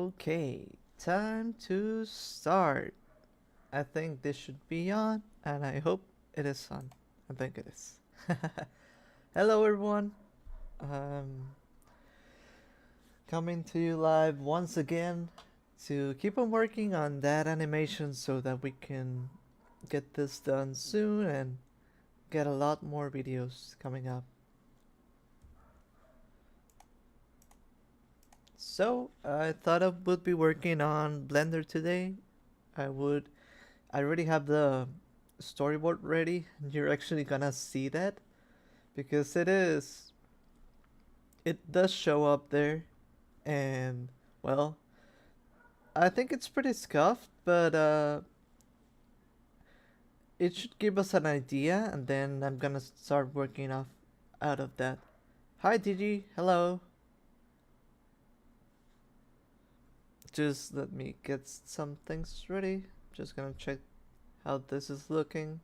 Okay, time to start. I think this should be on, and I hope it is on. I think it is. Hello, everyone. Um, Coming to you live once again to keep on working on that animation so that we can get this done soon and get a lot more videos coming up. So, I thought I would be working on Blender today. I would I already have the storyboard ready. You're actually gonna see that because it does show up there, and well, I think it's pretty scuffed, but it should give us an idea, and then I'm gonna start working off out of that. Hi Digi, hello. Just let me get some things ready. Just gonna check how this is looking.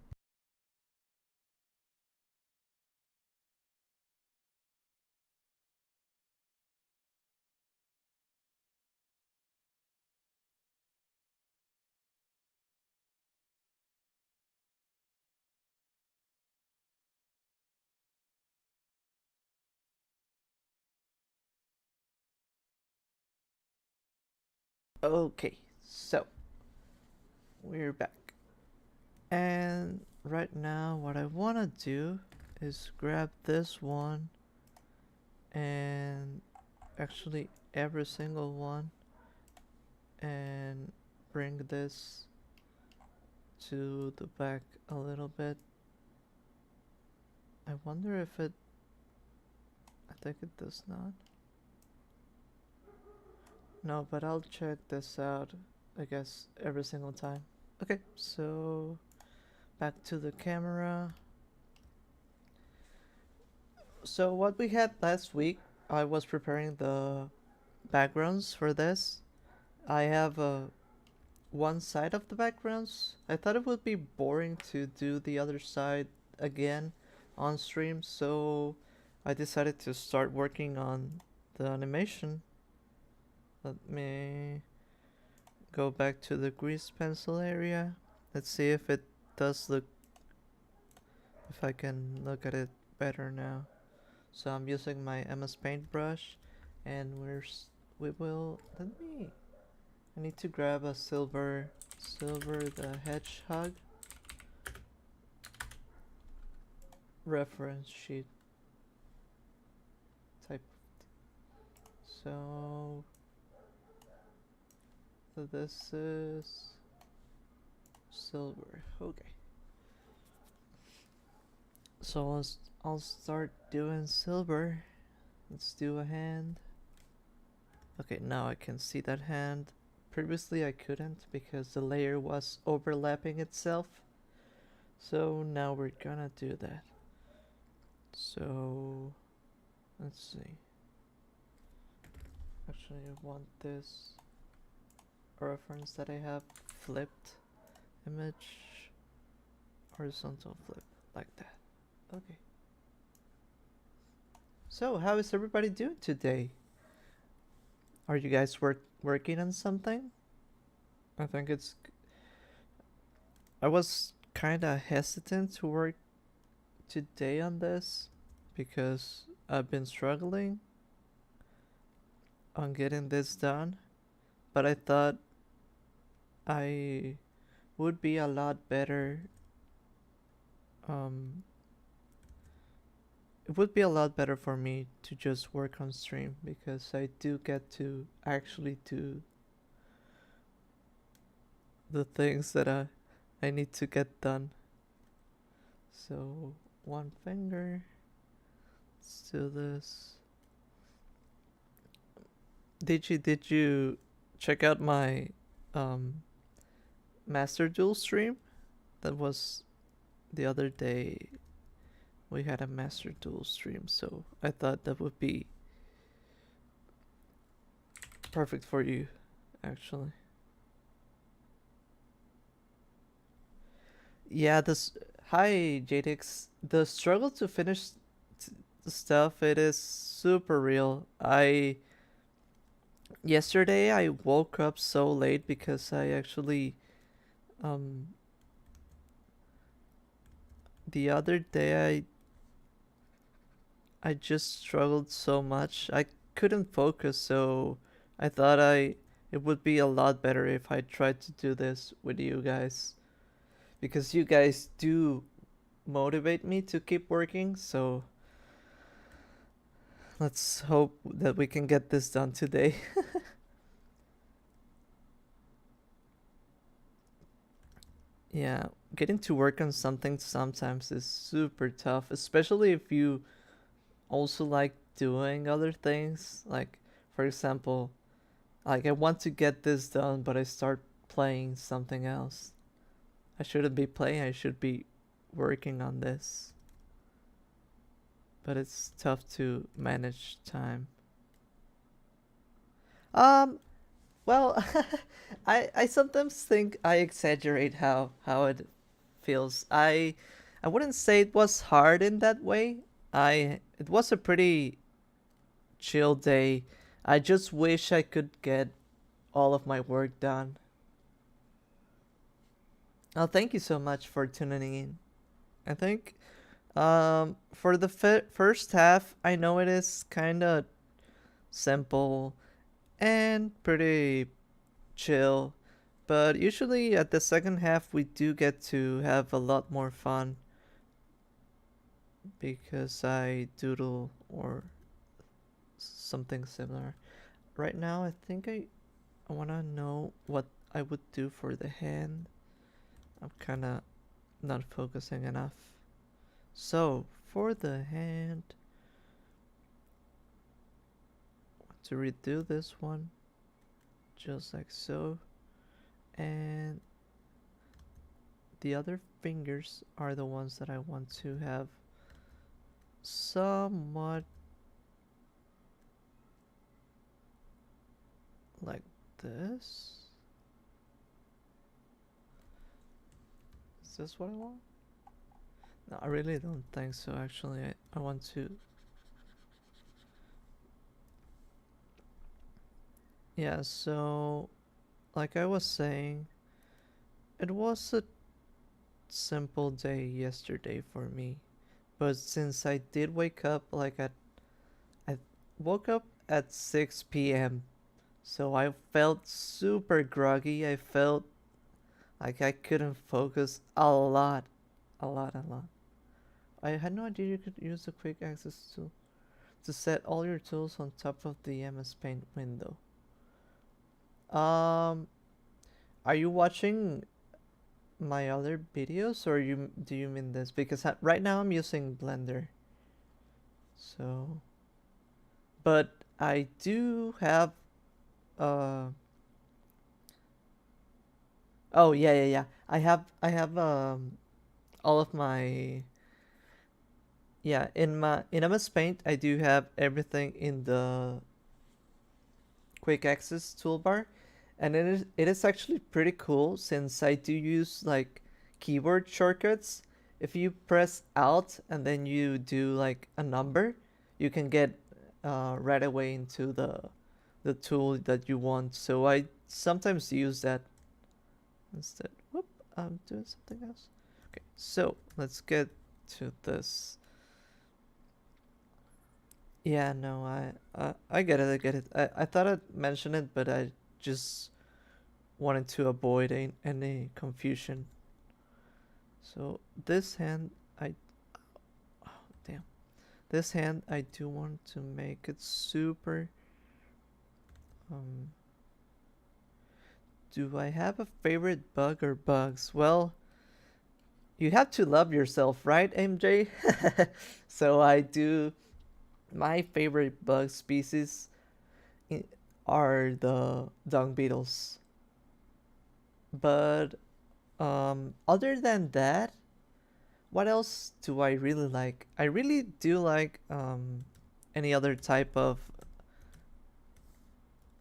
Okay, so we're back. And right now what I want to do is grab this one and actually every single one and bring this to the back a little bit. I wonder if I think it does not. No, but I'll check this out, I guess, every single time. Okay, so back to the camera. So what we had last week, I was preparing the backgrounds for this. I have one side of the backgrounds. I thought it would be boring to do the other side again on stream, so I decided to start working on the animation. Let me go back to the grease pencil area. Let's see if it does look, if I can look at it better now. So I'm using my MS Paint brush, and we will, I need to grab a Silver the Hedgehog reference sheet type. So this is silver. Okay. So I'll start doing silver. Let's do a hand. Okay, now I can see that hand. Previously I couldn't because the layer was overlapping itself. So now we're gonna do that. So let's see. Actually, I want this reference that I have flipped image, horizontal flip, like that. Okay. So how is everybody doing today? Are you guys working on something? I think I was kinda hesitant to work today on this because I've been struggling on getting this done, but I thought I would be a lot better. um it would be a lot better for me to just work on stream because I do get to actually do the things that I need to get done. So one finger. Let's do this. Did you check out my um Master Duel stream? That was the other day. We had a Master Duel stream, so I thought that would be perfect for you, actually. Yeah, this. Hi, JDX. The struggle to finish the stuff, it is super real. Yesterday I woke up so late because I actually um the other day I just struggled so much. I couldn't focus, so I thought I it would be a lot better if I tried to do this with you guys because you guys do motivate me to keep working, so let's hope that we can get this done today. Yeah, getting to work on something sometimes is super tough, especially if you also like doing other things. Like, for example, like I want to get this done, but I start playing something else. I shouldn't be playing, I should be working on this. But it's tough to manage time. Um, well, I sometimes think I exaggerate how it feels. I wouldn't say it was hard in that way. I it was a pretty chill day. I just wish I could get all of my work done. Oh, thank you so much for tuning in. I think for the first half, I know it is kind of simple and pretty chill, but usually at the second half we do get to have a lot more fun because I doodle or something similar. Right now, I think I want to know what I would do for the hand. I'm kind of not focusing enough. So, for the hand, I want to redo this one just like so. And the other fingers are the ones that I want to have somewhat like this. Is this what I want? No, I really don't think so. Actually, I want to. Yeah, so like I was saying, it was a simple day yesterday for me. But since I did wake up I woke up at 6 p.m. So I felt super groggy. I felt like I couldn't focus a lot. A lot, a lot. I had no idea you could use the quick access tool to set all your tools on top of the MS Paint window. Um, are you watching my other videos or you do you mean this? Because right now I'm using Blender. So, but I do have uh oh yeah, yeah, yeah. I have all of my yeah, in MS Paint I do have everything in the quick access toolbar, and it is actually pretty cool since I do use like keyboard shortcuts. If you press Alt and then you do like a number, you can get right away into the tool that you want. So I sometimes use that instead. Whoop, I'm doing something else. Okay, so let's get to this. Yeah, no, I get it, I get it. I thought I'd mention it, but I just wanted to avoid any confusion. So this hand, oh damn, this hand I do want to make it super. Um, do I have a favorite bug or bugs? Well, you have to love yourself, right, MJ? So I do. My favorite bug species are the dung beetles, but other than that, what else do I really like? I really do like any other type of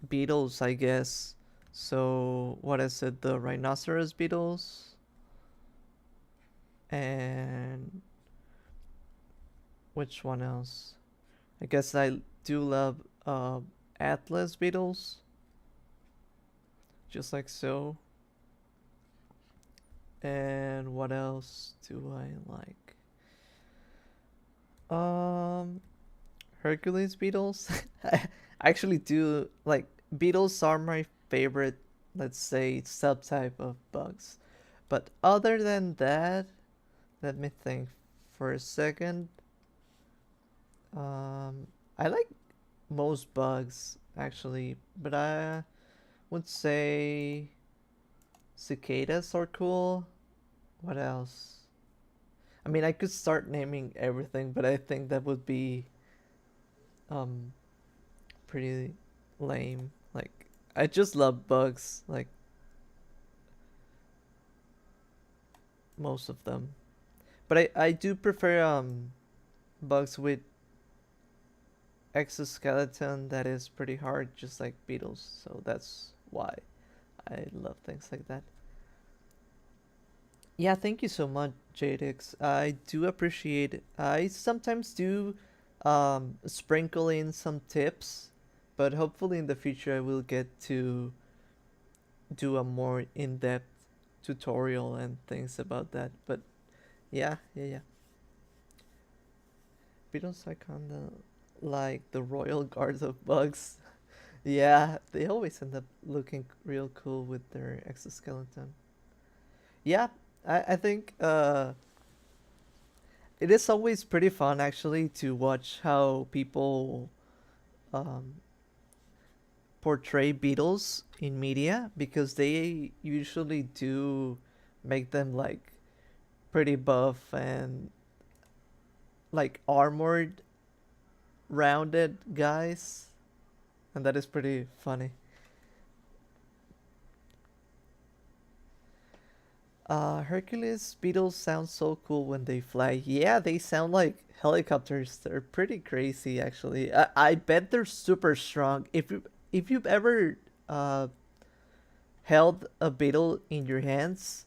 beetles, I guess. So what is it? The rhinoceros beetles, and which one else? I guess I do love atlas beetles. just like so. And what else do I like? Um, Hercules beetles. I actually do like beetles are my favorite, let's say, subtype of bugs. But other than that, let me think for a second. Um, I like most bugs actually, but I would say cicadas are cool. What else? I mean, I could start naming everything, but I think that would be um pretty lame. Like I just love bugs, like most of them. But I do prefer bugs with exoskeleton that is pretty hard, just like beetles. So that's why I love things like that. Yeah, thank you so much, Jadix. I do appreciate it. I sometimes do sprinkle in some tips, but hopefully in the future I will get to do a more in-depth tutorial and things about that. But yeah. Beetles are kinda like the royal guards of bugs. Yeah, they always end up looking real cool with their exoskeleton. Yeah, I think it is always pretty fun actually to watch how people um, portray beetles in media because they usually do make them like pretty buff and like armored, rounded guys, and that is pretty funny. Hercules beetles sound so cool when they fly. Yeah, they sound like helicopters. They're pretty crazy, actually. I bet they're super strong. If you've ever uh held a beetle in your hands,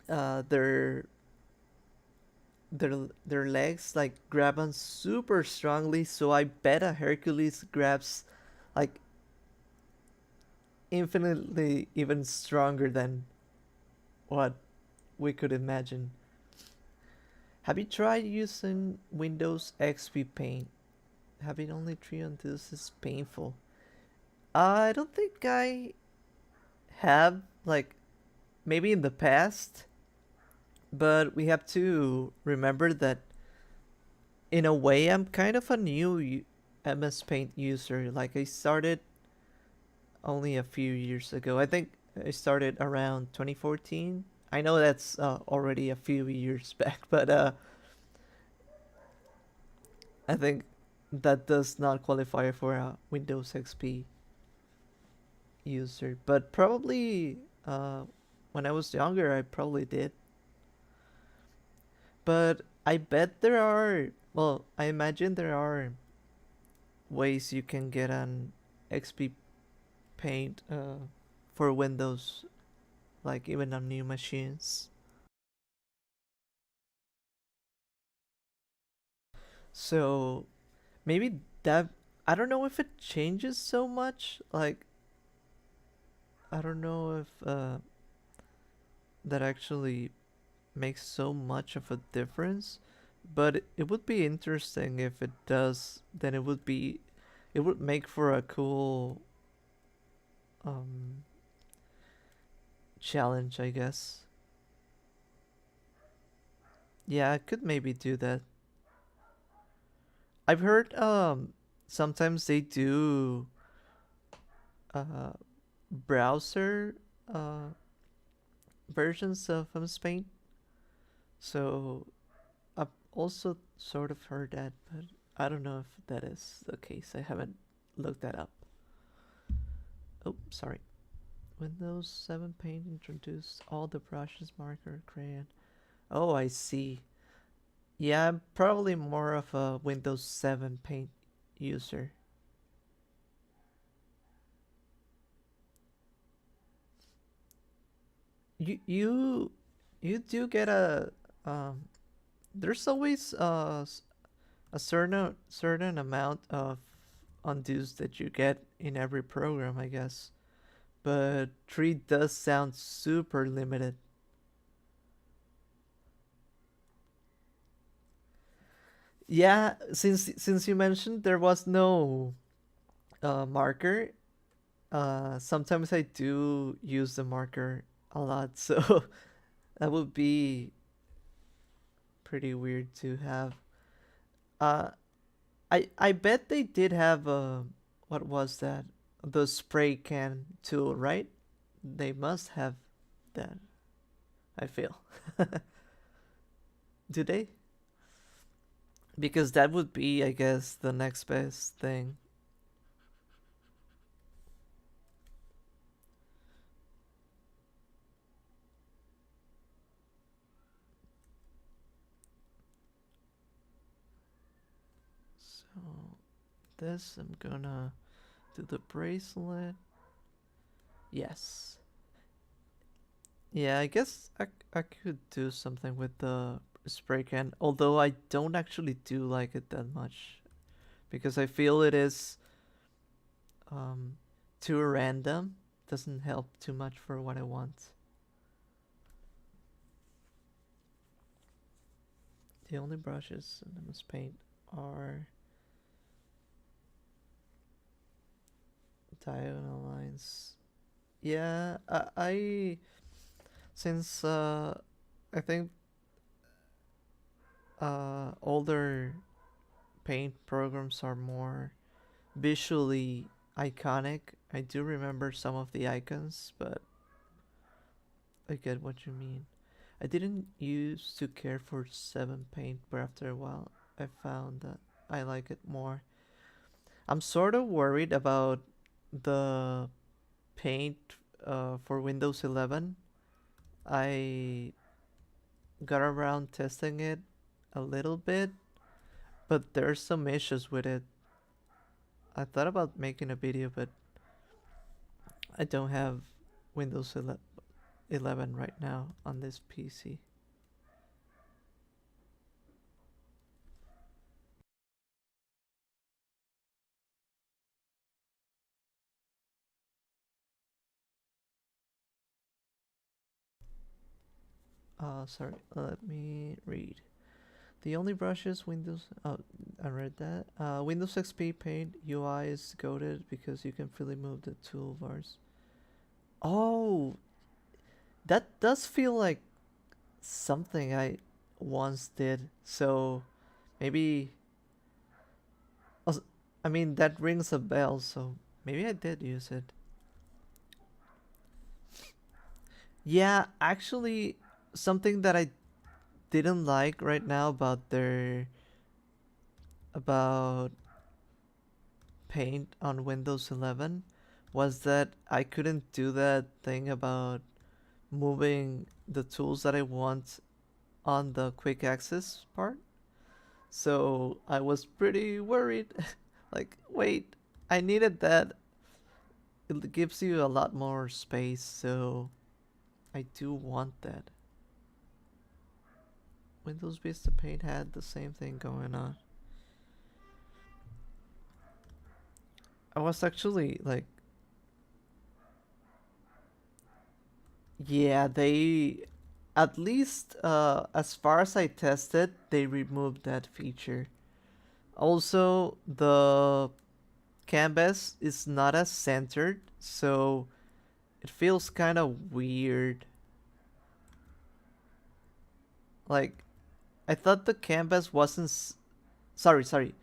their their legs like grab on super strongly. So I bet a Hercules grabs like infinitely even stronger than what we could imagine. Have you tried using Windows XP Paint? Having only three on this is painful. I don't think I have, like, maybe in the past, but we have to remember that in a way I'm kind of a new MS Paint user. Like, I started only a few years ago. I think I started around 2014. I know that's already a few years back, but I think that does not qualify for a Windows XP user. But probably when I was younger, I probably did. But I bet there are, well, I imagine there are ways you can get an XP Paint for Windows, like even on new machines. So maybe that, I don't know if it changes so much. Like, I don't know if that actually makes so much of a difference, but it would be interesting if it does. Then it would make for a cool um challenge, I guess. Yeah, I could maybe do that. I've heard sometimes they do uh browser uh versions of Spain. So I've also sort of heard that, but I don't know if that is the case. I haven't looked that up. Oh, sorry. Windows 7 Paint introduced all the brushes, marker, crayon. Oh, I see. Yeah, I'm probably more of a Windows 7 Paint user. You you do get a there's always a certain amount of undos that you get in every program, I guess. but 3 does sound super limited. Yeah, since you mentioned there was no marker, sometimes I do use the marker a lot, so that would be pretty weird to have. Uh, I bet they did have a, what was that? The spray can tool, right? They must have that. I feel. Do they? Because that would be, I guess, the next best thing. So this, I'm gonna do the bracelet. Yes. Yeah, I guess I could do something with the spray can, although I don't actually do like it that much because I feel it is um too random. Doesn't help too much for what I want. The only brushes I must paint are diagonal lines. Yeah, I since I think older paint programs are more visually iconic. I do remember some of the icons, but I get what you mean. I didn't used to care for 7 paint, but after a while I found that I like it more. I'm sort of worried about the paint for Windows 11. I got around testing it a little bit, but there's some issues with it. I thought about making a video, but I don't have Windows 11 right now on this PC. Sorry, let me read. The only brushes Windows. Oh, I read that. Windows XP Paint UI is goated because you can freely move the toolbars. Oh, that does feel like something I once did. So maybe. I mean, that rings a bell. So maybe I did use it. Yeah, actually, something that I didn't like right now about their about Paint on Windows 11 was that I couldn't do that thing about moving the tools that I want on the quick access part. So I was pretty worried. Like, wait, I needed that. It gives you a lot more space, so I do want that. Windows Vista Paint had the same thing going on. I was actually like, yeah, they, at least as far as I tested, they removed that feature. Also, the canvas is not as centered, so it feels kind of weird. Like, I thought the canvas wasn't. Sorry.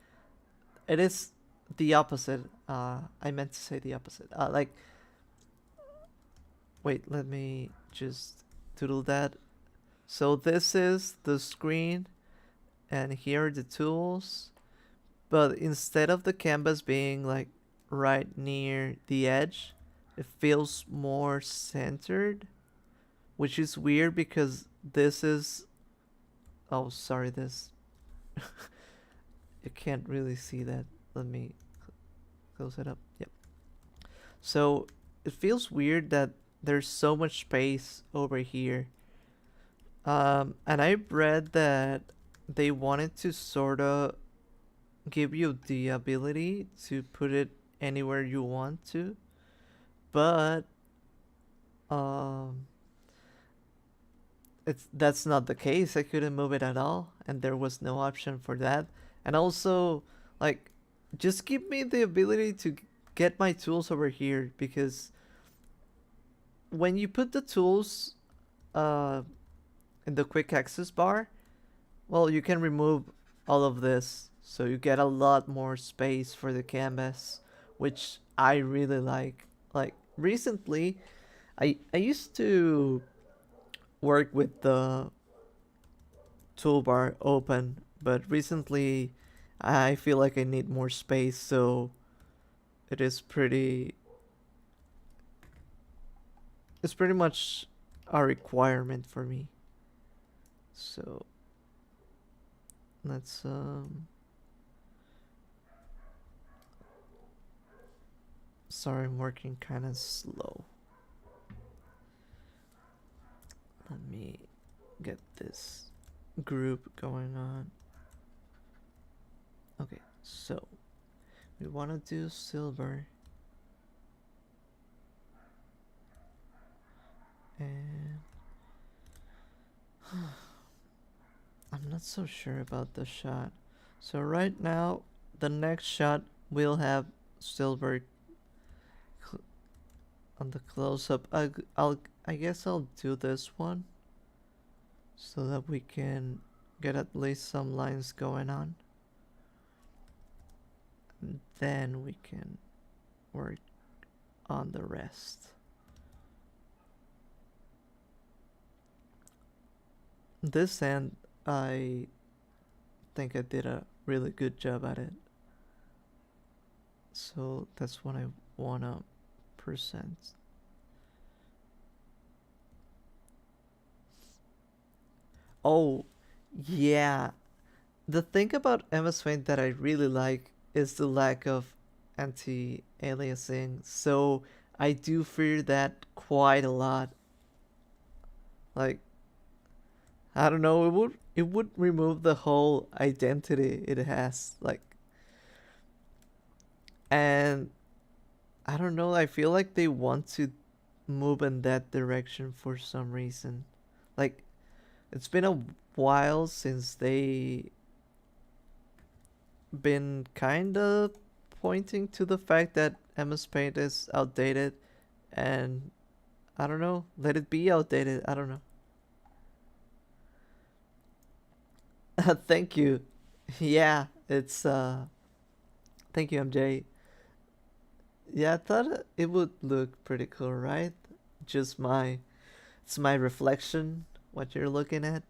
It is the opposite. I meant to say the opposite. Like, wait, let me just doodle that. So this is the screen, and here are the tools. But instead of the canvas being like right near the edge, it feels more centered, which is weird because this is. Oh, sorry, this. You can't really see that. Let me close it up. Yep. So it feels weird that there's so much space over here. And I read that they wanted to sort of give you the ability to put it anywhere you want to, but um, that's not the case. I couldn't move it at all, and there was no option for that. And also, like, just give me the ability to get my tools over here, because when you put the tools uh, in the quick access bar, well, you can remove all of this, so you get a lot more space for the canvas, which I really like. Like, recently, I used to work with the toolbar open, but recently I feel like I need more space, so it is pretty it's pretty much a requirement for me. So let's sorry, I'm working kind of slow. Let me get this group going on. Okay, so we want to do silver, and I'm not so sure about the shot. So right now, the next shot will have silver on the close-up. I guess I'll do this one so that we can get at least some lines going on, and then we can work on the rest. This end, I think I did a really good job at it, so that's what I wanna present. Oh, yeah. The thing about MS Paint that I really like is the lack of anti-aliasing, so I do fear that quite a lot. Like, I don't know, it would remove the whole identity it has. Like, and I don't know, I feel like they want to move in that direction for some reason. Like, it's been a while since they been kind of pointing to the fact that MS Paint is outdated, and I don't know, let it be outdated. I don't know. Thank you. Yeah, it's thank you, MJ. Yeah, I thought it would look pretty cool, right? Just my it's my reflection what you're looking at,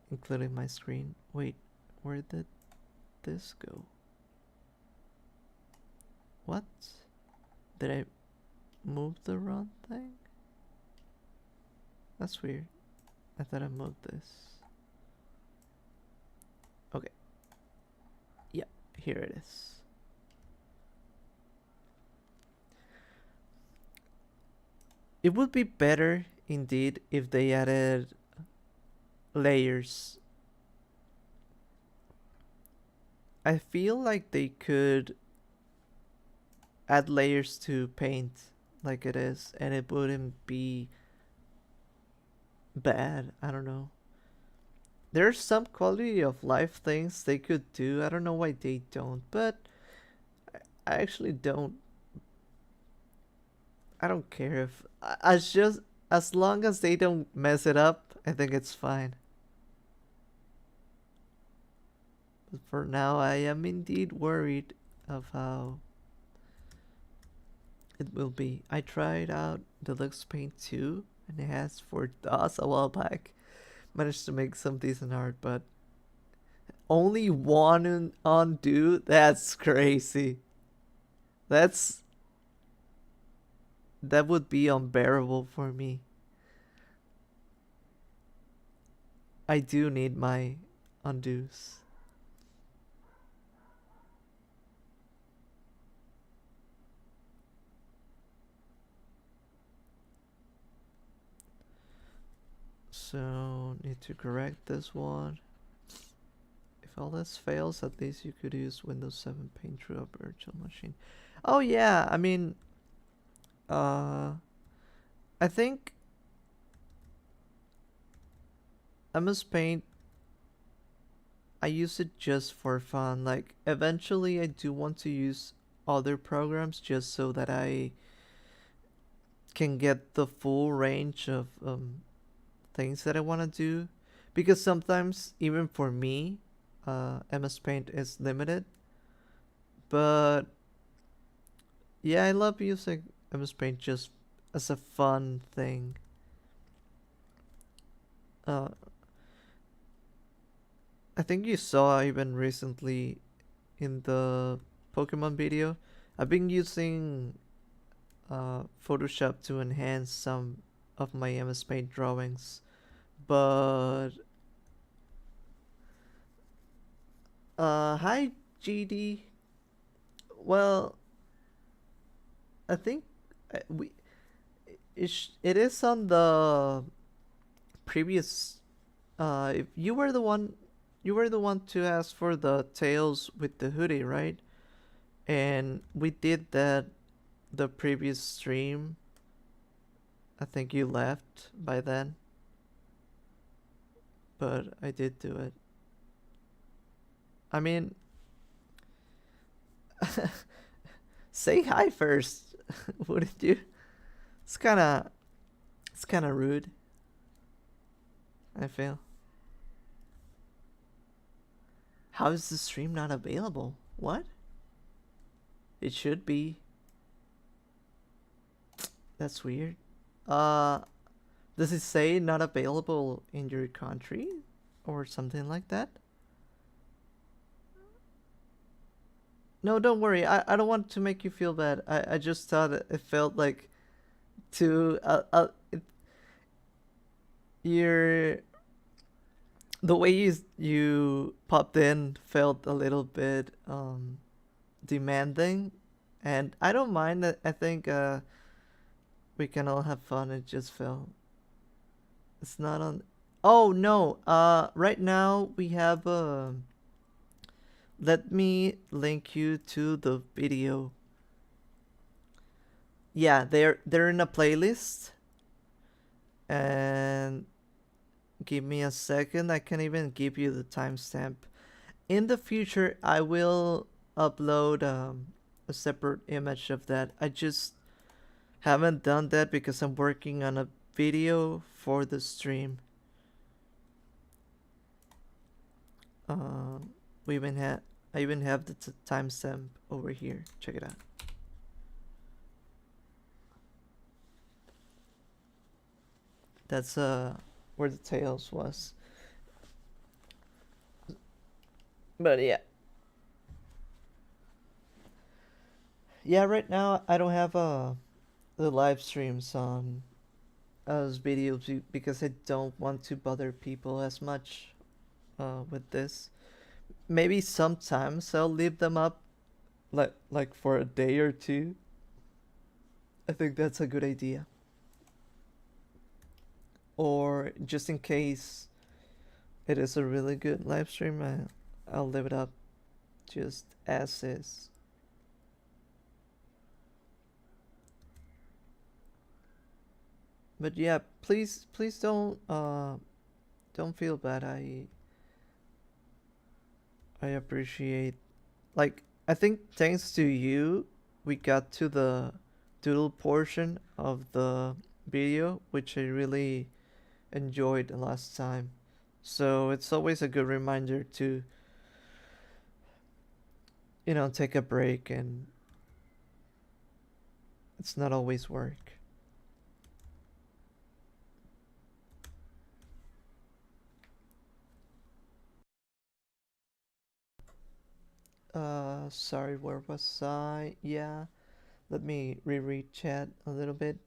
including my screen. Wait, where did this go? What? Did I move the wrong thing? That's weird. I thought I moved this. Okay. Yeah, here it is. It would be better indeed if they added layers. I feel like they could add layers to paint like it is, and it wouldn't be bad. I don't know. There's some quality of life things they could do. I don't know why they don't, but I actually don't. I don't care if as long as they don't mess it up, I think it's fine. But for now, I am indeed worried of how it will be. I tried out Deluxe Paint 2, and it has for DOS a while back. Managed to make some decent art, but only one undo? That's crazy. That's that would be unbearable for me. I do need my undos. So, need to correct this one. If all else fails, at least you could use Windows 7 Paint through a virtual machine. Oh yeah, I mean, uh, I think MS Paint, I use it just for fun. Like eventually I do want to use other programs just so that I can get the full range of things that I want to do. Because sometimes even for me, MS Paint is limited. But yeah, I love using MS Paint just as a fun thing. Uh, I think you saw even recently in the Pokemon video, I've been using Photoshop to enhance some of my MS Paint drawings. But hi GD. Well, I think we it is on the previous. If you were the one, you were the one to ask for the tails with the hoodie, right? And we did that the previous stream. I think you left by then, but I did do it. I mean, say hi first, wouldn't you? It's kind of it's kind of rude, I feel. How is the stream not available? What? It should be. That's weird. Uh, does it say not available in your country or something like that? No, don't worry. I don't want to make you feel bad. I just thought it felt like to your the way you popped in felt a little bit demanding, and I don't mind that. I think we can all have fun. It just felt it's not on. Oh no. Right now we have let me link you to the video. Yeah, they're in a playlist, and give me a second. I can even give you the timestamp. In the future, I will upload a separate image of that. I just haven't done that because I'm working on a video for the stream. Uh, we even have I even have the timestamp over here. Check it out. That's where the tails was. But yeah. Yeah, right now I don't have the live streams on as videos because I don't want to bother people as much with this. Maybe sometimes I'll leave them up like for a day or two. I think that's a good idea. Or just in case it is a really good live stream, I'll leave it up just as is. But yeah, please don't feel bad. I appreciate, like, I think thanks to you we got to the doodle portion of the video, which I really enjoyed last time. So it's always a good reminder to, take a break, and it's not always work. Sorry, where was I? Yeah, let me reread chat a little bit.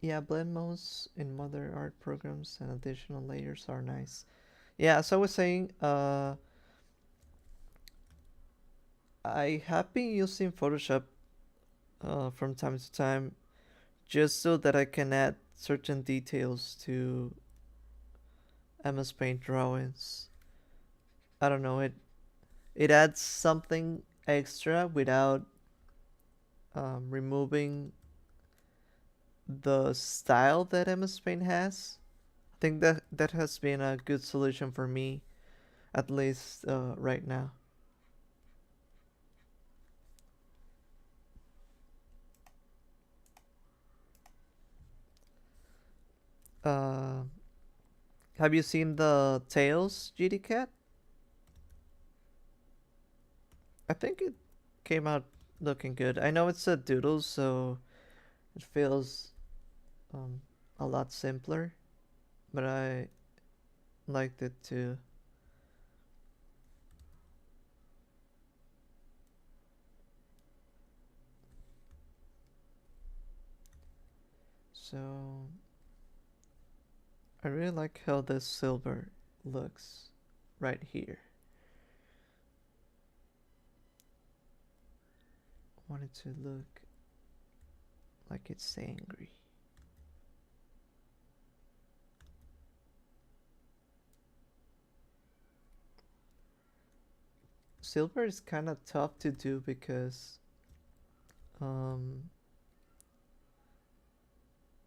Yeah, blend modes in modern art programs and additional layers are nice. Yeah, so I was saying, I have been using Photoshop from time to time just so that I can add certain details to MS Paint drawings. I don't know, it adds something extra without removing the style that MS Paint has. I think that has been a good solution for me, at least right now. Uh, have you seen the Tails GD Cat? I think it came out looking good. I know it's a doodle, so it feels um, a lot simpler, but I liked it too. So I really like how this silver looks right here. I want it to look like it's angry. Silver is kind of tough to do because um,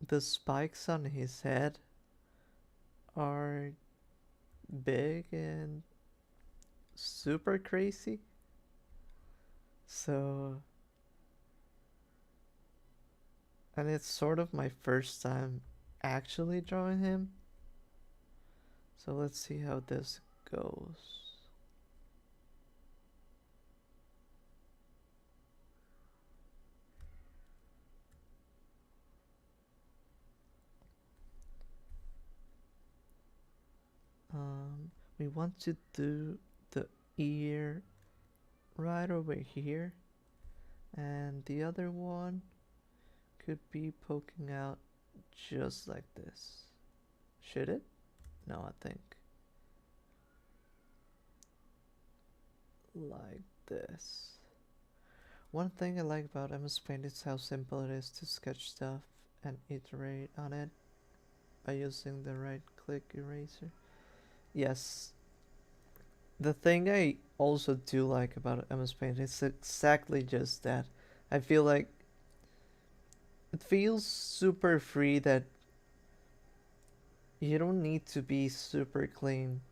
the spikes on his head are big and super crazy. So, and it's sort of my first time actually drawing him. So let's see how this goes. We want to do the ear right over here, and the other one could be poking out just like this. Should it? No, I think like this. One thing I like about MS Paint is how simple it is to sketch stuff and iterate on it by using the right click eraser. Yes, the thing I also do like about MS Paint is exactly just that. I feel like it feels super free that you don't need to be super clean,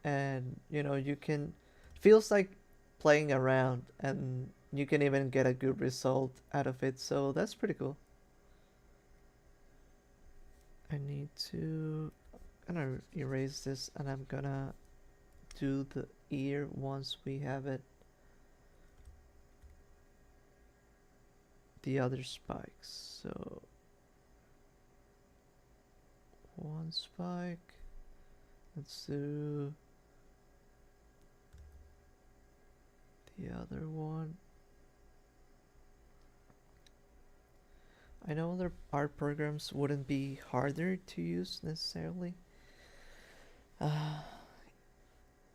and you can feels like playing around, and you can even get a good result out of it, so that's pretty cool. I need to gonna erase this, and I'm gonna do the ear once we have it. The other spikes. So one spike. Let's do the other one. I know other art programs wouldn't be harder to use necessarily, uh,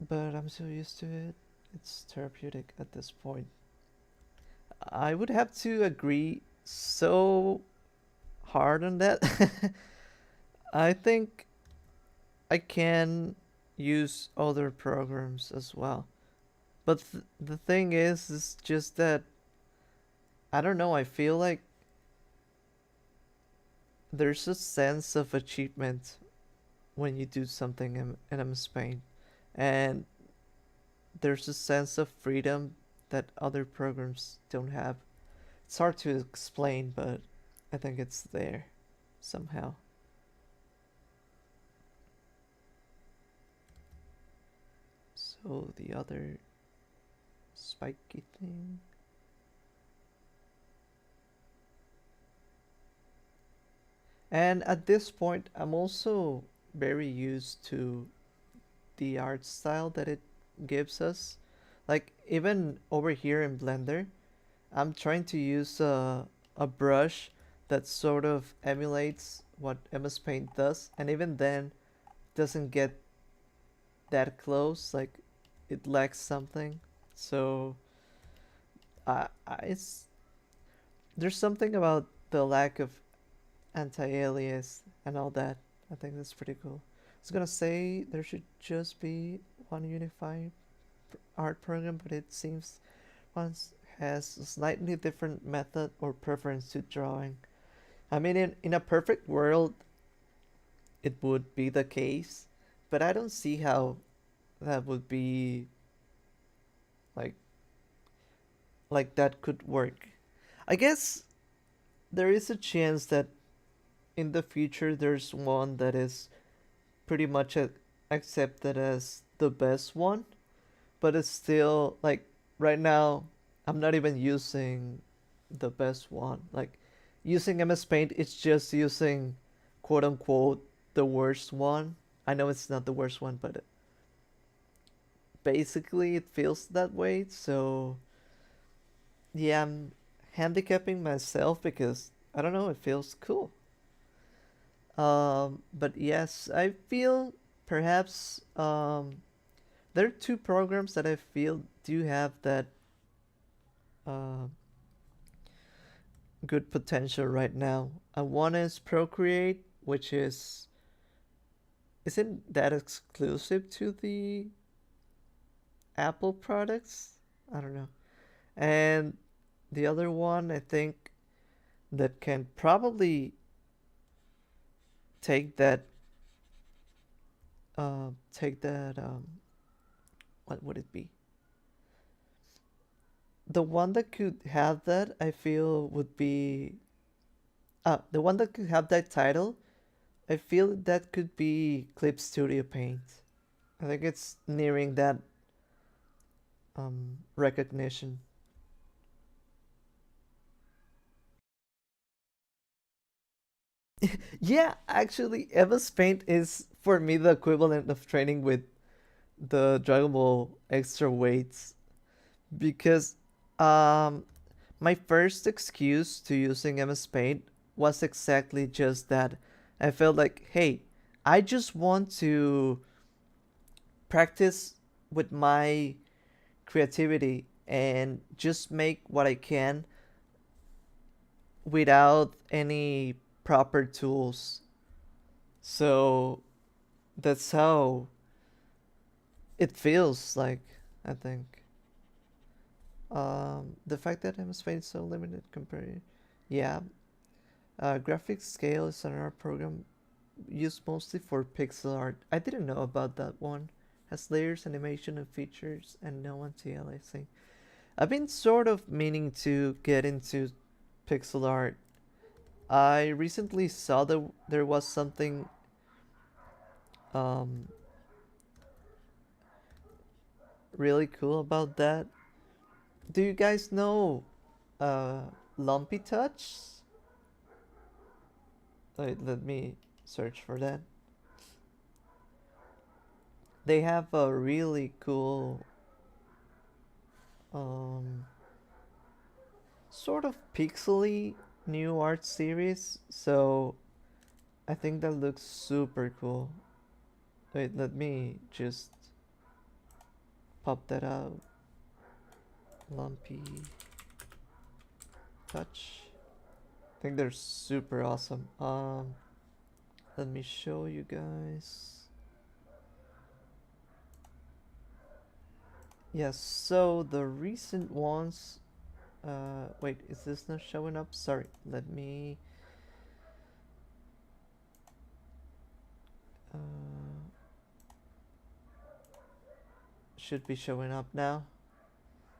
but I'm so used to it. It's therapeutic at this point. I would have to agree so hard on that. I think I can use other programs as well. But the thing is just that I don't know. I feel like there's a sense of achievement when you do something in Spain, and there's a sense of freedom that other programs don't have. It's hard to explain, but I think it's there somehow. So the other spiky thing. And at this point, I'm also very used to the art style that it gives us. Like, even over here in Blender, I'm trying to use a brush that sort of emulates what MS Paint does, and even then, doesn't get that close. Like, it lacks something. So, it's there's something about the lack of anti-alias and all that. I think that's pretty cool. I was gonna say there should just be one unified art program, but it seems one has a slightly different method or preference to drawing. I mean, in a perfect world, it would be the case, but I don't see how that would be like that could work. I guess there is a chance that in the future there's one that is pretty much accepted as the best one, but it's still like right now I'm not even using the best one. Like using MS Paint, it's just using quote unquote the worst one. I know it's not the worst one, but basically it feels that way. So yeah, I'm handicapping myself because I don't know, it feels cool. But yes, I feel perhaps there are two programs that I feel do have that uh, good potential right now. One is Procreate, which isn't that exclusive to the Apple products. I don't know. And the other one, I think, that can probably take that take that what would it be? The one that could have that, I feel, would be the one that could have that title. I feel that could be Clip Studio Paint. I think it's nearing that recognition. Yeah, actually, Eva's Paint is for me the equivalent of training with the Dragon Ball extra weights because um my first excuse to using MS Paint was exactly just that. I felt like, hey, I just want to practice with my creativity and just make what I can without any proper tools. So that's how it feels like, I think. The fact that MS Paint is so limited compared, yeah. Graphics Scale is another program used mostly for pixel art. I didn't know about that one. Has layers, animation, and features, and no anti-aliasing. I've been sort of meaning to get into pixel art. I recently saw that there was something um, really cool about that. Do you guys know uh, Lumpy Touch? Wait, let me search for that. They have a really cool um, sort of pixely new art series, so I think that looks super cool. Wait, let me just pop that out. Lumpy Touch. I think they're super awesome. Let me show you guys. Yes, so the recent ones. Wait, is this not showing up? Sorry, let me. Uh, should be showing up now.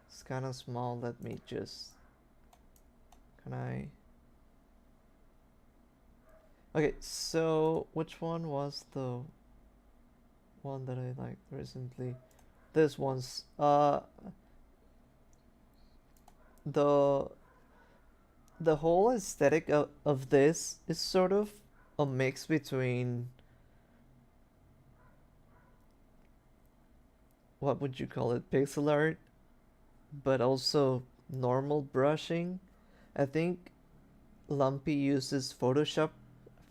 It's kind of small. Let me just. Can I? Okay, so which one was the one that I liked recently? This one's the the whole aesthetic of this is sort of a mix between what would you call it, pixel art, but also normal brushing. I think Lumpy uses Photoshop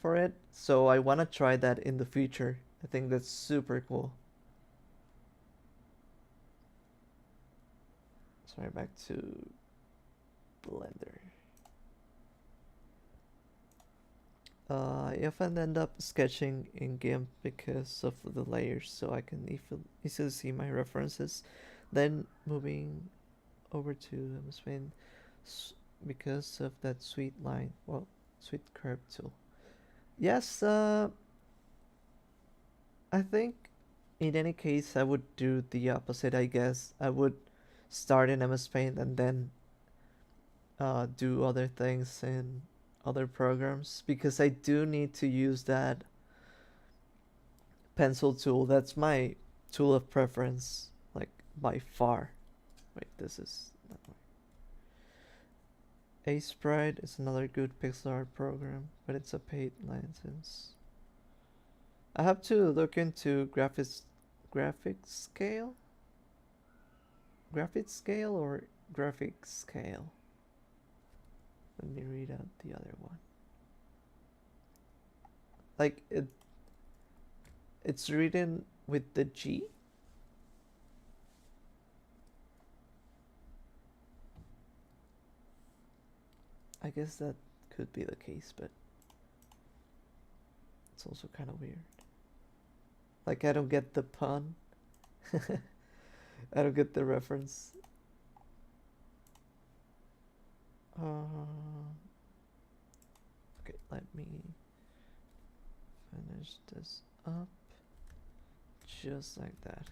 for it, so I want to try that in the future. I think that's super cool. Sorry, back to Blender. I often end up sketching in GIMP because of the layers, so I can easily see my references. Then moving over to MS Paint because of that sweet line. Well, Sweet curve tool. Yes, I think in any case I would do the opposite, I guess. I would start in MS Paint and then do other things in other programs because I do need to use that pencil tool. That's my tool of preference, like by far. Wait, this is not right. Sprite is another good pixel art program, but it's a paid license. I have to look into graphic scale, graphic scale or graphic scale. Let me read out the other one. Like it's written with the G. I guess that could be the case, but it's also kind of weird. Like I don't get the pun. I don't get the reference. Okay, let me finish this up just like that.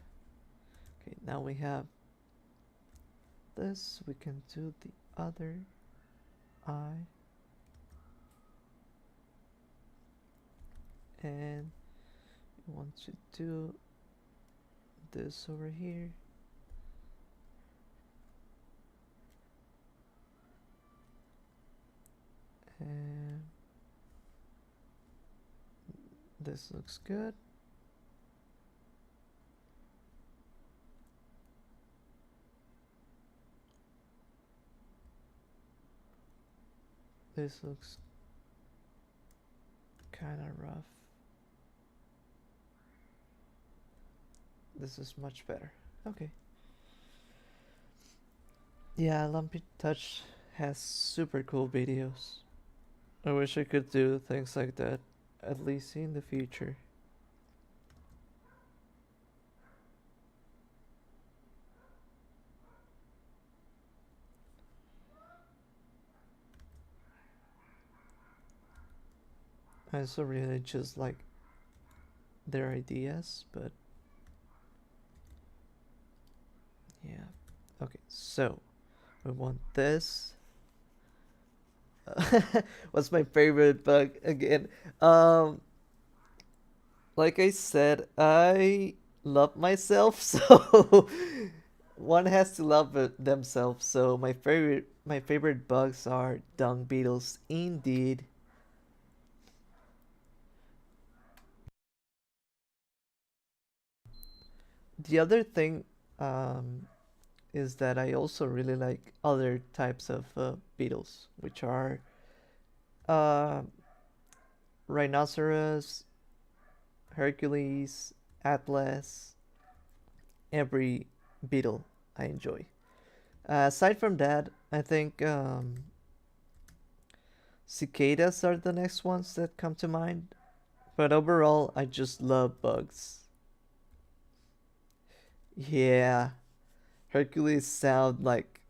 Okay, now we have this. We can do the other eye. And we want to do this over here. And this looks good. This looks kind of rough. This is much better. Okay. Yeah, Lumpy Touch has super cool videos. I wish I could do things like that, at least in the future. I also really just like their ideas, but yeah. Okay, so we want this. What's my favorite bug again? Um, like I said, I love myself, so one has to love themselves. So my favorite bugs are dung beetles, indeed. The other thing um, is that I also really like other types of beetles, which are uh, rhinoceros, Hercules, Atlas, every beetle I enjoy. Aside from that, I think cicadas are the next ones that come to mind. But overall, I just love bugs. Yeah, Hercules sound like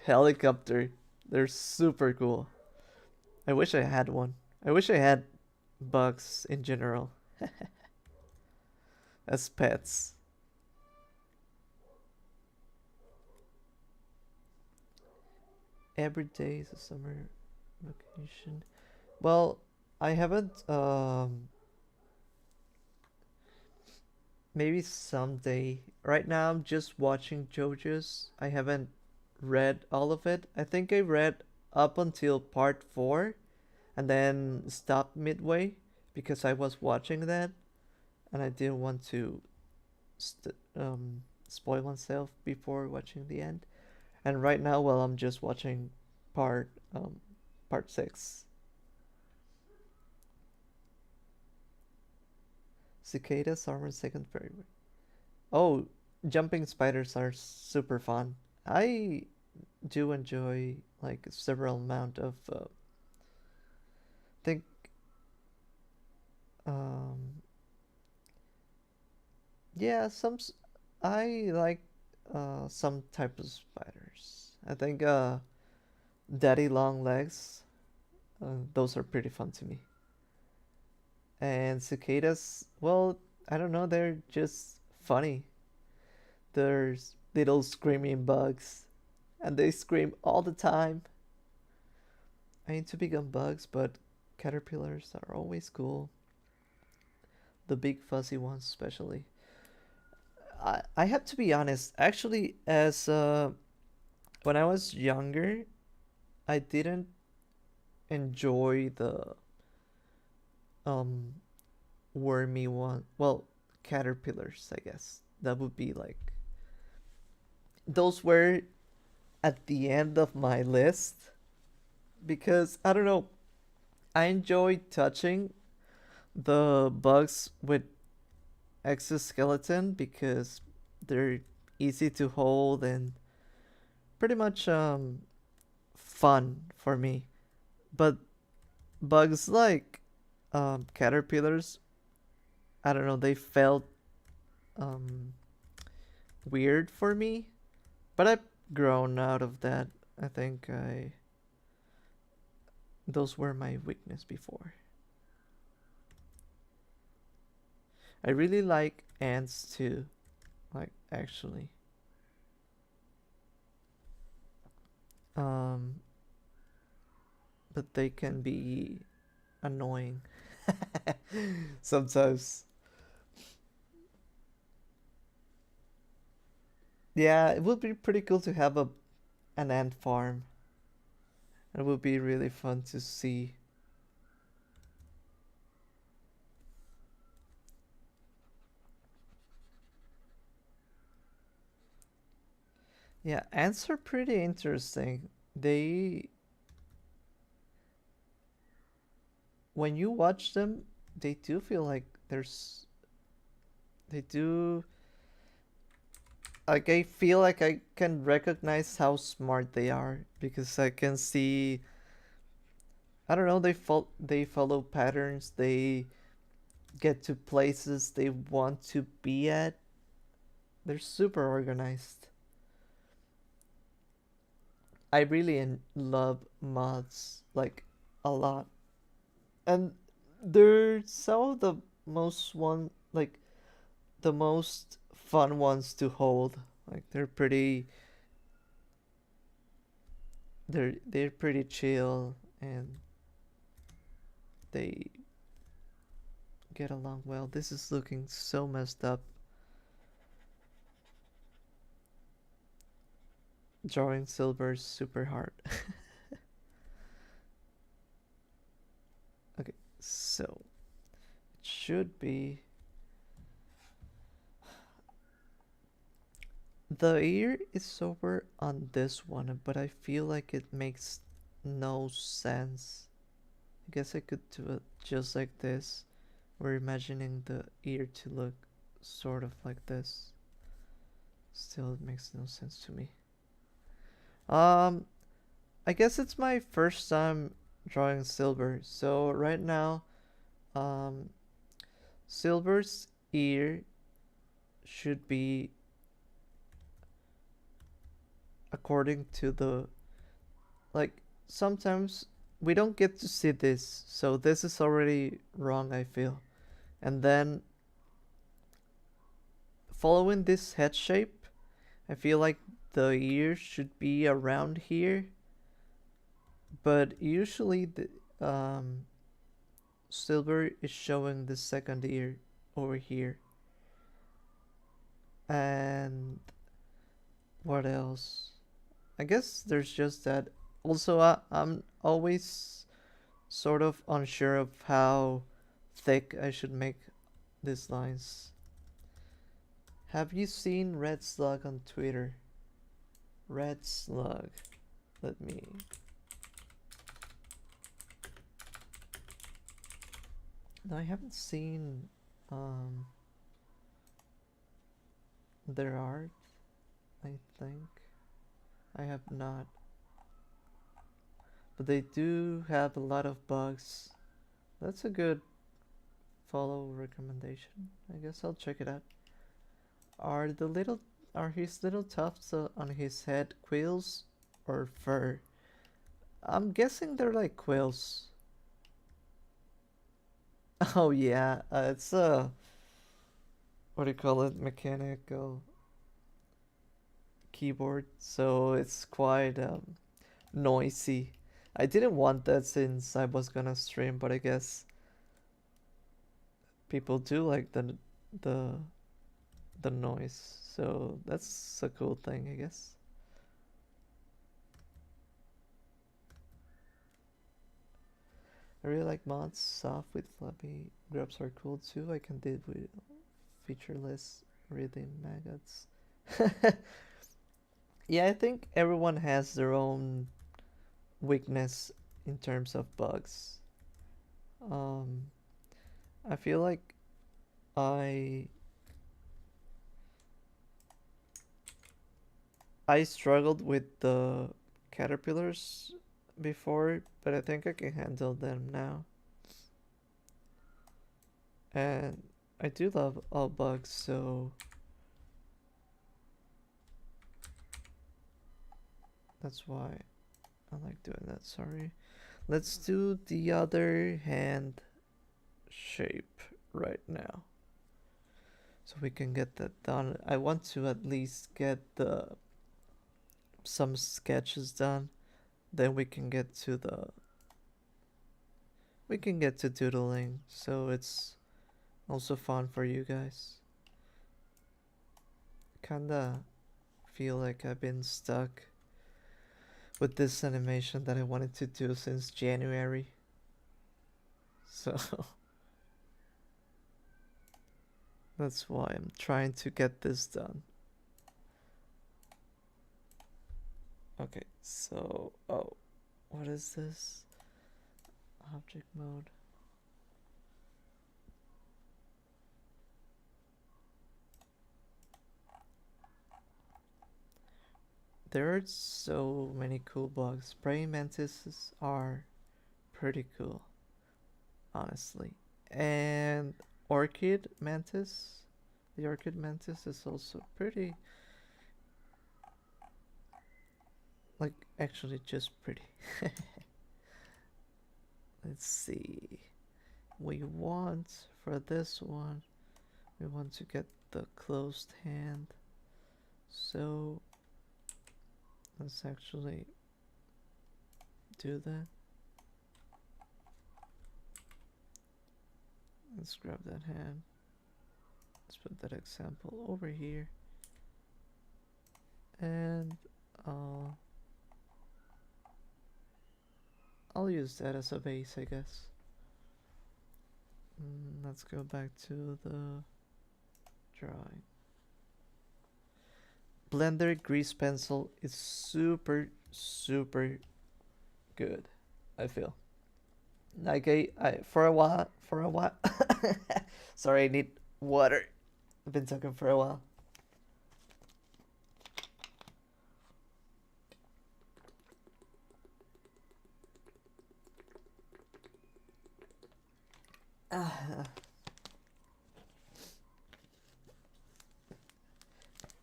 helicopter. They're super cool. I wish I had one. I wish I had bugs in general as pets. Every day is a summer vacation. Well, I haven't. Maybe someday. Right now, I'm just watching JoJo's. I haven't read all of it. I think I read up until part 4 and then stopped midway because I was watching that and I didn't want to spoil myself before watching the end. And right now, well, I'm just watching part part 6. Cicadas are my second favorite. Oh, jumping spiders are super fun. I do enjoy like several amount of think um yeah I like some type of spiders. I think daddy long legs. Those are pretty fun to me. And cicadas, well, I don't know, they're just funny. There's little screaming bugs, and they scream all the time. I ain't too big on bugs, but caterpillars are always cool. The big fuzzy ones, especially. I have to be honest. Actually, as when I was younger, I didn't enjoy the um wormy one. Well, caterpillars, I guess. That would be like those were at the end of my list because I don't know. I enjoy touching the bugs with exoskeleton because they're easy to hold and pretty much fun for me. But bugs like caterpillars, I don't know, they felt um, weird for me. But I've grown out of that. I think I those were my weakness before. I really like ants too. Like actually. Um but they can be annoying sometimes. Yeah, it would be pretty cool to have a an ant farm. It would be really fun to see. Yeah, ants are pretty interesting. They when you watch them, they do feel like they do like I feel like I can recognize how smart they are because I can see I don't know, they follow patterns, they get to places they want to be at. They're super organized. I really love moths like a lot. And they're some of the most one like the most fun ones to hold. Like they're pretty chill and they get along well. This is looking so messed up. Drawing silver is super hard. Okay, so it should be the ear is over on this one, but I feel like it makes no sense. I guess I could do it just like this. We're imagining the ear to look sort of like this. Still, it makes no sense to me. Um, I guess it's my first time drawing silver. So right now, um, silver's ear should be according to the like sometimes we don't get to see this, so this is already wrong, I feel. And then following this head shape, I feel like the ear should be around here, but usually the silver is showing the second ear over here. And what else? I guess there's just that. Also, I'm always sort of unsure of how thick I should make these lines. Have you seen Red Slug on Twitter? Red Slug. Let me. No, I haven't seen their art, I think. I have not. But they do have a lot of bugs. That's a good follow recommendation. I guess I'll check it out. Are the little are his little tufts on his head quills or fur? I'm guessing they're like quills. Oh yeah, it's a what do you call it? Mechanical keyboard, so it's quite noisy. I didn't want that since I was gonna stream, but I guess people do like the the noise, so that's a cool thing, I guess. I really like mods. Soft with fluffy grubs are cool too. I can do it with featureless reading maggots. Yeah, I think everyone has their own weakness in terms of bugs. Um, I feel like I I struggled with the caterpillars before, but I think I can handle them now. And I do love all bugs, so that's why I like doing that. Sorry. Let's do the other hand shape right now, so we can get that done. I want to at least get the some sketches done, then we can get to doodling, so it's also fun for you guys. Kinda feel like I've been stuck with this animation that I wanted to do since January. So that's why I'm trying to get this done. Okay, so oh, what is this? Object mode. There are so many cool bugs. Praying mantises are pretty cool, honestly. And orchid mantis, the orchid mantis is also pretty, like actually just pretty. Let's see. We want for this one, we want to get the closed hand. So let's actually do that. Let's grab that hand. Let's put that example over here. And I'll use that as a base, I guess. Let's go back to the drawing. Blender grease pencil is super good, I feel. Like I for a while sorry, I need water. I've been talking for a while.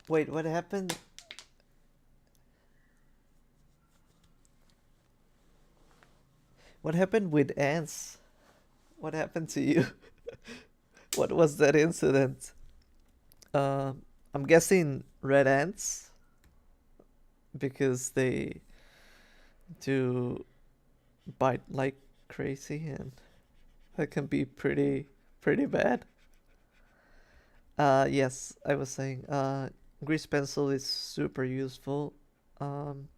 Wait, what happened? What happened with ants? What happened to you? What was that incident? I'm guessing red ants because they do bite like crazy, and that can be pretty bad. Yes, I was saying grease pencil is super useful. Um,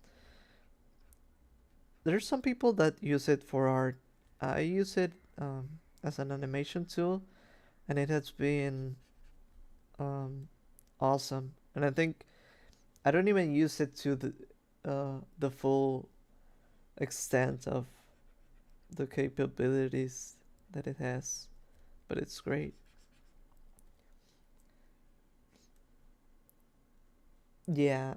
there's some people that use it for art. I use it as an animation tool, and it has been um, awesome. And I think I don't even use it to the full extent of the capabilities that it has, but it's great. Yeah,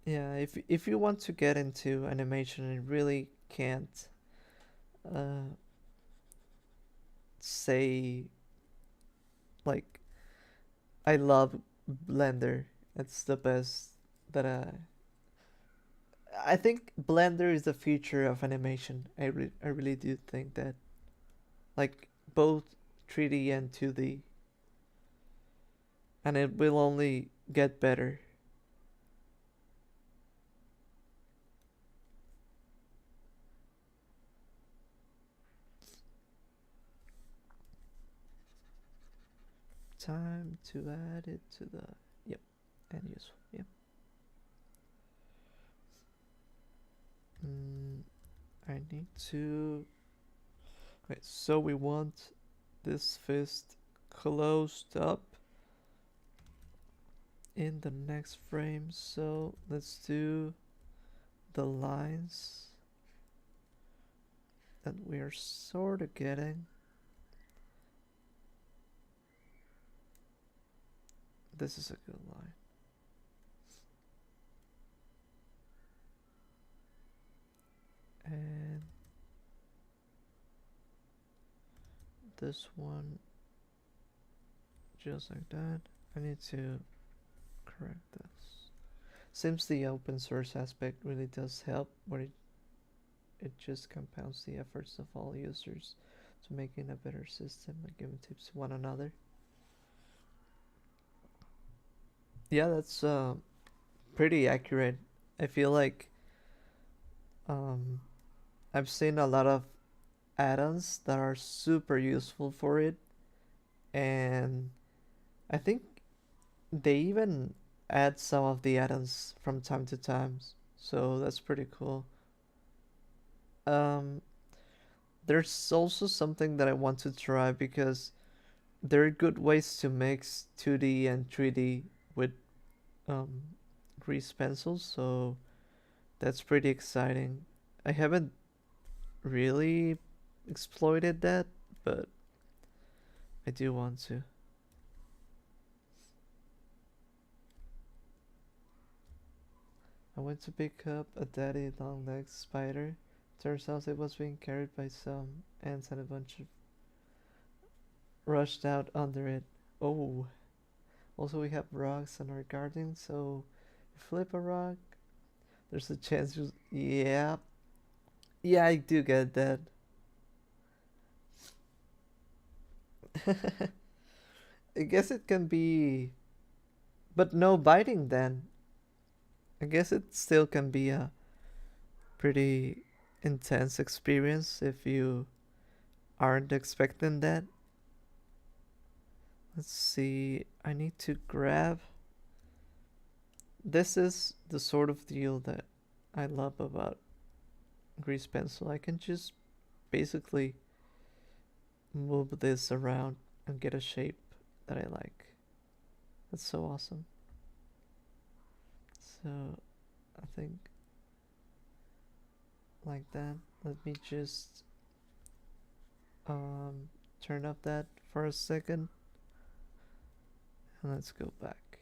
yeah. If you want to get into animation and really can't uh, say like I love Blender. It's the best that I think Blender is the future of animation. I really do think that, like, both 3D and 2D, and it will only get better. Time to add it to the, yep, and useful, yep. I need to. Okay, so we want this fist closed up in the next frame. So let's do the lines that we are sort of getting. This is a good line. And this one, just like that. I need to correct this. Seems the open source aspect really does help, where it just compounds the efforts of all users to making a better system and giving tips to one another. Yeah, that's pretty accurate. I feel like um, I've seen a lot of add-ons that are super useful for it, and I think they even add some of the add-ons from time to time, so that's pretty cool. Um, there's also something that I want to try because there are good ways to mix 2D and 3D with um, grease pencils, so that's pretty exciting. I haven't really exploited that, but I do want to. I went to pick up a daddy long-legged spider. Turns out it was being carried by some ants and a bunch of rushed out under it. Oh. Also, we have rocks in our garden, so you flip a rock, there's a chance you. Yeah. Yeah, I do get that. I guess it can be. But no biting then. I guess it still can be a pretty intense experience if you aren't expecting that. Let's see. I need to grab. This is the sort of deal that I love about grease pencil. I can just basically move this around and get a shape that I like. That's so awesome. So I think like that. Let me just turn up that for a second and let's go back.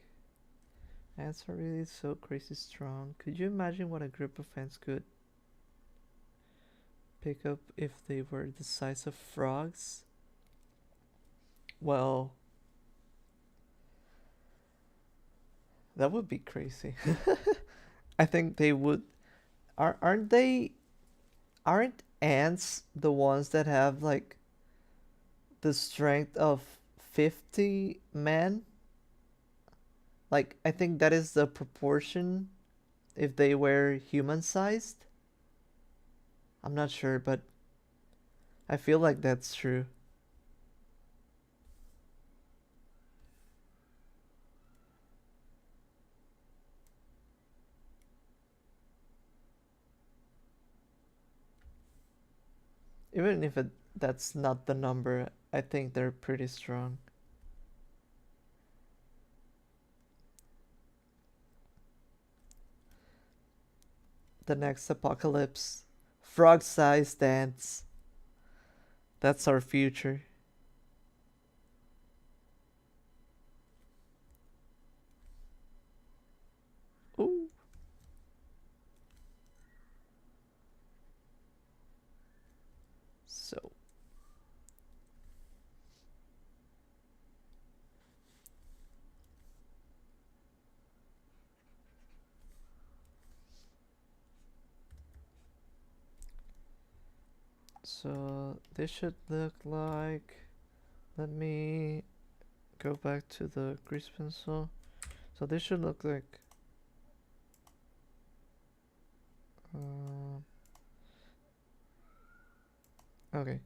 Ants are really so crazy strong. Could you imagine what a group of ants could pick up if they were the size of frogs? Well, that would be crazy. I think they would. Aren't they? Aren't ants the ones that have like the strength of 50 men? Like, I think that is the proportion if they were human sized. I'm not sure, but I feel like that's true. Even if that's not the number, I think they're pretty strong. The next apocalypse. Frog sized ants. That's our future. Ooh. So. So this should look like, let me go back to the grease pencil. So this should look like okay.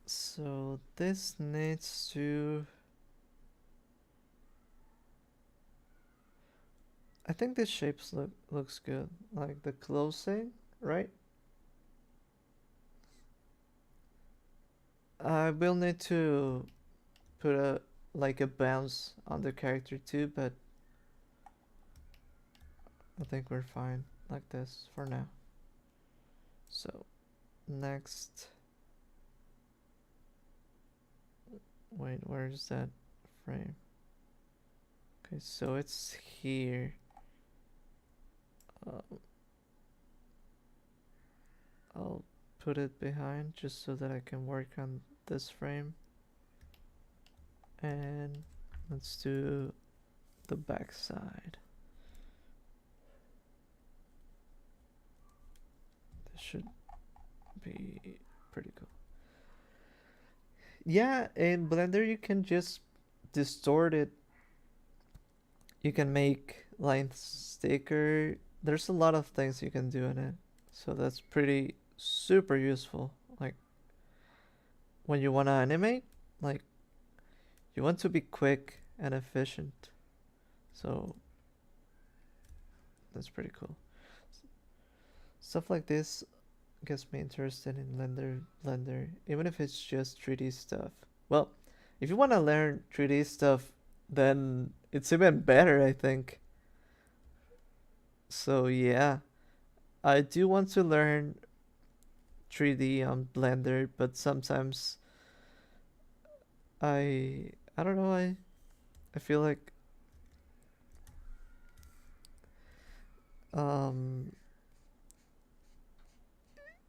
So this needs to, I think this shapes looks good, like the closing, right? I will need to put a like a bounce on the character too, but I think we're fine like this for now. So next, wait, where's that frame? Okay, so it's here. I'll put it behind just so that I can work on this frame. And let's do the back side. This should be pretty cool. Yeah, in Blender you can just distort it. You can make lines thicker. There's a lot of things you can do in it. So that's pretty super useful. Like when you want to animate, like you want to be quick and efficient. So that's pretty cool. Stuff like this gets me interested in Blender, even if it's just 3D stuff. Well, if you want to learn 3D stuff, then it's even better, I think. So yeah, I do want to learn 3D on Blender, but sometimes I don't know, I feel like um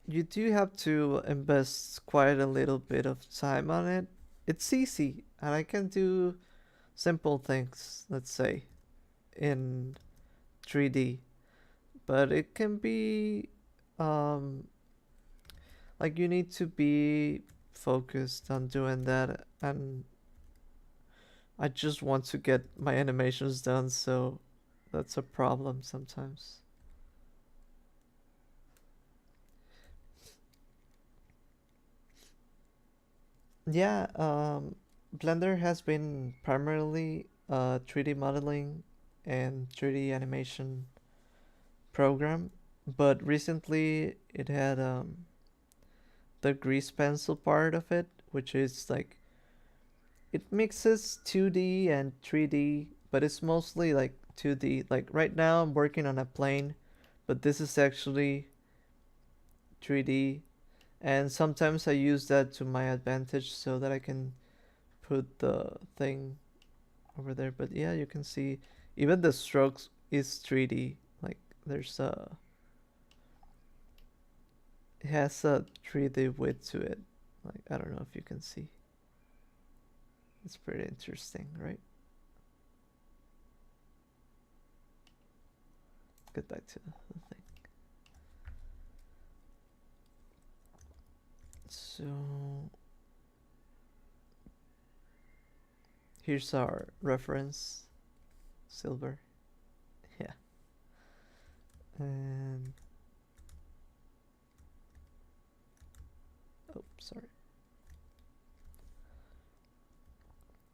you do have to invest quite a little bit of time on it. It's easy, and I can do simple things, let's say, in 3D, but it can be um like you need to be focused on doing that, and I just want to get my animations done, so that's a problem sometimes. Yeah, Blender has been primarily a 3D modeling and 3D animation program, but recently it had the grease pencil part of it, which is like it mixes 2D and 3D, but it's mostly like 2D. Like right now I'm working on a plane, but this is actually 3D, and sometimes I use that to my advantage so that I can put the thing over there. But yeah, you can see even the strokes is 3D. Like there's a, it has a 3D width to it. Like I don't know if you can see. It's pretty interesting, right? Get back to the thing. So here's our reference, silver. Yeah. And oh, sorry.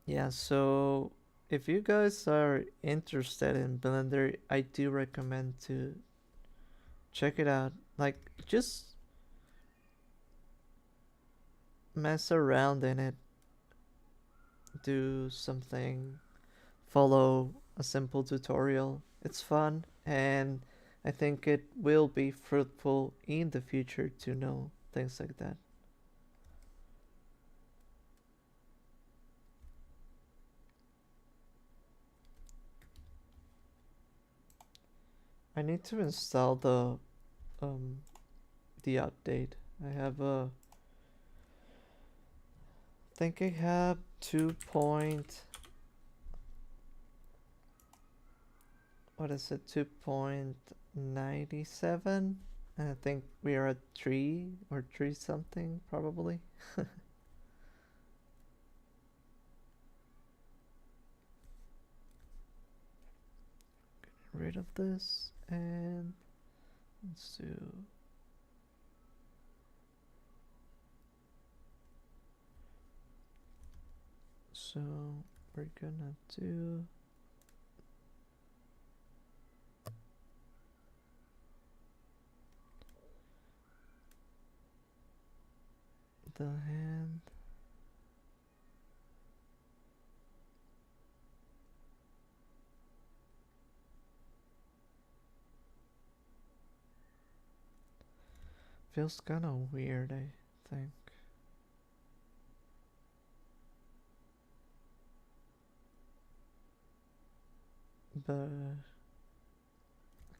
Yeah, so if you guys are interested in Blender, I do recommend to check it out. Like just mess around in it, do something, follow a simple tutorial. It's fun, and I think it will be fruitful in the future to know things like that. I need to install um the update. I have a, I think I have 2 point, what is it, 2 point 97. And I think we are at 3 or 3 something probably. Getting rid of this and let's do so we're gonna do the hand. Feels kind of weird, I think. But I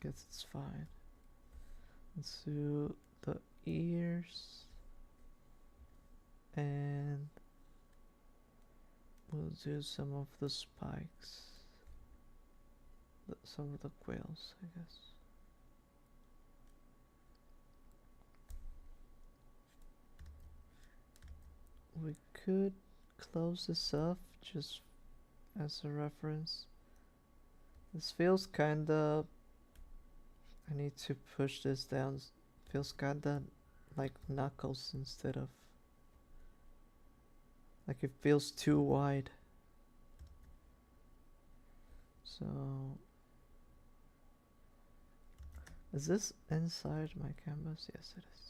guess it's fine. Let's do the ears and we'll do some of the spikes. Some of the quills, I guess. We could close this off just as a reference. This feels kinda... I need to push this down. Feels kinda like knuckles instead of... like it feels too wide. So... is this inside my canvas? Yes, it is.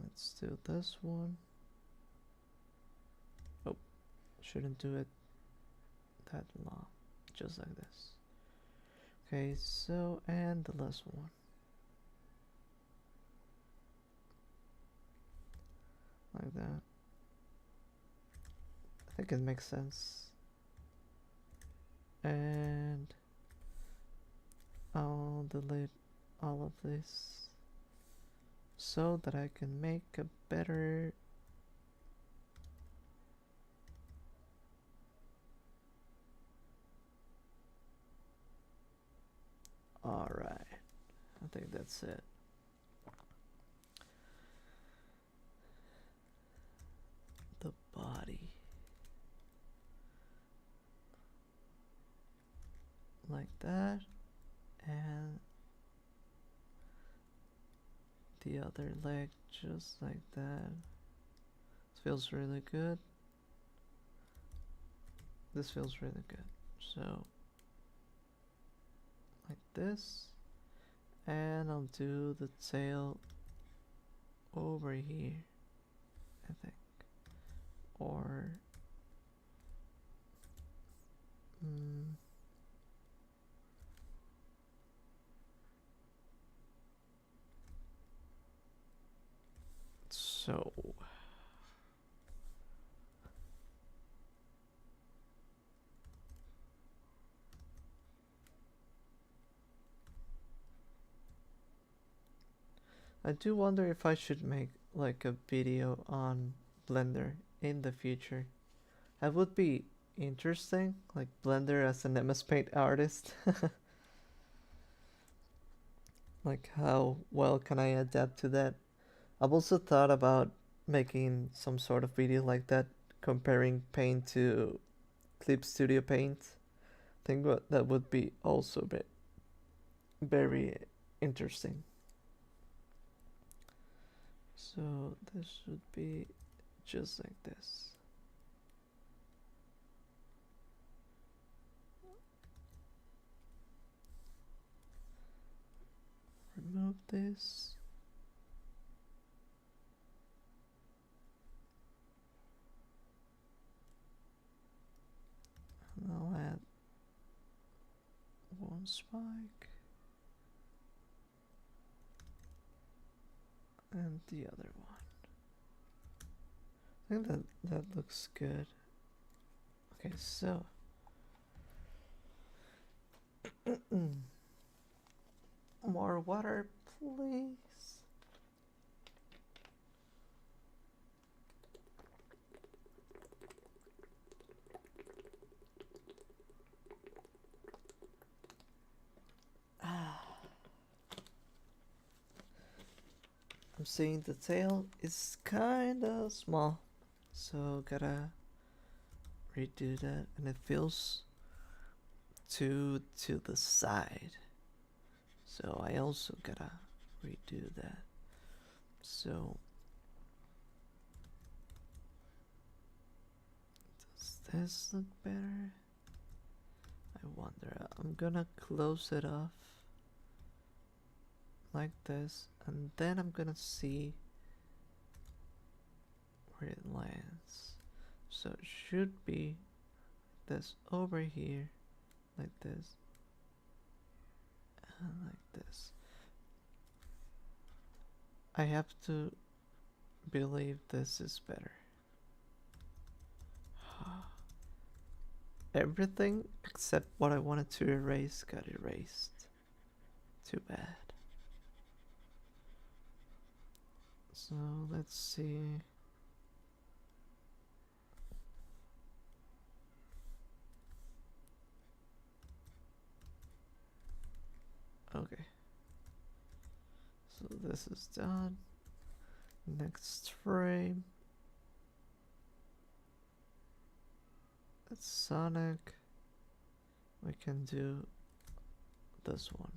Let's do this one. Oh, shouldn't do it that long. Just like this. Okay, so, and the last one. Like that. I think it makes sense. And I'll delete all of this so that I can make a better alright, I think that's it. The body like that, and the other leg just like that. This feels really good. This feels really good. So like this, and I'll do the tail over here, I think, or so I do wonder if I should make like a video on Blender in the future. That would be interesting, like Blender as an MS Paint artist. Like how well can I adapt to that? I've also thought about making some sort of video like that, comparing Paint to Clip Studio Paint. I think that would be also very interesting. So this should be just like this. Remove this. And I'll add one spike. And the other one. I think that looks good. Okay, so more water, please. seeing the tail is kinda small, so gotta redo that, and it feels too to the side, so I also gotta redo that. So does this look better? I wonder. I'm gonna close it off like this, and then I'm gonna see where it lands. So it should be this over here, like this, and like this. I have to believe this is better. Everything except what I wanted to erase got erased. Too bad. So let's see. Okay. So this is done. Next frame. It's Sonic. We can do this one.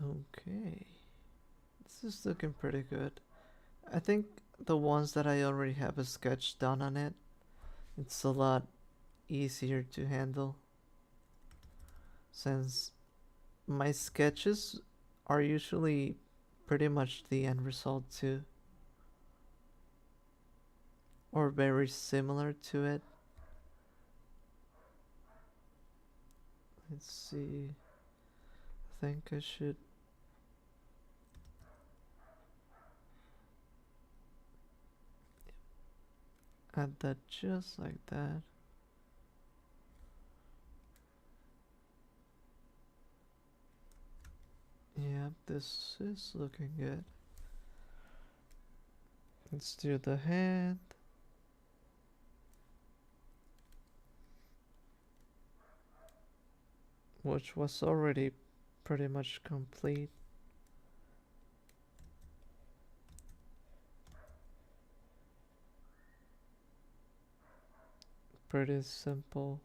Okay. This is looking pretty good. I think the ones that I already have a sketch done on it, it's a lot easier to handle, since my sketches are usually pretty much the end result too, or very similar to it. Let's see. I think I should add that just like that. Yeah, this is looking good. Let's do the hand. Which was already pretty much complete. Pretty simple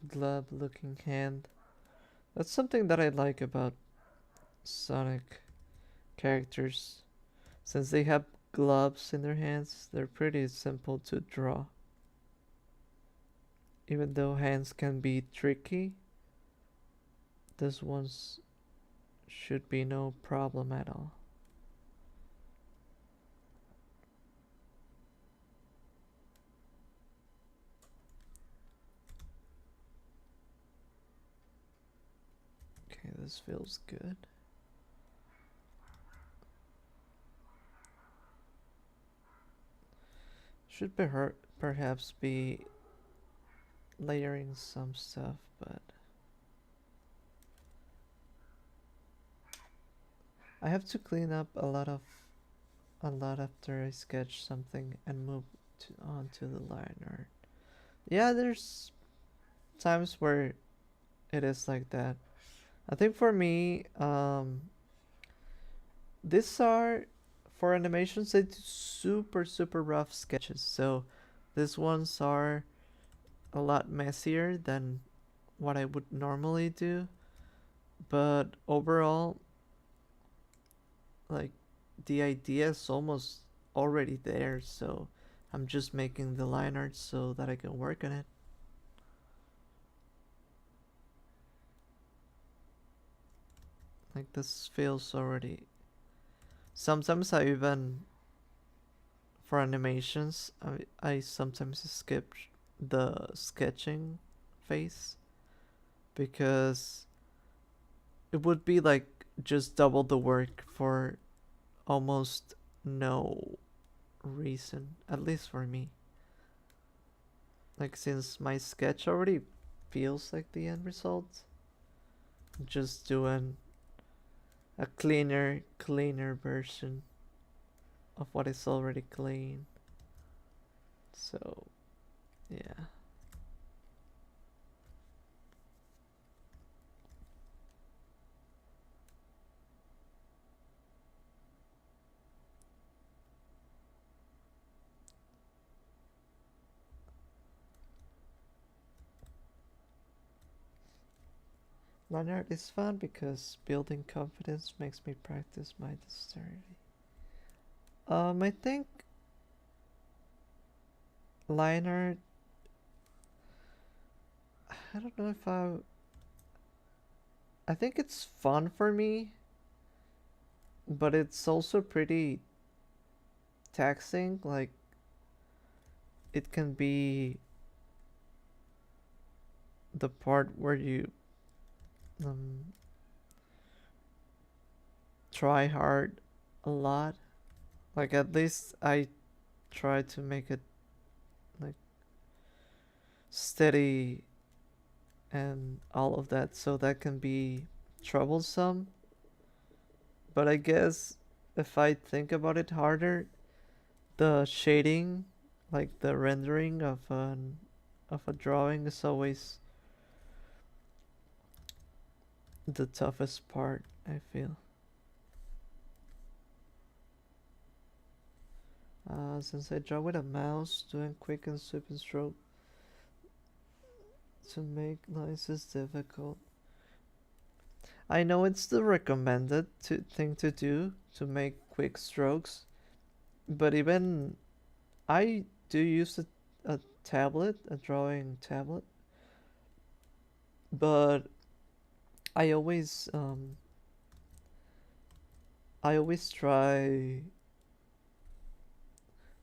glove looking hand. That's something that I like about Sonic characters. Since they have gloves in their hands, they're pretty simple to draw. Even though hands can be tricky, this one's should be no problem at all. Okay, this feels good. Should perhaps be layering some stuff, but I have to clean up a lot after I sketch something and move on to the line art. Yeah, there's times where it is like that. I think for me, these are for animations. They do super rough sketches, so these ones are a lot messier than what I would normally do. But overall, like, the idea is almost already there, so I'm just making the line art so that I can work on it. Like, this feels already. Sometimes I even, for animations, I sometimes skip the sketching phase because it would be like just double the work for almost no reason, at least for me. like since my sketch already feels like the end result, just doing a cleaner version of what is already clean. So yeah. Line art is fun because building confidence makes me practice my dexterity. I think line art, I don't know if I think it's fun for me, but it's also pretty taxing. Like, it can be the part where you um, try hard a lot. Like, at least I try to make it like steady and all of that, so that can be troublesome. But I guess if I think about it harder, the shading, like the rendering of a drawing, is always the toughest part, I feel. Since I draw with a mouse, doing quick and sweeping stroke to make lines is difficult. I know it's the recommended thing to do to make quick strokes, but even I do use a tablet, a drawing tablet, but I always um I always try,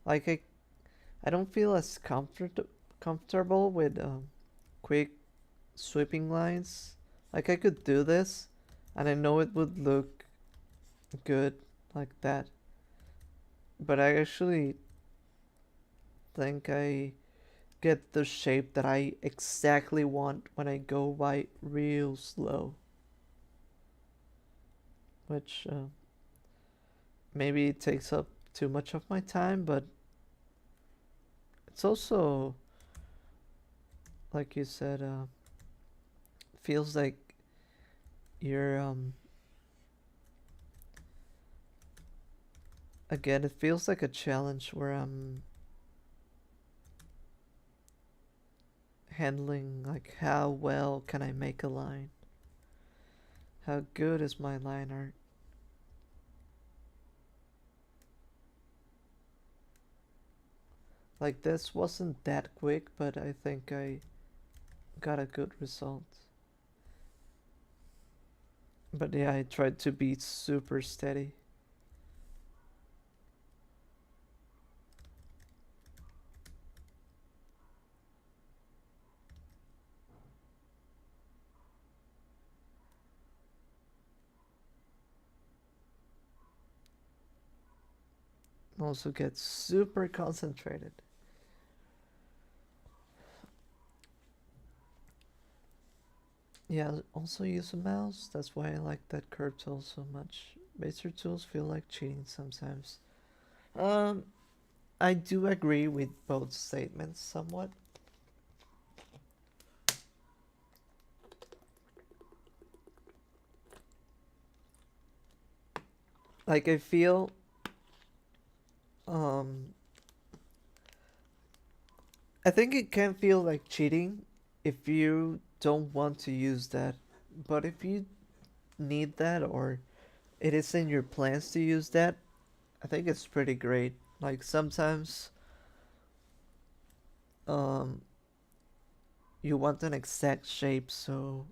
like I don't feel as comfortable with quick sweeping lines. Like I could do this and I know it would look good like that, but I actually think I get the shape that I exactly want when I go by real slow, which maybe it takes up too much of my time, but it's also, like you said, feels like you're again, it feels like a challenge where I'm handling like how well can I make a line? How good is my line art? Like this wasn't that quick, but I think I got a good result. But yeah, I tried to be super steady. Also get super concentrated. Yeah, also use a mouse. That's why I like that curve tool so much. Baser tools feel like cheating sometimes. Um, I do agree with both statements somewhat. Like I feel um I think it can feel like cheating if you don't want to use that. But if you need that or it is in your plans to use that, I think it's pretty great. Like sometimes um you want an exact shape so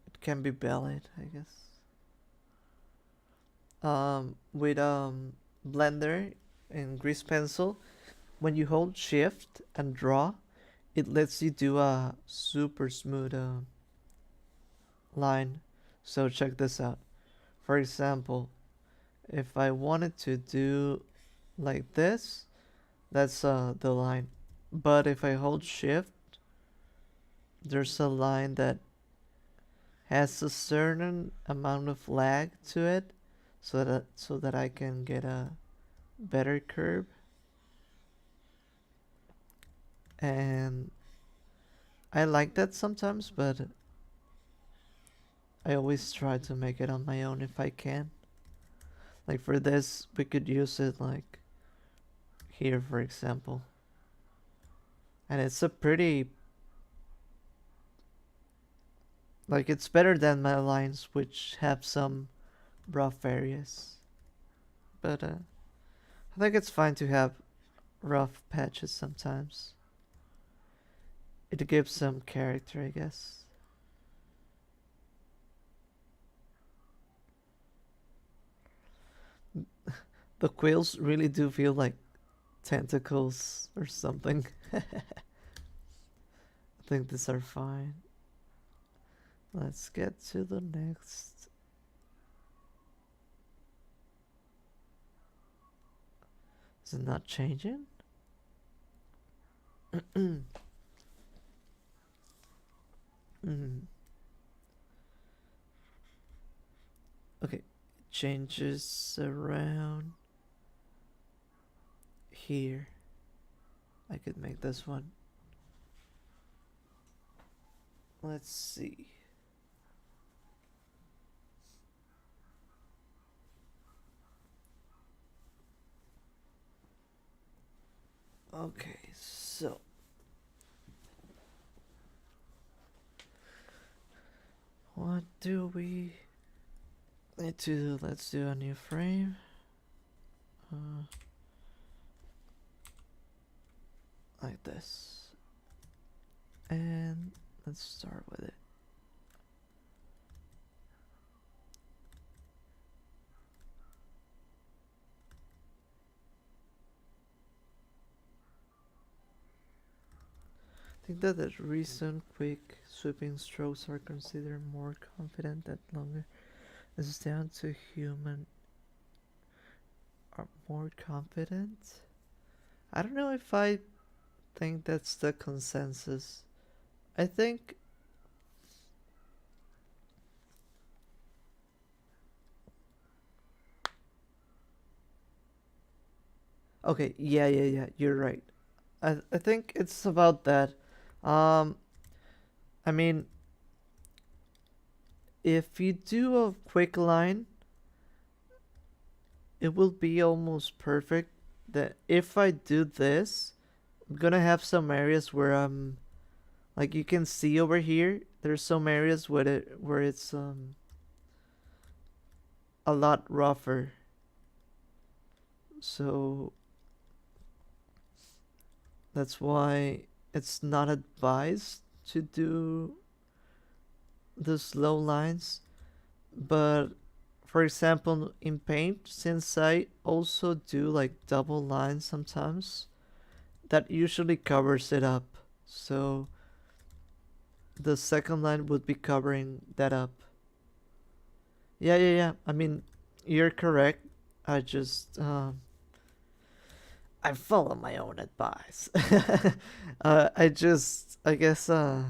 it can be valid, I guess. With Blender and Grease Pencil, when you hold Shift and draw, it lets you do a super smooth line. So check this out. For example, if I wanted to do like this, that's the line. but if I hold shift, there's a line that has a certain amount of lag to it, so that I can get a better curve. And I like that sometimes, but I always try to make it on my own if I can. Like for this, we could use it like here, for example. And it's a pretty, like, it's better than my lines, which have some rough areas. But I think it's fine to have rough patches sometimes. It gives some character, I guess. The quills really do feel like tentacles or something. I think these are fine. Let's get to the next. Is it not changing? Okay, changes around here. I could make this one. Let's see. Okay, so what do we need to do? Let's do a new frame. Like this. And let's start with it. I think that the recent quick sweeping strokes are considered more confident than longer. This is down to human are more confident. I don't know if I think that's the consensus. I think okay, yeah, you're right. I think it's about that. Um I mean, if you do a quick line, it will be almost perfect. That if I do this, I'm gonna have some areas where I'm like you can see over here. There's some areas where it's a lot rougher. So that's why it's not advised to do the slow lines. But for example, in paint, since I also do like double lines sometimes, that usually covers it up. So the second line would be covering that up. Yeah. I mean, you're correct. I just I follow my own advice. I guess I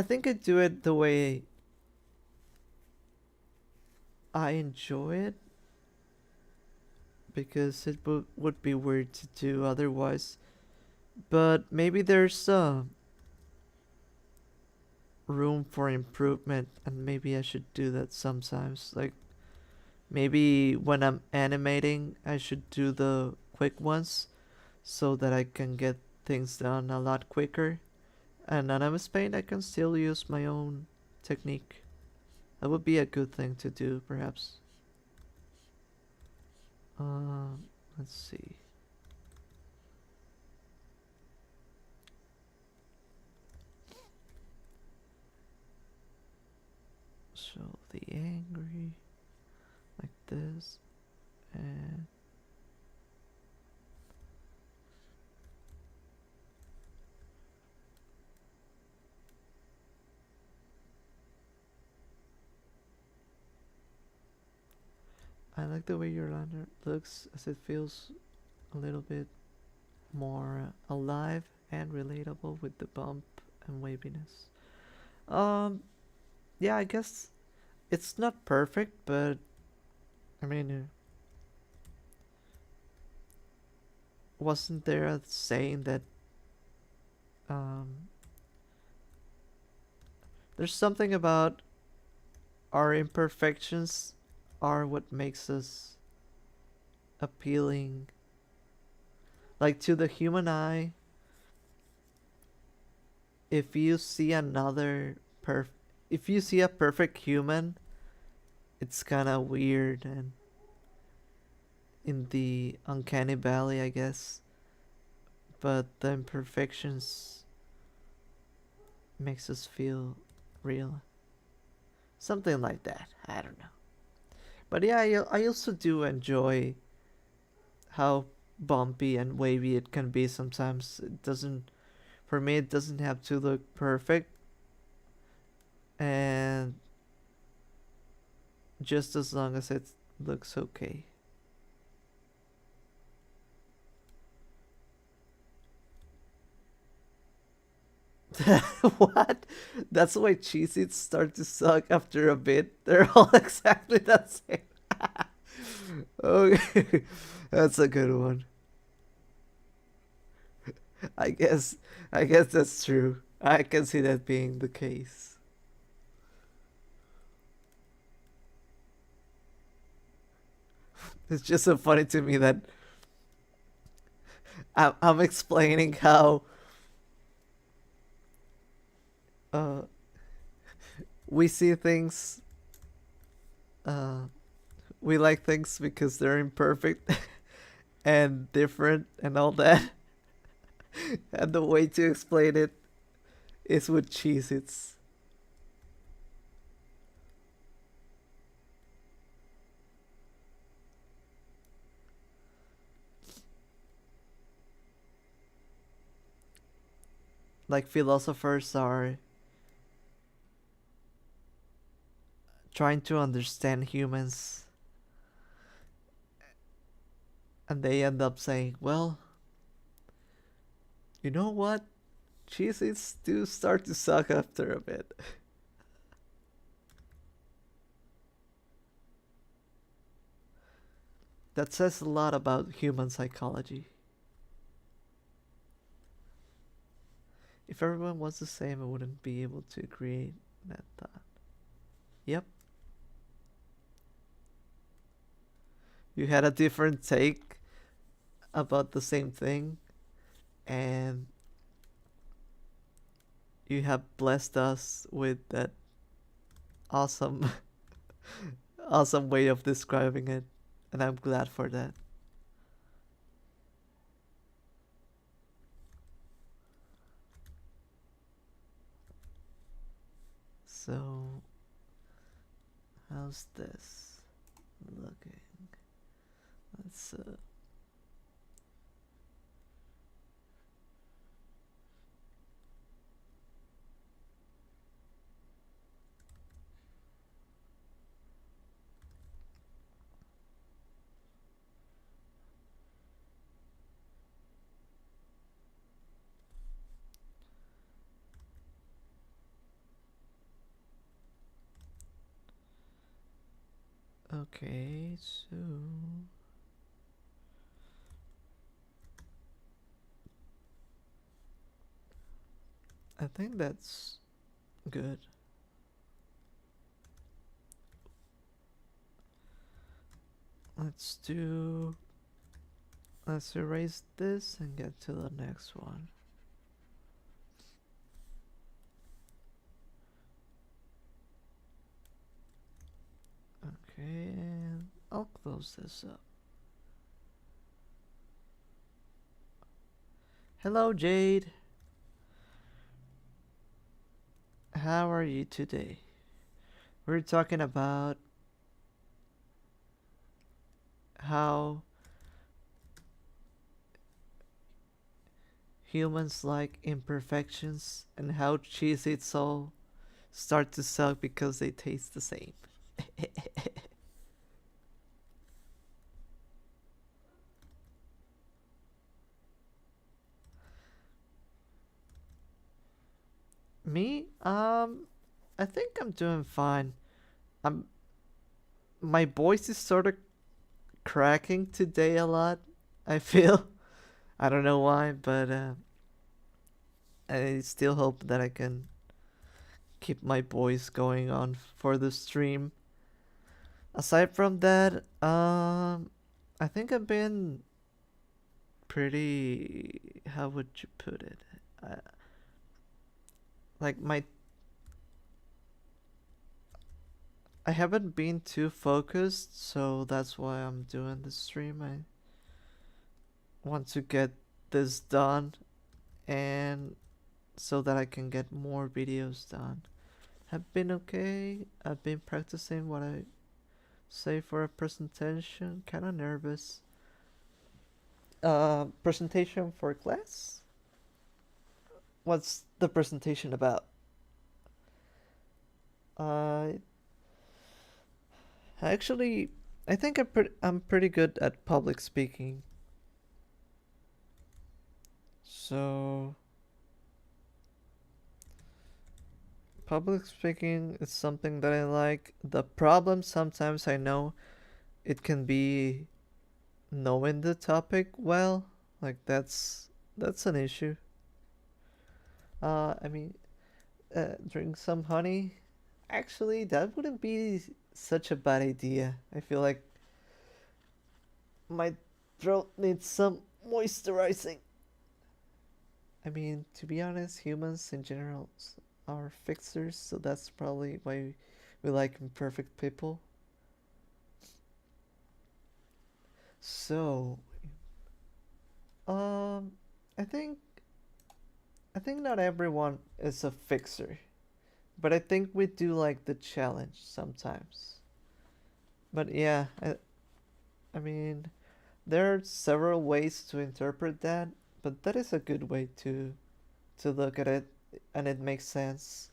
think I do it the way I enjoy it, because it would be weird to do otherwise. But maybe there's room for improvement, and maybe I should do that sometimes. Like maybe when I'm animating, I should do the quick ones so that I can get things done a lot quicker. And when I'm in Spain, I can still use my own technique. That would be a good thing to do, perhaps. Let's see. So the angry, like this, and I like the way your lantern looks, as it feels a little bit more alive and relatable with the bump and waviness. Um, yeah, I guess it's not perfect, but I mean, wasn't there a saying that um, there's something about our imperfections are what makes us appealing, like to the human eye. If you see another perf, if you see a perfect human, it's kind of weird and in the uncanny valley, I guess. But the imperfections makes us feel real, something like that. I don't know. But yeah, I also do enjoy how bumpy and wavy it can be sometimes. It doesn't, for me, it doesn't have to look perfect, and just as long as it looks okay. What? That's why cheese eats start to suck after a bit. They're all exactly the same. Okay, that's a good one. I guess I guess that's true. I can see that being the case. It's just so funny to me that I'm explaining how uh, we see things, uh, we like things because they're imperfect and different and all that. And the way to explain it is with cheese. It's like philosophers are trying to understand humans, and they end up saying, well, you know what? Cheez-Its do start to suck after a bit. That says a lot about human psychology. If everyone was the same, I wouldn't be able to create that thought. Yep. You had a different take about the same thing, and you have blessed us with that awesome, awesome way of describing it, and I'm glad for that. So, how's this looking? Let's okay, so I think that's good. Let's do. Let's erase this and get to the next one. Okay, and I'll close this up. Hello, Jade. How are you today? We're talking about how humans like imperfections and how cheesy it's all start to suck because they taste the same. Me? I think I'm doing fine. I'm My voice is sort of cracking today a lot. I feel. I don't know why, but I still hope that I can keep my voice going on for the stream. Aside from that, I think I've been pretty. How would you put it? Uh, like my, I haven't been too focused, so that's why I'm doing the stream. I want to get this done, and so that I can get more videos done. Have been okay. I've been practicing what I say for a presentation. Kind of nervous. Presentation for class? What's the presentation about? Uh, actually, I think I'm pretty good at public speaking. So, public speaking is something that I like. The problem sometimes I know it can be knowing the topic well. Like that's an issue. I mean, drink some honey. Actually, that wouldn't be such a bad idea. I feel like my throat needs some moisturizing. I mean, to be honest, humans in general are fixers, so that's probably why we like imperfect people. So, um, I think I think not everyone is a fixer, but I think we do like the challenge sometimes. But yeah, I mean, there are several ways to interpret that, but that is a good way to look at it, and it makes sense.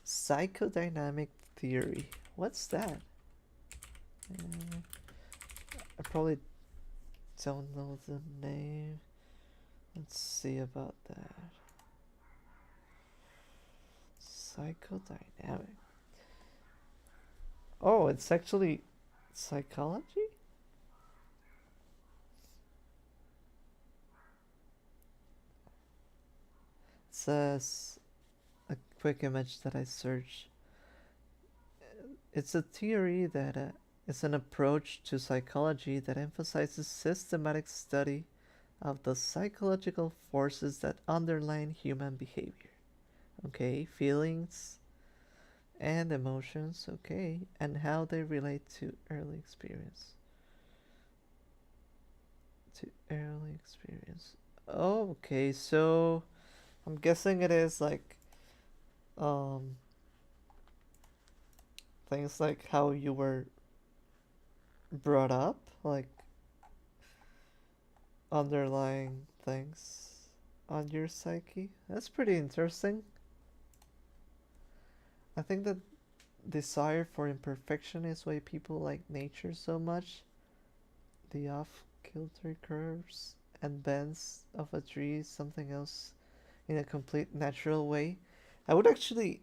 Psychodynamic theory. What's that? Uh, I probably don't know the name. Let's see about that. Psychodynamic. Oh, it's actually psychology? It says a quick image that I searched. It's a theory that is an approach to psychology that emphasizes systematic study of the psychological forces that underlie human behavior. Okay, feelings and emotions, okay, and how they relate to early experience. To early experience. Oh, okay, so I'm guessing it is like um things like how you were brought up, like underlying things on your psyche. That's pretty interesting. I think that desire for imperfection is why people like nature so much. The off kilter curves and bends of a tree is something else in a complete natural way. I would actually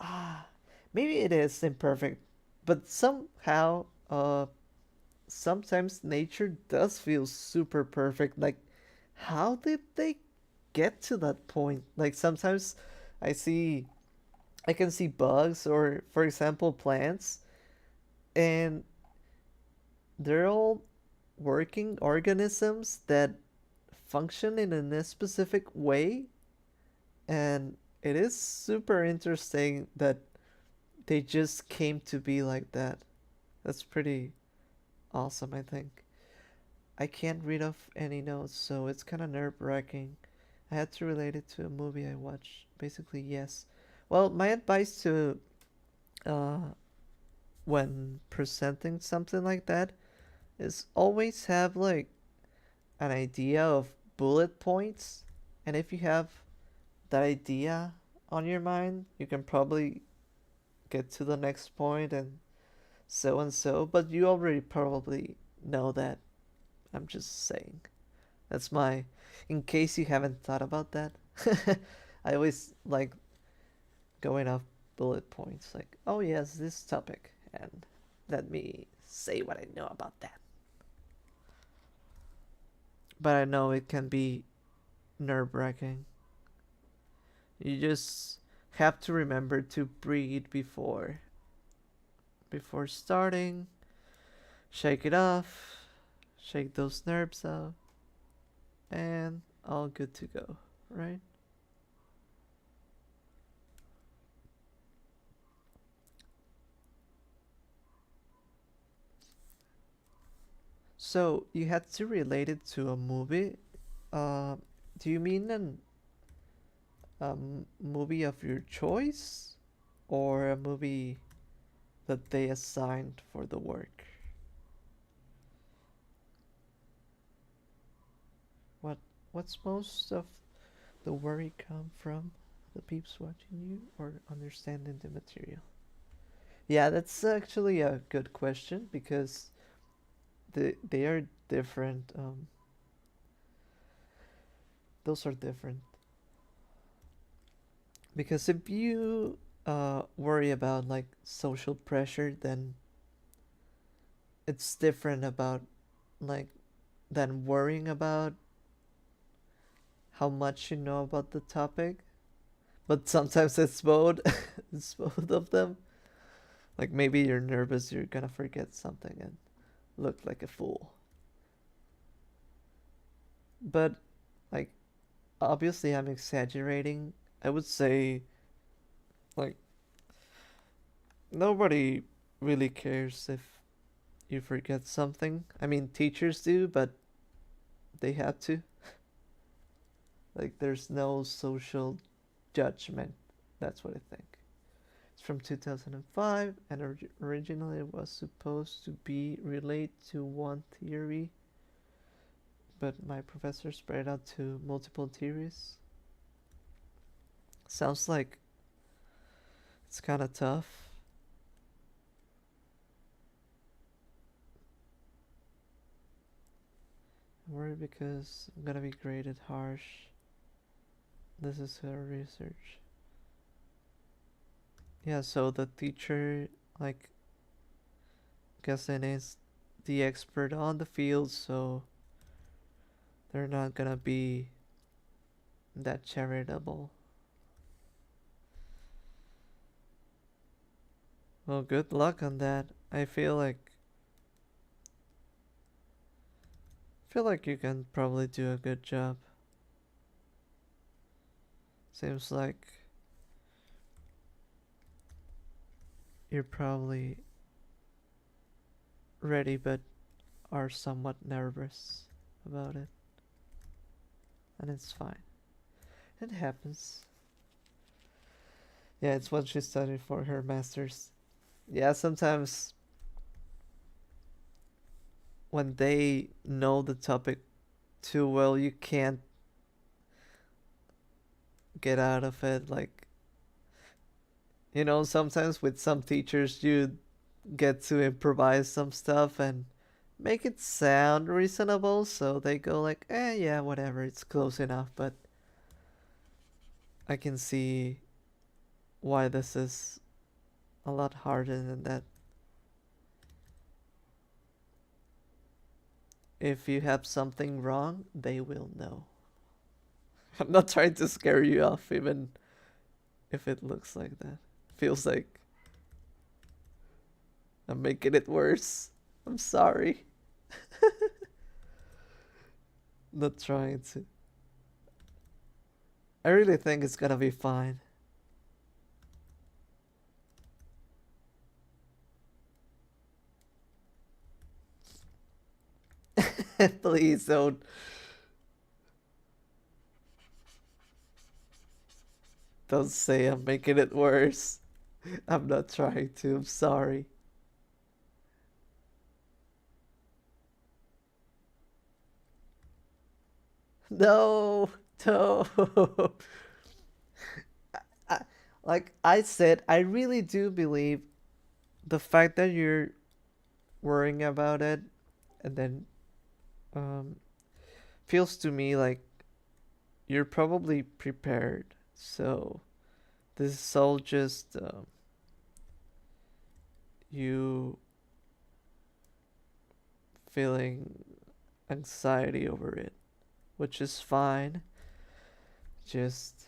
ah maybe it is imperfect, but somehow sometimes nature does feel super perfect. Like how did they get to that point? Like sometimes I see I can see bugs or for example plants, and they're all working organisms that function in a specific way, and it is super interesting that they just came to be like that. That's pretty awesome, I think. I can't read off any notes, so it's kind of nerve-wracking. I had to relate it to a movie I watched. Basically, yes. Well, my advice to uh, when presenting something like that is always have like an idea of bullet points, and if you have that idea on your mind, you can probably get to the next point and so, but you already probably know that. I'm just saying. That's my, in case you haven't thought about that. I always like going off bullet points, like, oh yes, this topic, and let me say what I know about that. But I know it can be nerve wracking. You just have to remember to breathe before starting. Shake it off, shake those nerves out, and all good to go, right? So you had to relate it to a movie. Uh, do you mean movie of your choice, or a movie that they assigned for the work? What what's most of the worry come from? The peeps watching you or understanding the material? Yeah, that's actually a good question because they are different. Those are different because if you worry about like social pressure, then it's different about like than worrying about how much you know about the topic. But sometimes it's both. It's both of them. Like maybe you're nervous you're gonna forget something and look like a fool. But like obviously I'm exaggerating. I would say like nobody really cares if you forget something. I mean teachers do, but they have to. Like there's no social judgment. That's what I think. It's from 2005 and originally it was supposed to be related to one theory, but my professor spread out to multiple theories. Sounds like it's kind of tough. I'm worried because I'm gonna be graded harsh. This is her research. Yeah, so the teacher, like, guessing is the expert on the field, so they're not gonna be that charitable. Well, good luck on that. I feel like you can probably do a good job. Seems like you're probably ready but are somewhat nervous about it. And it's fine. It happens. Yeah, it's what she studied for her master's. Yeah, sometimes when they know the topic too well, you can't get out of it. Like, sometimes with some teachers, you get to improvise some stuff and make it sound reasonable. So they go, like, yeah, whatever, it's close enough. But I can see why this is a lot harder than that. If you have something wrong, they will know. I'm not trying to scare you off, even if it looks like that. Feels like I'm making it worse. I'm sorry. Not trying to. I really think it's gonna be fine. Please don't say I'm making it worse. I'm not trying to. I'm sorry. No, no. I, like I said, I really do believe the fact that you're worrying about it and then um feels to me like you're probably prepared. So this is all just you feeling anxiety over it, which is fine. Just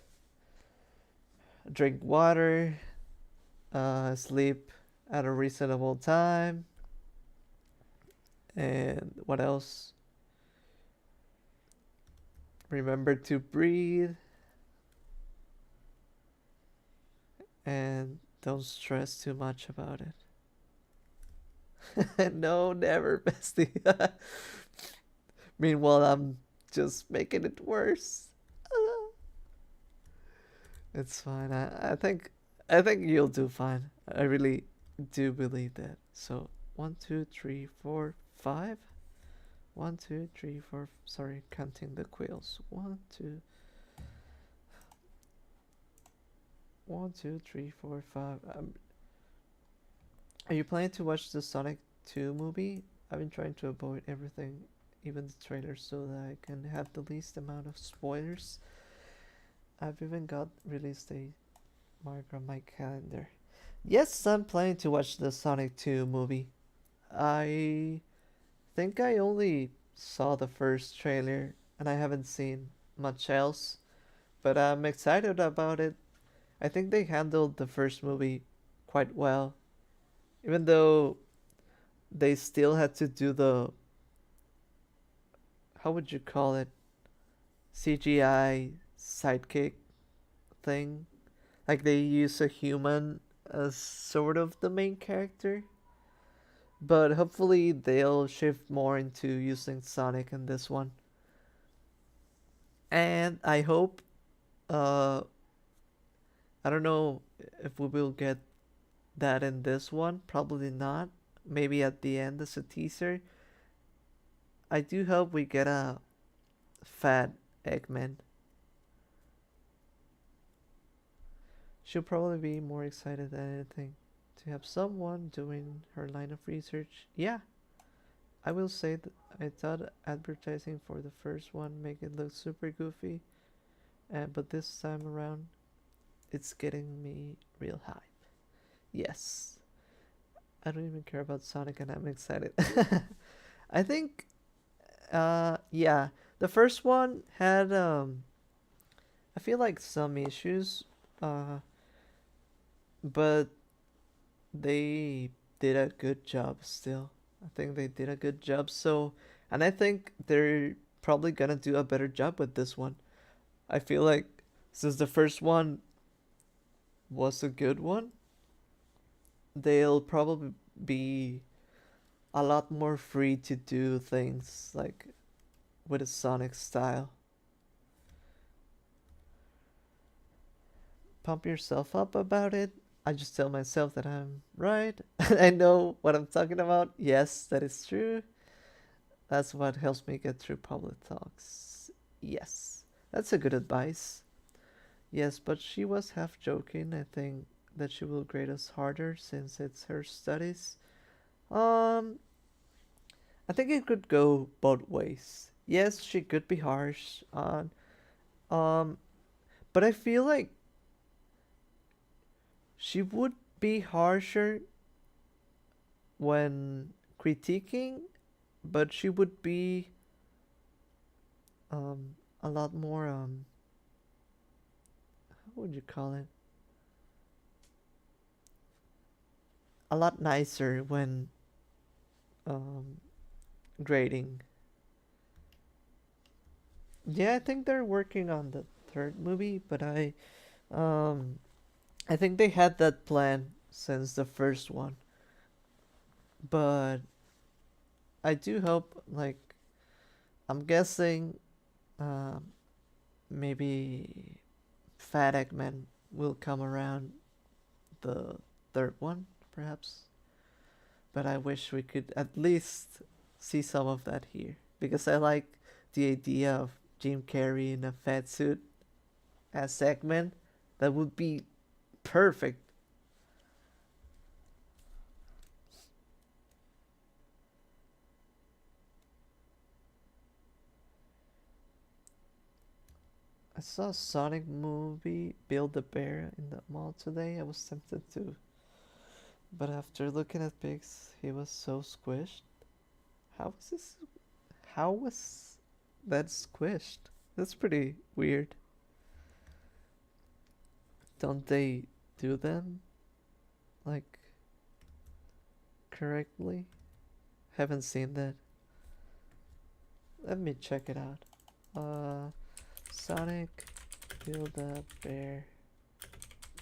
drink water, sleep at a reasonable time, and what else? Remember to breathe and don't stress too much about it. No, never, bestie. Meanwhile, I'm just making it worse. It's fine. I think you'll do fine. I really do believe that. So 1, 2, 3, 4, 5. 1, 2, 3, 4. Sorry, counting the quills. 1, 2, 1, 2, 3, 4, 5. Are you planning to watch the Sonic 2 movie? I've been trying to avoid everything, even the trailers, so that I can have the least amount of spoilers. I've even got release date marked on my calendar. Yes, I'm planning to watch the Sonic 2 movie. I think I only saw the first trailer and I haven't seen much else, but I'm excited about it. I think they handled the first movie quite well, even though they still had to do the, how would you call it, CGI sidekick thing. Like they use a human as sort of the main character. But hopefully they'll shift more into using Sonic in this one. And I hope, uh, I don't know if we will get that in this one. Probably not. Maybe at the end as a teaser. I do hope we get a fat Eggman. She'll probably be more excited than anything to have someone doing her line of research. Yeah, I will say that I thought advertising for the first one make it look super goofy, but this time around, it's getting me real hype. Yes, I don't even care about Sonic, and I'm excited. I think, yeah, the first one had I feel like some issues, uh, but they did a good job still. I think they did a good job. So, and I think they're probably gonna do a better job with this one. I feel like since the first one was a good one, they'll probably be a lot more free to do things like with a Sonic style. Pump yourself up about it. I just tell myself that I'm right. I know what I'm talking about. Yes, that is true. That's what helps me get through public talks. Yes, that's a good advice. Yes, but she was half joking. I think that she will grade us harder since it's her studies. Um, I think it could go both ways. Yes, she could be harsh on, um, but I feel like she would be harsher when critiquing, but she would be a lot more how would you call it? A lot nicer when um grading. Yeah, I think they're working on the third movie, but um I think they had that plan since the first one. But I do hope, like, I'm guessing um maybe Fat Eggman will come around the third one, perhaps. But I wish we could at least see some of that here because I like the idea of Jim Carrey in a fat suit as Eggman. That would be perfect. I saw a Sonic movie, Build a Bear, in the mall today. I was tempted to, but after looking at pics, he was so squished. How was this? How was that squished? That's pretty weird. Don't they do them like correctly? Haven't seen that. Let me check it out. Sonic Build a Bear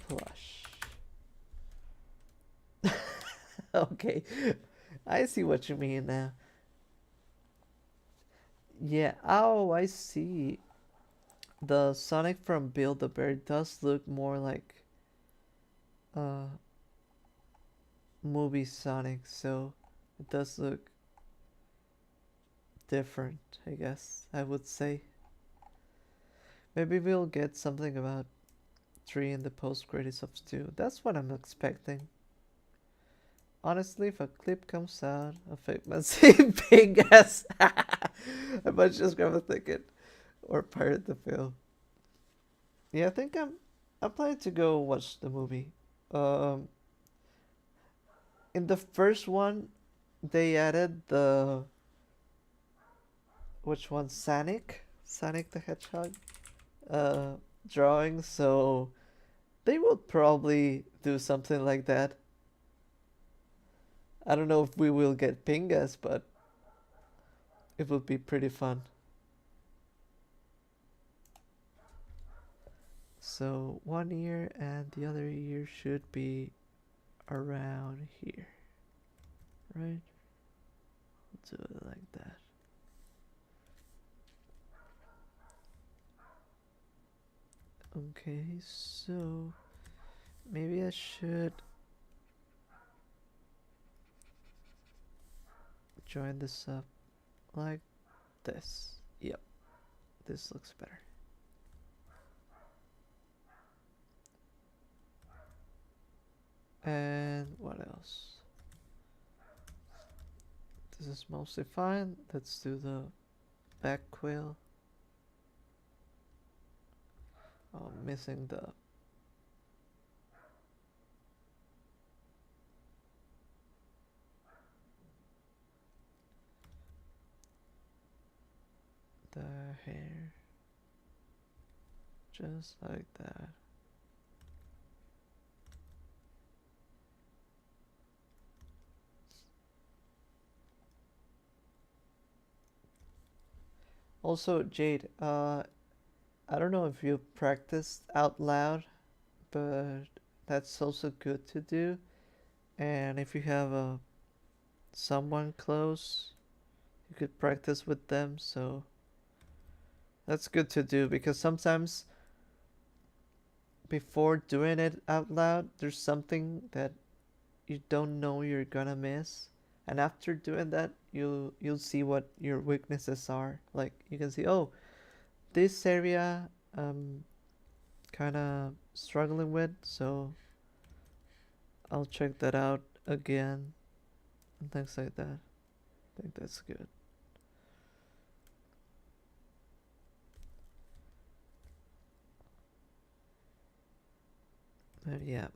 plush. Okay, I see what you mean now. Yeah, oh, I see. The Sonic from Build a Bear does look more like uh movie Sonic, so it does look different, I guess I would say. Maybe we'll get something about 3 in the post credits of 2. That's what I'm expecting. Honestly, if a clip comes out of Figment saying pink ass, I might just grab a ticket or pirate the film. Yeah, I think I'm planning to go watch the movie. Um, in the first one, they added the which one? Sonic the Hedgehog, uh, drawing. So they will probably do something like that. I don't know if we will get Pingas, but it would be pretty fun. So 1 year and the other year should be around here, right? Do it like that. Okay, so maybe I should join this up like this. Yep, this looks better. And what else? This is mostly fine. Let's do the back quill. Oh, I'm missing the hair. Just like that. Also, Jade, I don't know if you practiced out loud, but that's also good to do. And if you have someone close, you could practice with them. So that's good to do because sometimes before doing it out loud, there's something that you don't know you're gonna miss. And after doing that, you'll see what your weaknesses are. Like you can see, oh, this area kind of struggling with, so I'll check that out again and things like that. I think that's good. But yeah,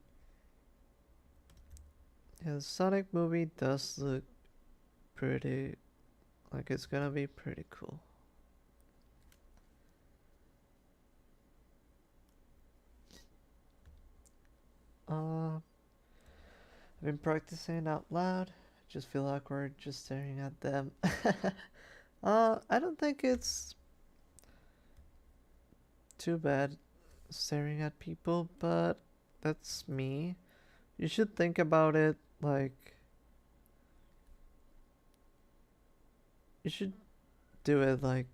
the Sonic movie does look pretty, like it's gonna be pretty cool. I've been practicing out loud. Just feel awkward just staring at them. I don't think it's too bad staring at people, but that's me. You should think about it like you should do it like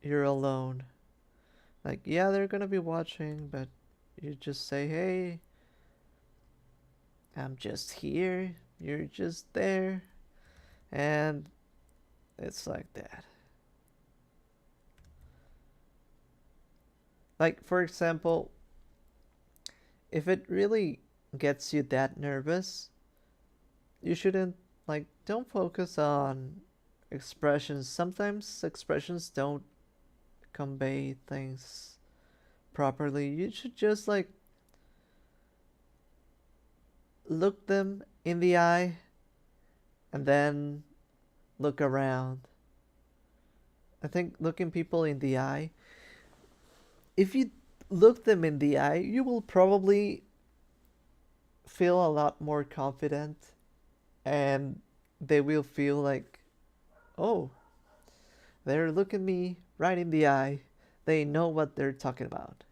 you're alone. Like, yeah, they're gonna be watching, but you just say, hey, I'm just here, you're just there, and it's like that. Like, for example, if it really gets you that nervous, you shouldn't, like, don't focus on expressions. Sometimes expressions don't convey things properly. You should just like look them in the eye and then look around. I think looking people in the eye, if you look them in the eye, you will probably feel a lot more confident, and they will feel like, oh, they're looking me right in the eye. They know what they're talking about.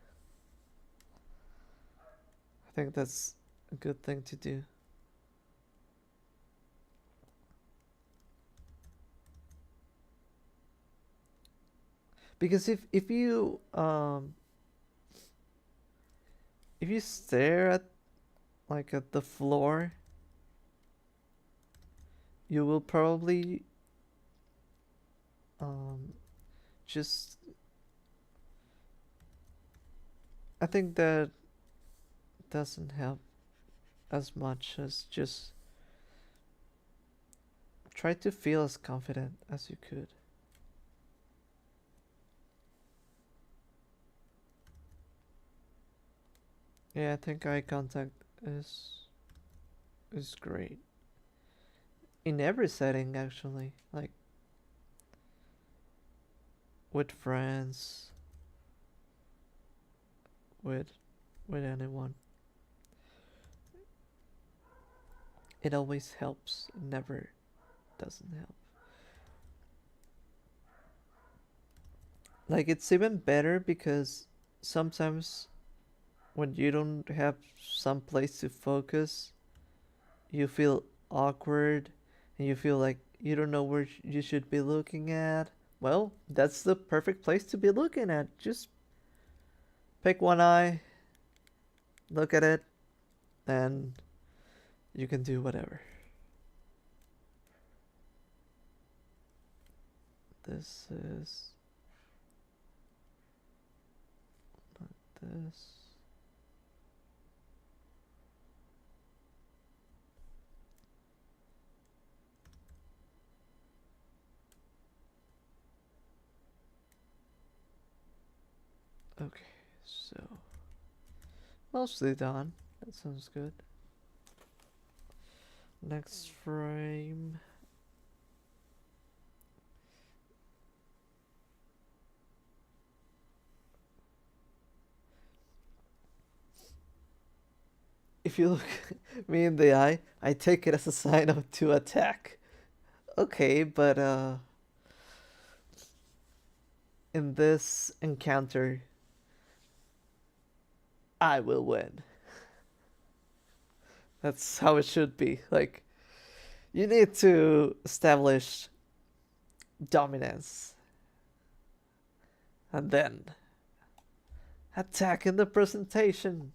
I think that's a good thing to do. Because if you stare at like at the floor, you will probably just, I think that doesn't help as much as just try to feel as confident as you could. Yeah, I think eye contact is great in every setting actually, like with friends, with with anyone. It always helps. It never doesn't help. Like it's even better because sometimes when you don't have some place to focus, you feel awkward and you feel like you don't know where you should be looking at. Well, that's the perfect place to be looking at. Just pick one eye, look at it, and you can do whatever. This is not this. Okay, so mostly done. That sounds good. Next frame. If you look me in the eye, I take it as a sign of to attack. Okay, but in this encounter, I will win. That's how it should be. Like, you need to establish dominance and then attack in the presentation.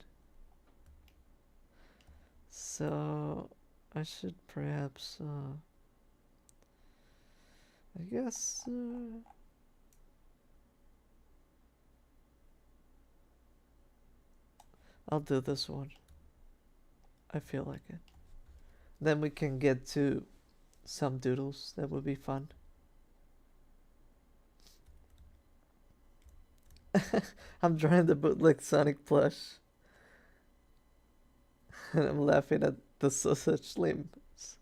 So, I should perhaps, I guess, I'll do this one. I feel like it. Then we can get to some doodles. That would be fun. I'm trying to bootleg Sonic plush. And I'm laughing at the sausage limbs.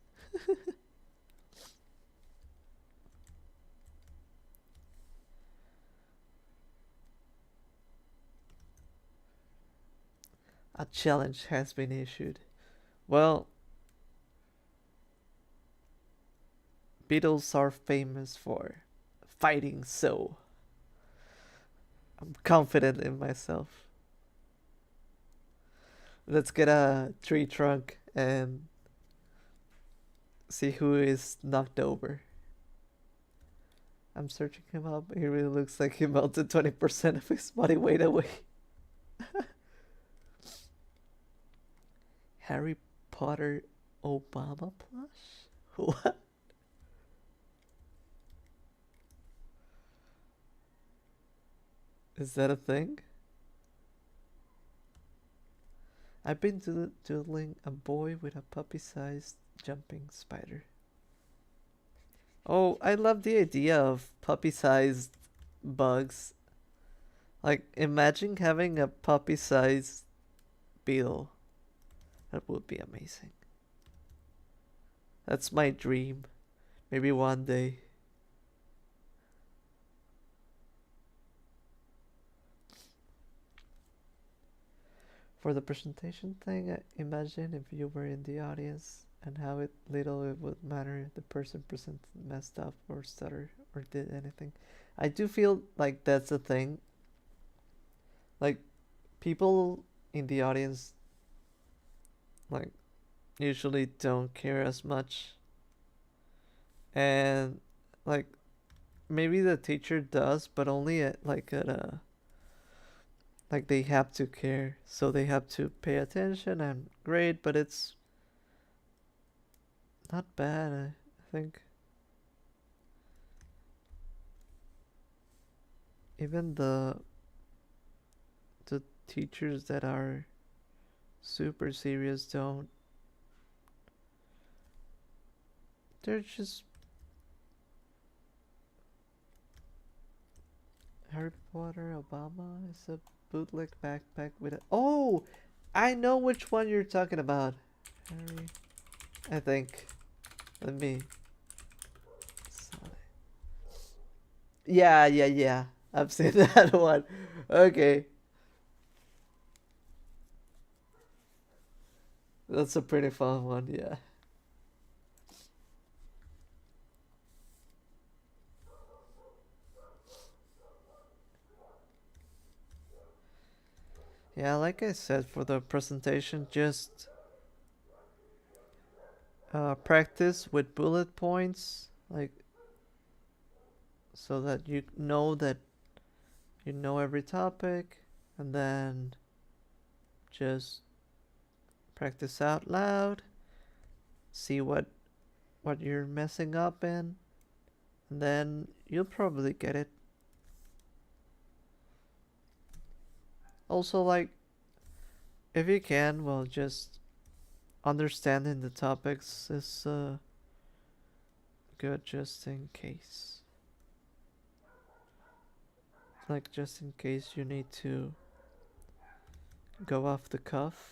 A challenge has been issued. Well, beetles are famous for fighting, so I'm confident in myself. Let's get a tree trunk and see who is knocked over. I'm searching him up. He really looks like he melted 20% of his body weight away. Harry Potter Obama plush? What? Is that a thing? I've been doodling a boy with a puppy-sized jumping spider. Oh, I love the idea of puppy-sized bugs Like, imagine having a puppy-sized beetle. That would be amazing. That's my dream. Maybe one day. For the presentation thing, imagine if you were in the audience and how little it would matter if the person presented messed up or stuttered or did anything. I do feel like that's a thing. Like, people in the audience, like, usually don't care as much. And, like, maybe the teacher does, but only at a like they have to care, so they have to pay attention and great, but it's not bad, I think. Even the teachers that are super serious don't. They're just Harry Potter Obama is a bootleg backpack with a. Oh, I know which one you're talking about. Harry, I think. Let me. Yeah, yeah, yeah. I've seen that one. Okay. That's a pretty fun one, yeah. Yeah, like I said, for the presentation, just practice with bullet points, like so that you know every topic, and then just practice out loud, see what you're messing up in, and then you'll probably get it. Also, like, if you can, well, just understanding the topics is good just in case. Like, just in case you need to go off the cuff.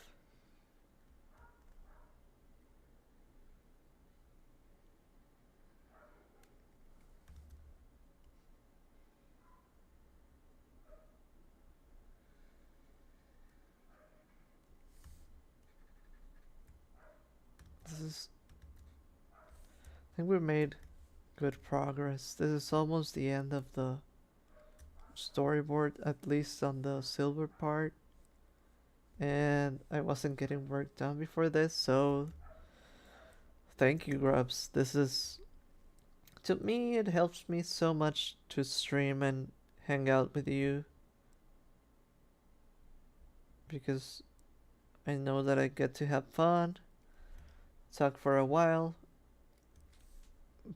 This is. I think we made good progress. This is almost the end of the storyboard, at least on the silver part. And I wasn't getting work done before this, so thank you, Grubs. This is. To me, it helps me so much to stream and hang out with you. Because I know that I get to have fun, talk for a while,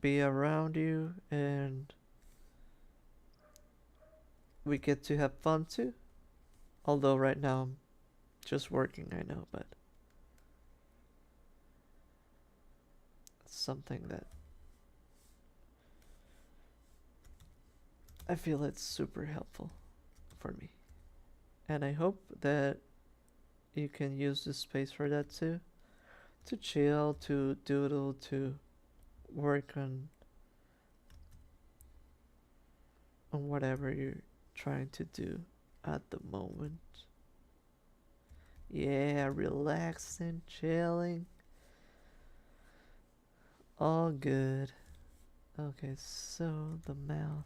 be around you, and we get to have fun too. Although right now I'm just working, I know, but it's something that I feel it's super helpful for me. And I hope that you can use this space for that too. To chill, to doodle, to work on whatever you're trying to do at the moment. Yeah, relaxing, chilling. All good. Okay, so the mouth.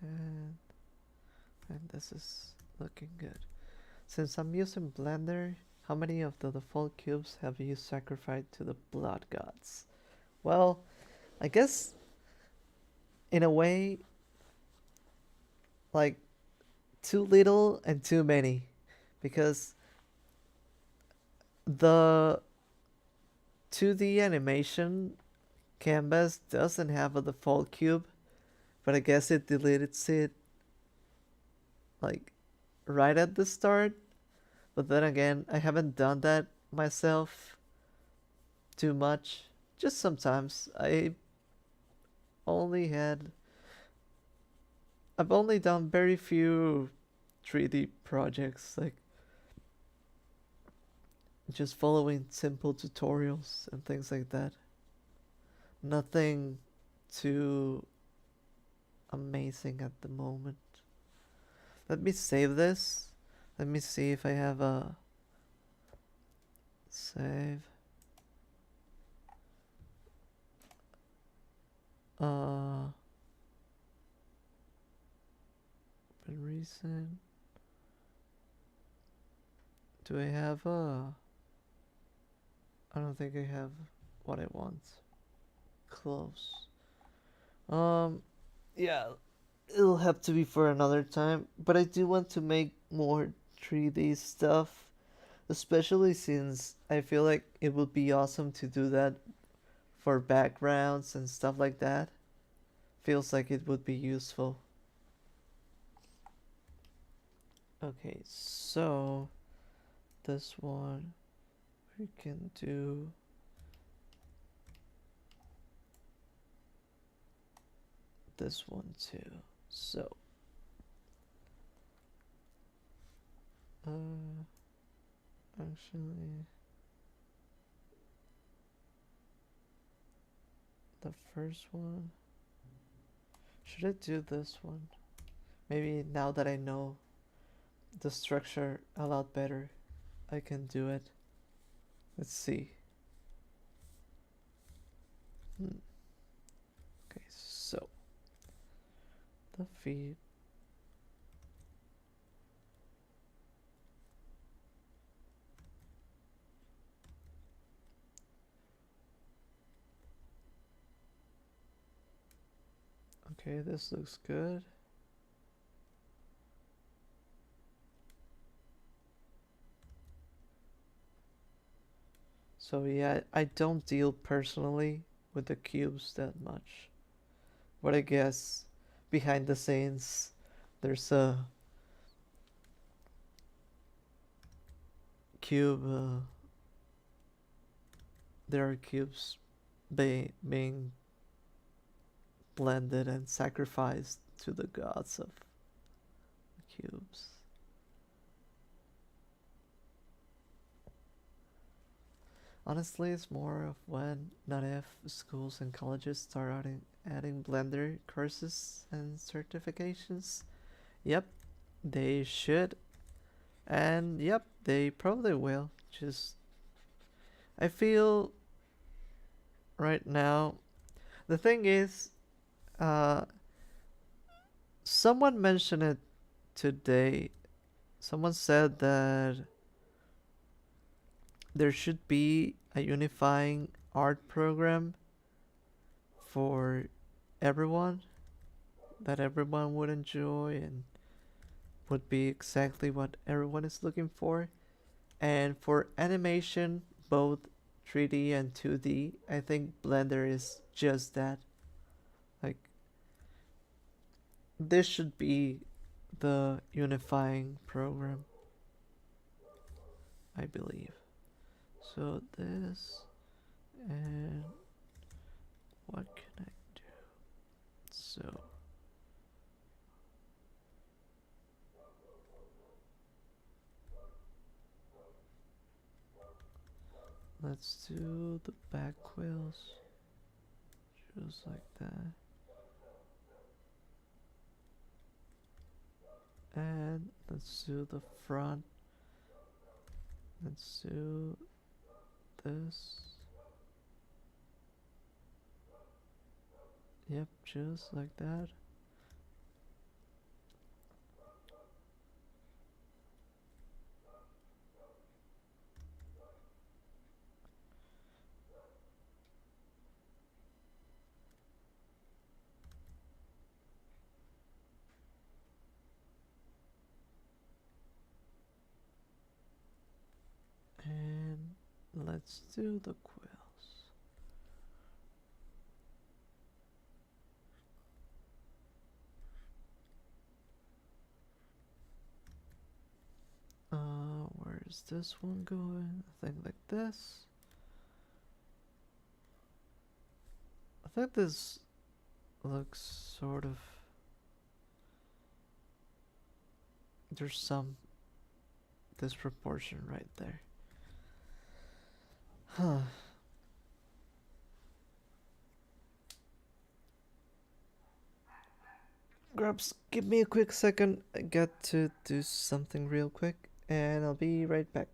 And, and this is looking good. Since I'm using Blender, how many of the default cubes have you sacrificed to the blood gods? Well, I guess in a way, like too little and too many, because the 2D animation canvas doesn't have a default cube, but I guess it deleted it like right at the start, but then again, I haven't done that myself too much. Just sometimes. Only had I've only done very few 3D projects, like just following simple tutorials and things like that. Nothing too amazing at the moment. Let me save this. Let me see if I have a save. Been recent. Do I have a? I don't think I have what I want. Close. Yeah, it'll have to be for another time. But I do want to make more 3D stuff, especially since I feel like it would be awesome to do that for backgrounds and stuff like that. Feels like it would be useful. Okay, so this one we can do this one too. So actually the first one, should I do this one? Maybe now that I know the structure a lot better, I can do it. Let's see. Okay, so the feet. Okay, this looks good. So yeah, I don't deal personally with the cubes that much. But I guess behind the scenes, there's a cube. There are cubes being blended and sacrificed to the gods of cubes. Honestly, it's more of when, not if, schools and colleges start adding Blender courses and certifications. Yep, they should. And yep, they probably will. Just, I feel right now, the thing is, uh, someone mentioned it today. Someone said that there should be a unifying art program for everyone that everyone would enjoy and would be exactly what everyone is looking for. And for animation, both 3D and 2D, I think Blender is just that. Like, this should be the unifying program, I believe. So this, and what can I do? So let's do the back wheels just like that. And let's do the front. Let's do this. Yep, just like that. And let's do the quills. Where's this one going? I think like this. I think this looks sort of... There's some disproportion right there. Huh. Grubs, give me a quick second. I got to do something real quick, and I'll be right back.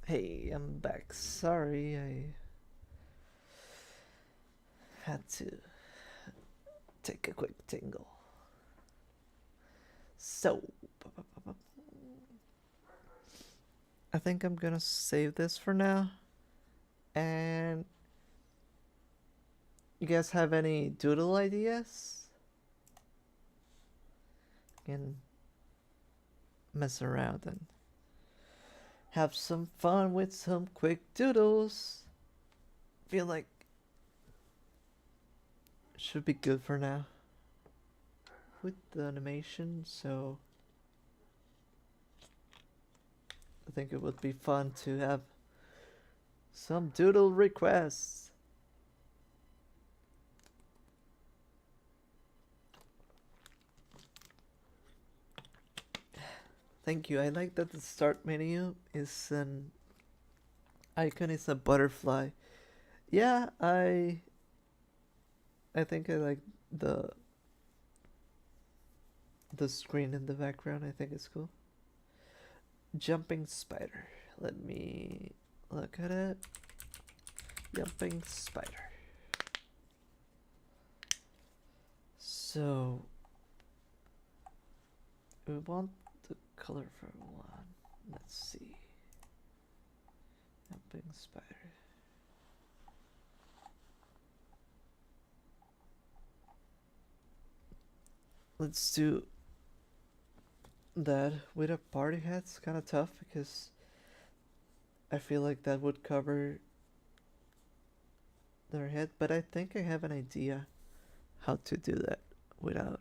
Hey, I'm back. Sorry, I had to take a quick tingle. So, I think I'm gonna save this for now. And you guys have any doodle ideas? Can mess around and have some fun with some quick doodles. Feel like it should be good for now with the animation, so I think it would be fun to have some doodle requests. Thank you. I like that the start menu is an icon, is a butterfly. Yeah, I think I like the screen in the background. I think it's cool. Jumping spider. Let me look at it. Jumping spider. So we want the color for one. Let's see. Jumping spider. Let's do that with a party hat. It's kind of tough because I feel like that would cover their head, but I think I have an idea how to do that without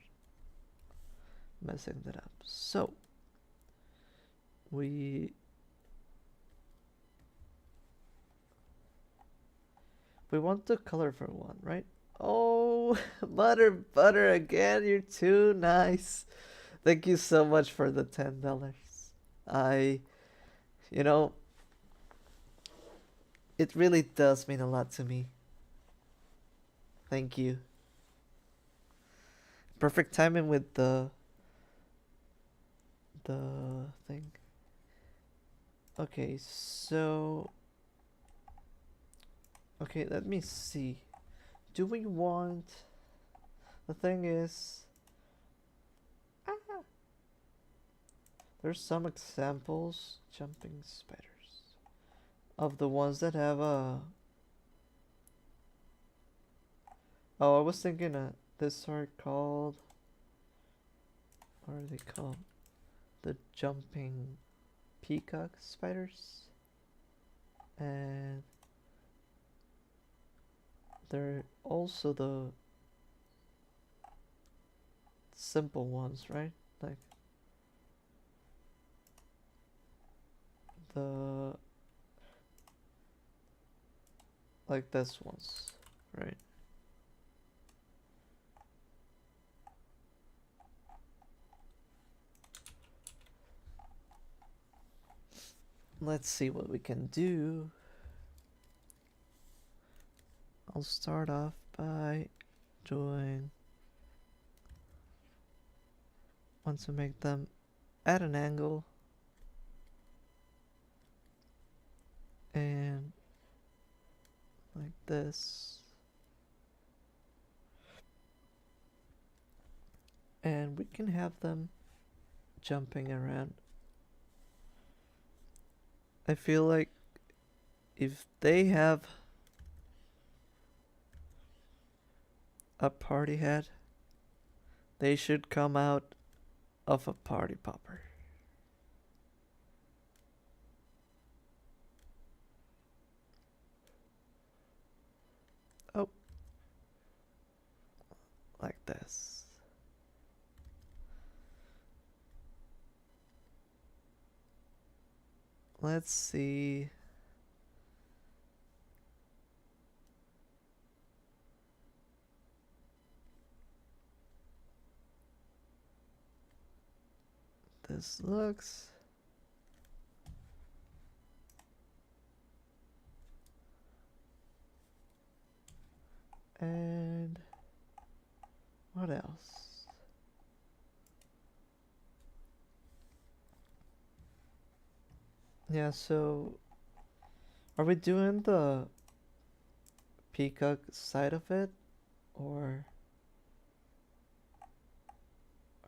messing that up. So we want the colorful one, right? Oh, butter again. You're too nice. Thank you so much for the $10. I, you know, it really does mean a lot to me. Thank you. Perfect timing with the thing. Okay, so okay, let me see. Do we want... The thing is... There's some examples, jumping spiders, of the ones that have a... Oh, I was thinking These are called, what are they called? The jumping peacock spiders. And they're also the simple ones, right? Like the like this ones, right? Let's see what we can do. I'll start off by doing, want to make them at an angle, and like this, and we can have them jumping around. I feel like if they have a party hat, they should come out of a party popper. Oh, like this. Let's see. This looks. And what else? Yeah, so are we doing the peacock side of it, or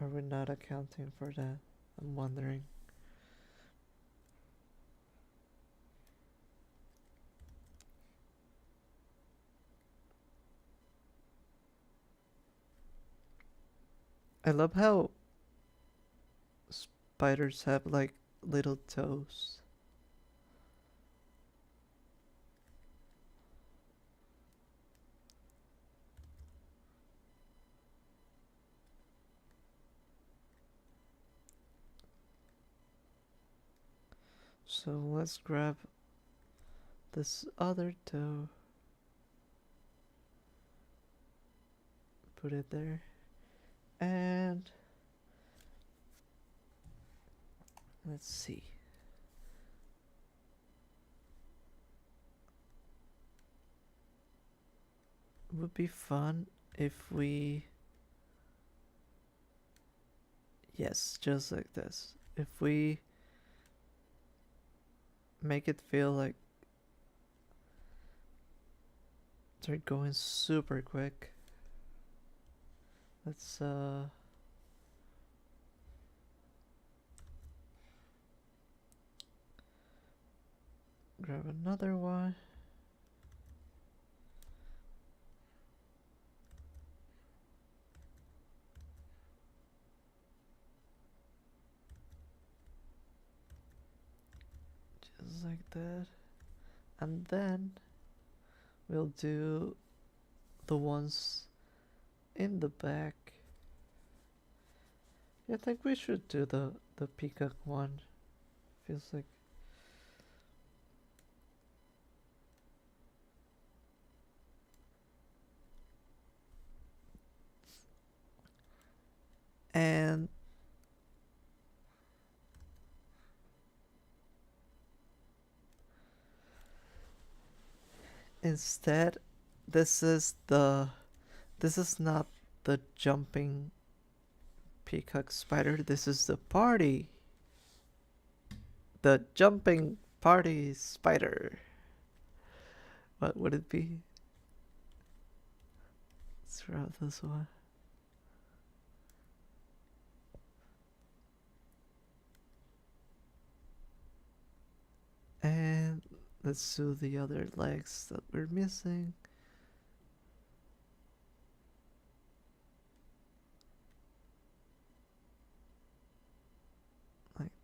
are we not accounting for that? I'm wondering. I love how spiders have like little toes. So let's grab this other toe, put it there, and let's see. It would be fun if we, yes, just like this. If we make it feel like they're going super quick. Let's grab another one. Just like that. And then we'll do the ones in the back. Yeah, I think we should do the peacock one. Feels like. And instead, this is not the jumping peacock spider. This is the jumping party spider. What would it be? Let's try out this one. And let's do the other legs that we're missing.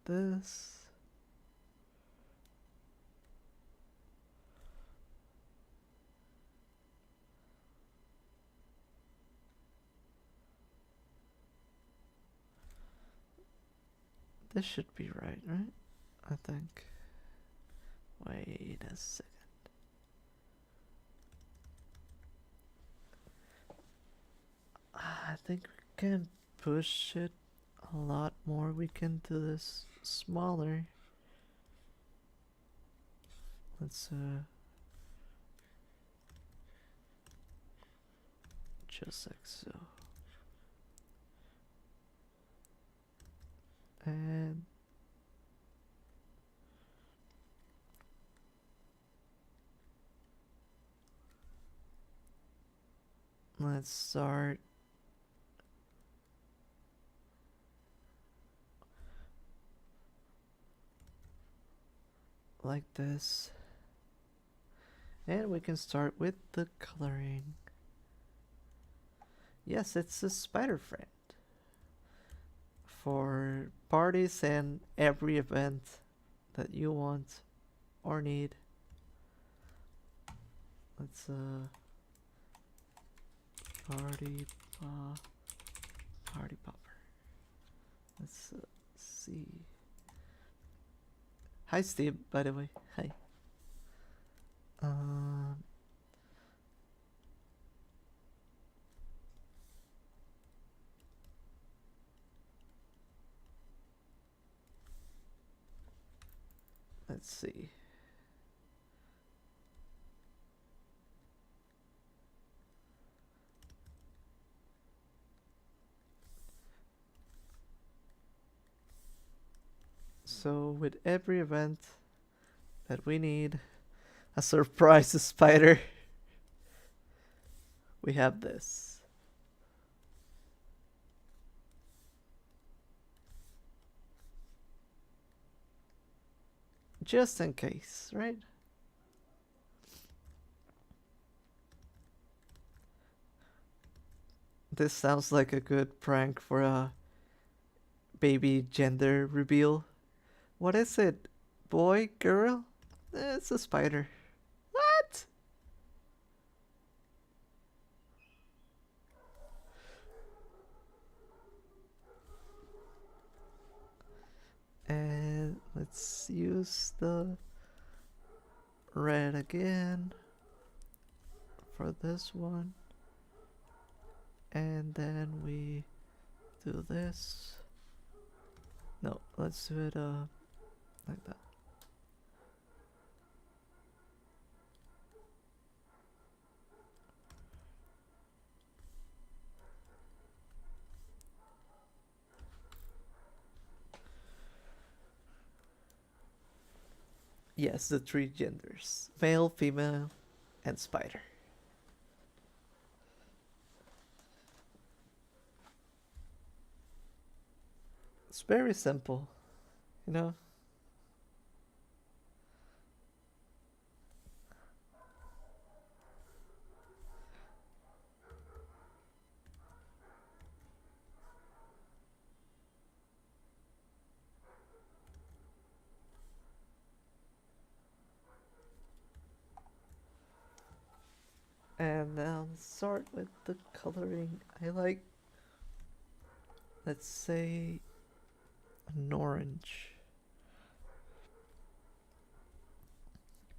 this. This should be right? I think. Wait a second. I think we can push it a lot more. We can do this smaller. Let's just like so. And let's start like this. And we can start with the coloring. Yes, it's a spider friend for parties and every event that you want or need. Let's party popper. Let's see. Hi Steve, by the way. Hi. Let's see. So with every event that we need a surprise spider, we have this. Just in case, right? This sounds like a good prank for a baby gender reveal. What is it? Boy? Girl? It's a spider. What? And let's use the red again for this one. And then we do this. No, let's do it like that. Yes, the three genders: male, female, and spider. It's very simple, you know? And now let's start with the coloring. I like, let's say, an orange.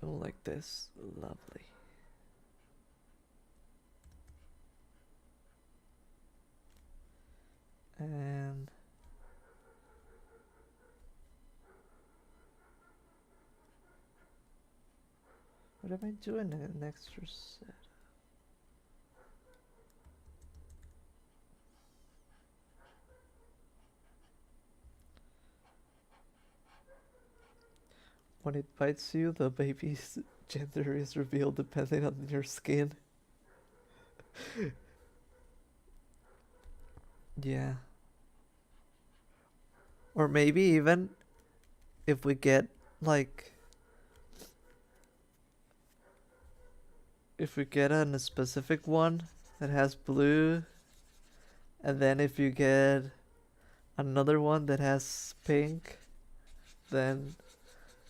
Oh, like this. Lovely. And what am I doing in an extra set? When it bites you, the baby's gender is revealed depending on your skin. Yeah. Or maybe even if we get like, if we get a specific one that has blue, and then if you get another one that has pink, then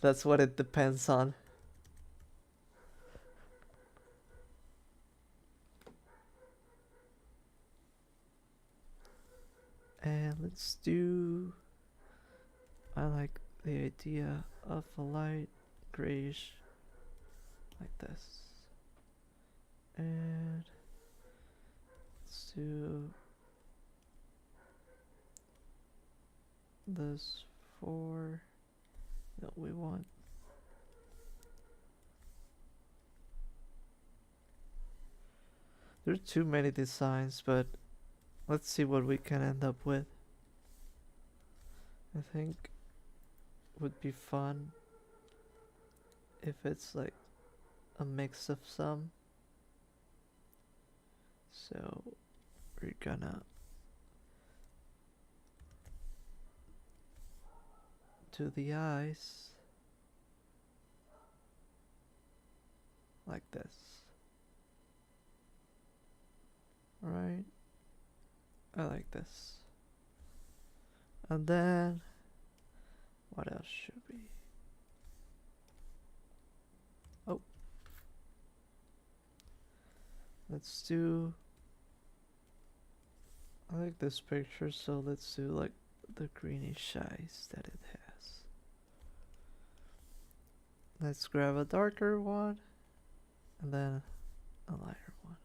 that's what it depends on. And let's do, I like the idea of a light grayish like this. And let's do this for that we want. There's too many designs, but let's see what we can end up with. I think would be fun if it's like a mix of some. So we're gonna do the eyes like this. Alright, I like this. And then what else should we? Oh, let's do, I like this picture, so let's do like the greenish eyes that it has. Let's grab a darker one and then a lighter one.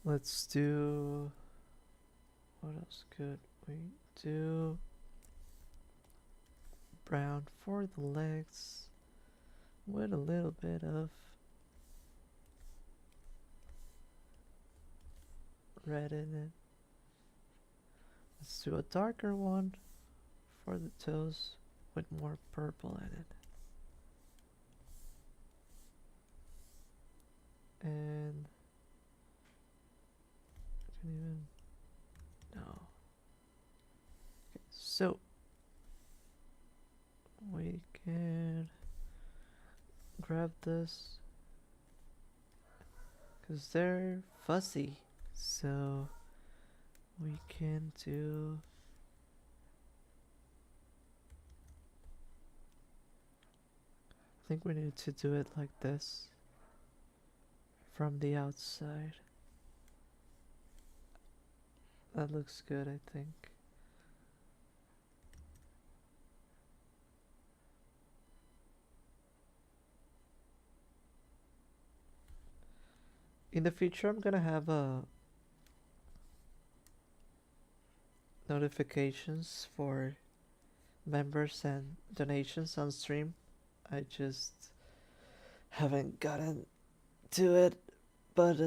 Let's do, what else could we do? Brown for the legs with a little bit of red in it. Let's do a darker one for the toes with more purple in it. And I can even, no. Okay, so we can grab this because they're fuzzy, so we can do, I think we need to do it like this from the outside. That looks good, I think. In the future, I'm gonna have notifications for members and donations on stream. I just haven't gotten to it, but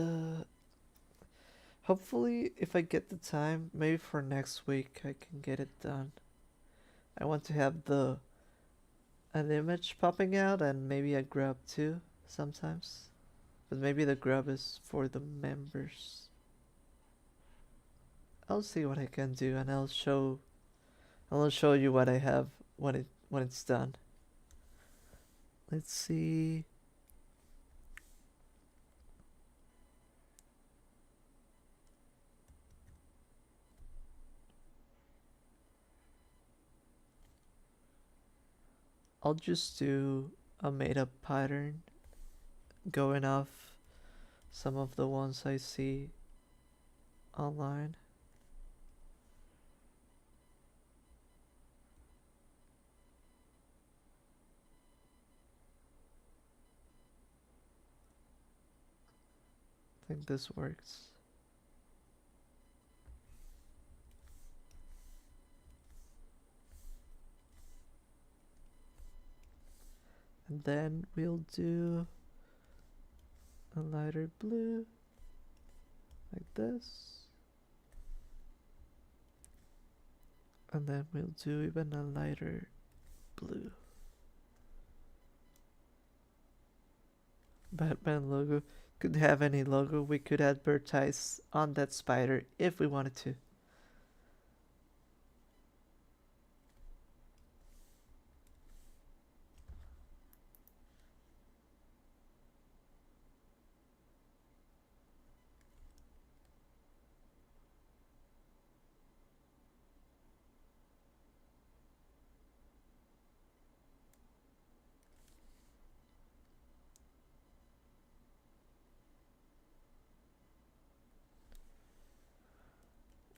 hopefully if I get the time, maybe for next week I can get it done. I want to have an image popping out and maybe a grub too sometimes, but maybe the grub is for the members. I'll see what I can do and I'll show you what I have when it's done. Let's see. I'll just do a made up pattern going off some of the ones I see online. I think this works. And then we'll do a lighter blue like this. And then we'll do even a lighter blue. Batman logo. Could have any logo. We could advertise on that spider if we wanted to.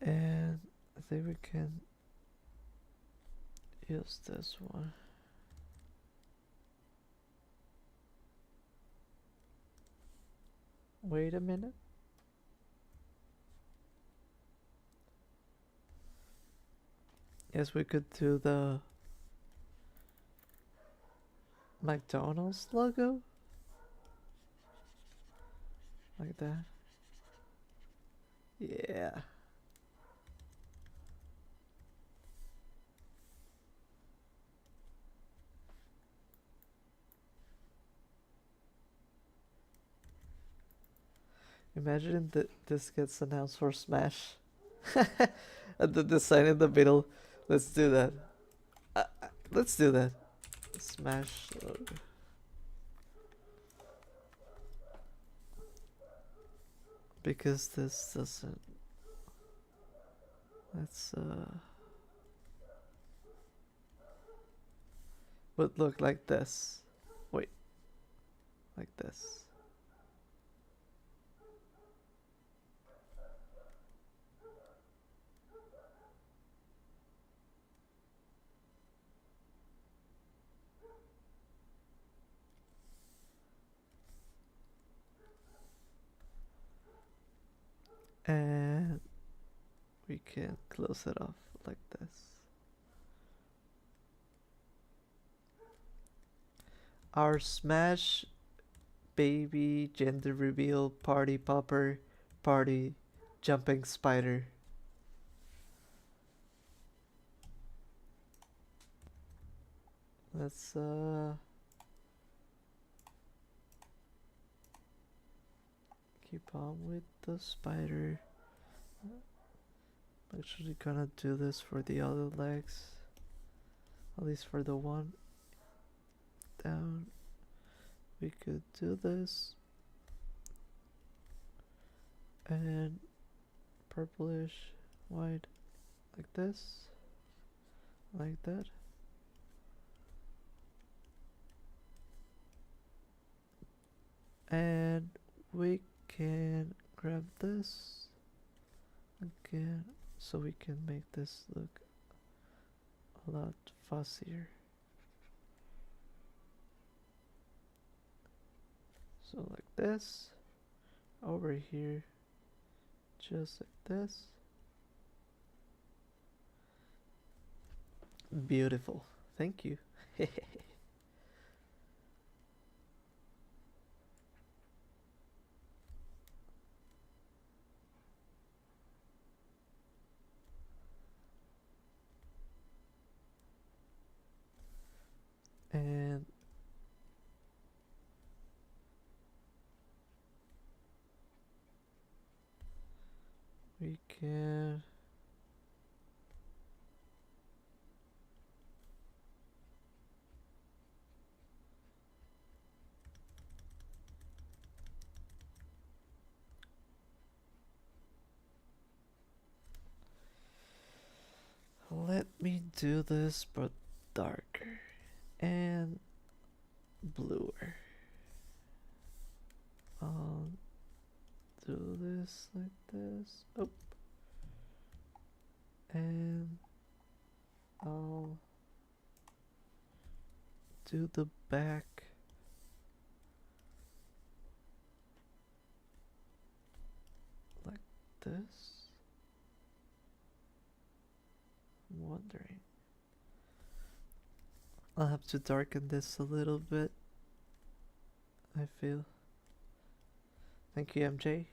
And I think we can use this one. Wait a minute. Yes, we could do the McDonald's logo. Like that. Yeah. Imagine that this gets announced for Smash. And the design in the middle. Let's do that. Let's do that. Smash logo. Because this doesn't. Let's would look like this. Wait. Like this. And we can close it off like this. Our Smash baby gender reveal party popper party jumping spider. Let's keep on with the spider. I'm actually gonna do this for the other legs. At least for the one down. We could do this. And purplish, white, like this. Like that. And we can grab this again so we can make this look a lot fussier. So like this, over here, just like this. Beautiful, thank you. And we can let me do this but darker and bluer. I'll do this like this. Oh. And I'll do the back like this. I'm wondering. I'll have to darken this a little bit, I feel. Thank you, MJ.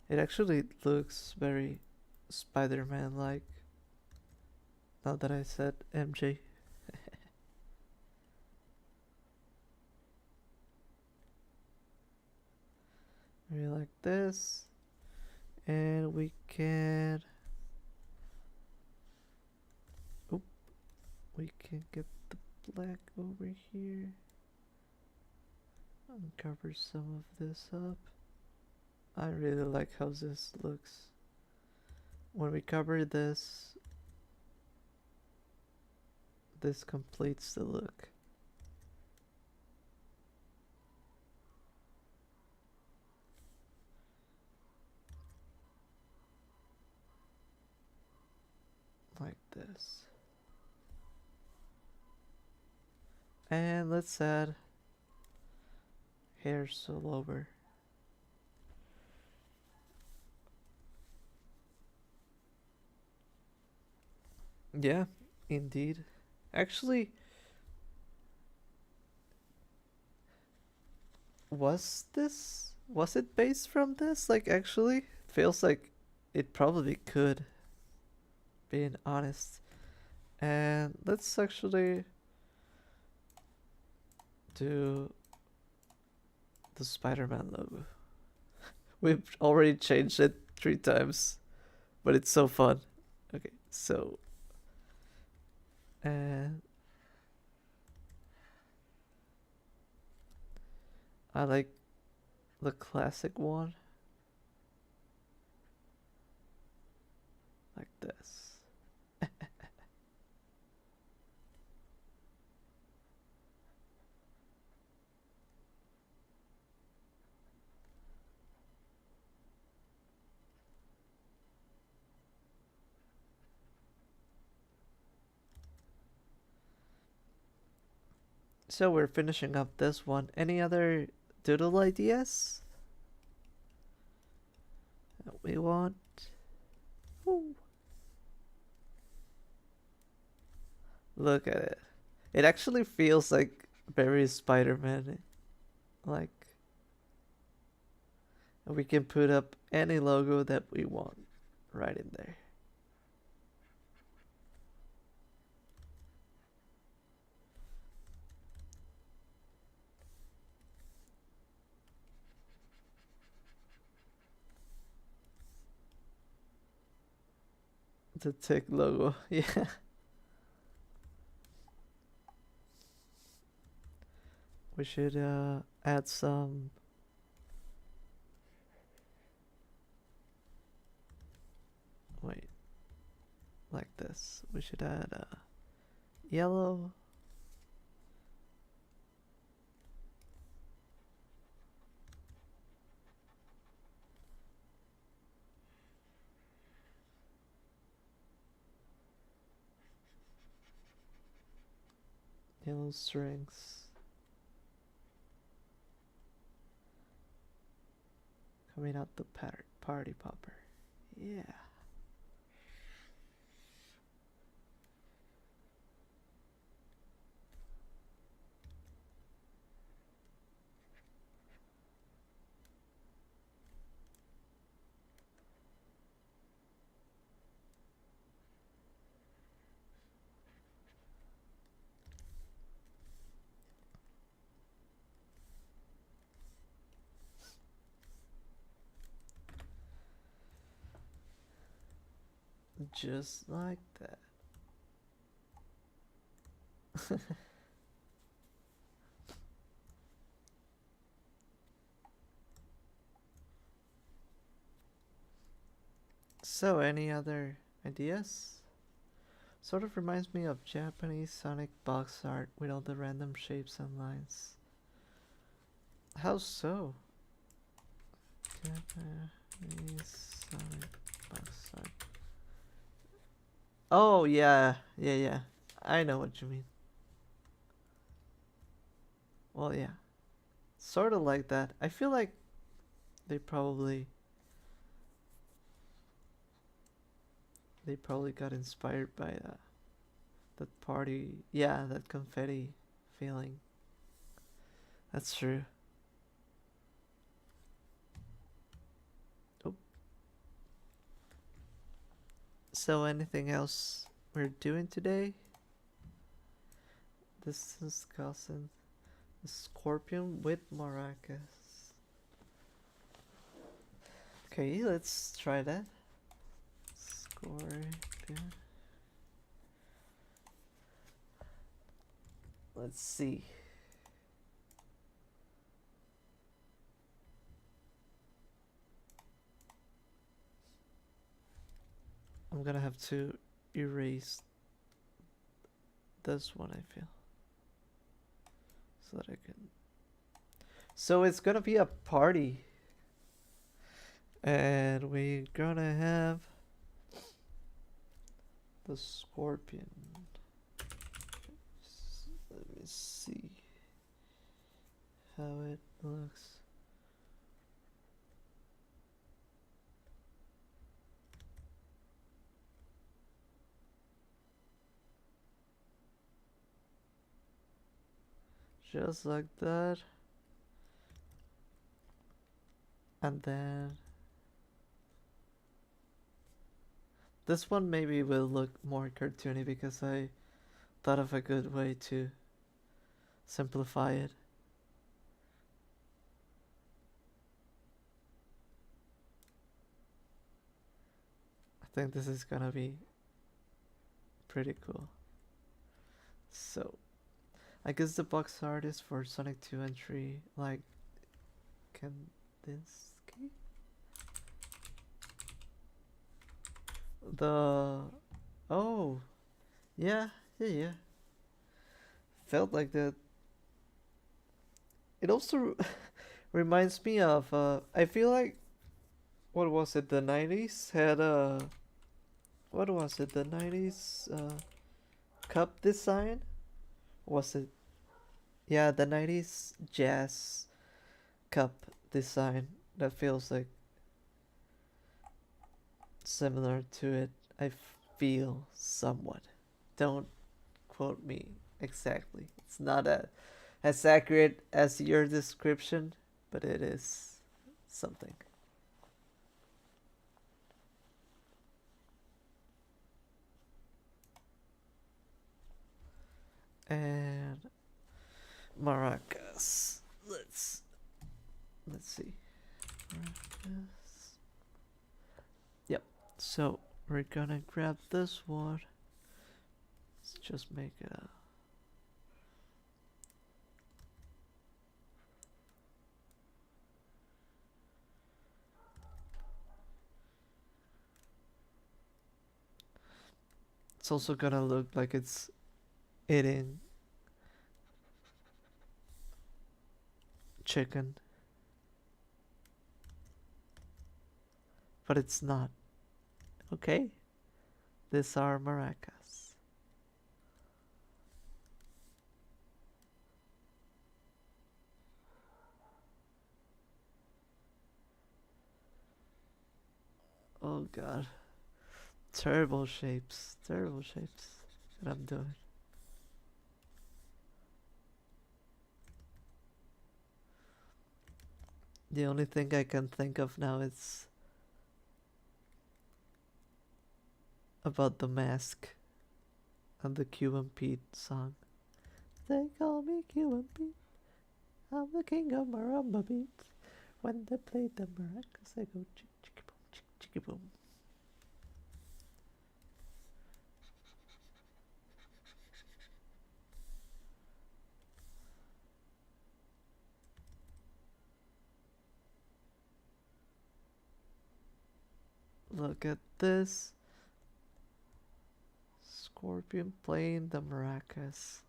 It actually looks very Spider-Man like. Now that I said MJ. Maybe like this. And we can... Oop. We can get the black over here. And cover some of this up. I really like how this looks. When we cover this, this completes the look. Like this. And let's add hairs all over. Yeah, indeed. Actually, was it based from this? Like, actually, it feels like it probably could, being honest. And let's actually do the Spider-Man logo. We've already changed it 3 times, but it's so fun. Okay, so and I like the classic one, like this. So we're finishing up this one. Any other doodle ideas that we want? Ooh. Look at it. It actually feels like very Spider-Man. Like, we can put up any logo that we want right in there. The tick logo, yeah. We should add some. Wait, like this. We should add yellow. Yellow strings. Coming out the party popper. Yeah. Just like that. So, any other ideas? Sort of reminds me of Japanese Sonic box art with all the random shapes and lines. How so? Japanese Sonic box art. Oh, yeah. Yeah. I know what you mean. Well, yeah. Sort of like that. I feel like they probably got inspired by that party. Yeah, that confetti feeling. That's true. Oh. So anything else we're doing today? This is cousin. The scorpion with maracas. Okay, let's try that. Scorpion. Let's see. I'm gonna have to erase this one, I feel. So that I can... So it's gonna be a party. And we're gonna have the scorpion. Let me see how it looks. Just like that. And then this one maybe will look more cartoony because I thought of a good way to simplify it. I think this is gonna be pretty cool. So I guess the box art is for Sonic 2 and 3, like Kandinsky? Oh, yeah. Felt like that. It also reminds me of, I feel like, what was it, the 90s had what was it, the 90s cup design? Was it? Yeah, the 90s jazz cup design that feels like similar to it. I feel somewhat. Don't quote me exactly. It's not as accurate as your description, but it is something. And maracas. Let's see. Maracas. Yep. So we're gonna grab this one. Let's just make it a... It's also gonna look like it's eating chicken, but it's not. Okay, these are maracas. Oh god, terrible shapes that I'm doing. The only thing I can think of now is about the mask and the Cuban Pete song. They call me Cuban Pete. I'm the king of marimba beats. When they play the maracas, I go chick chicky boom, chick chicky boom. Look at this. Scorpion playing the maracas.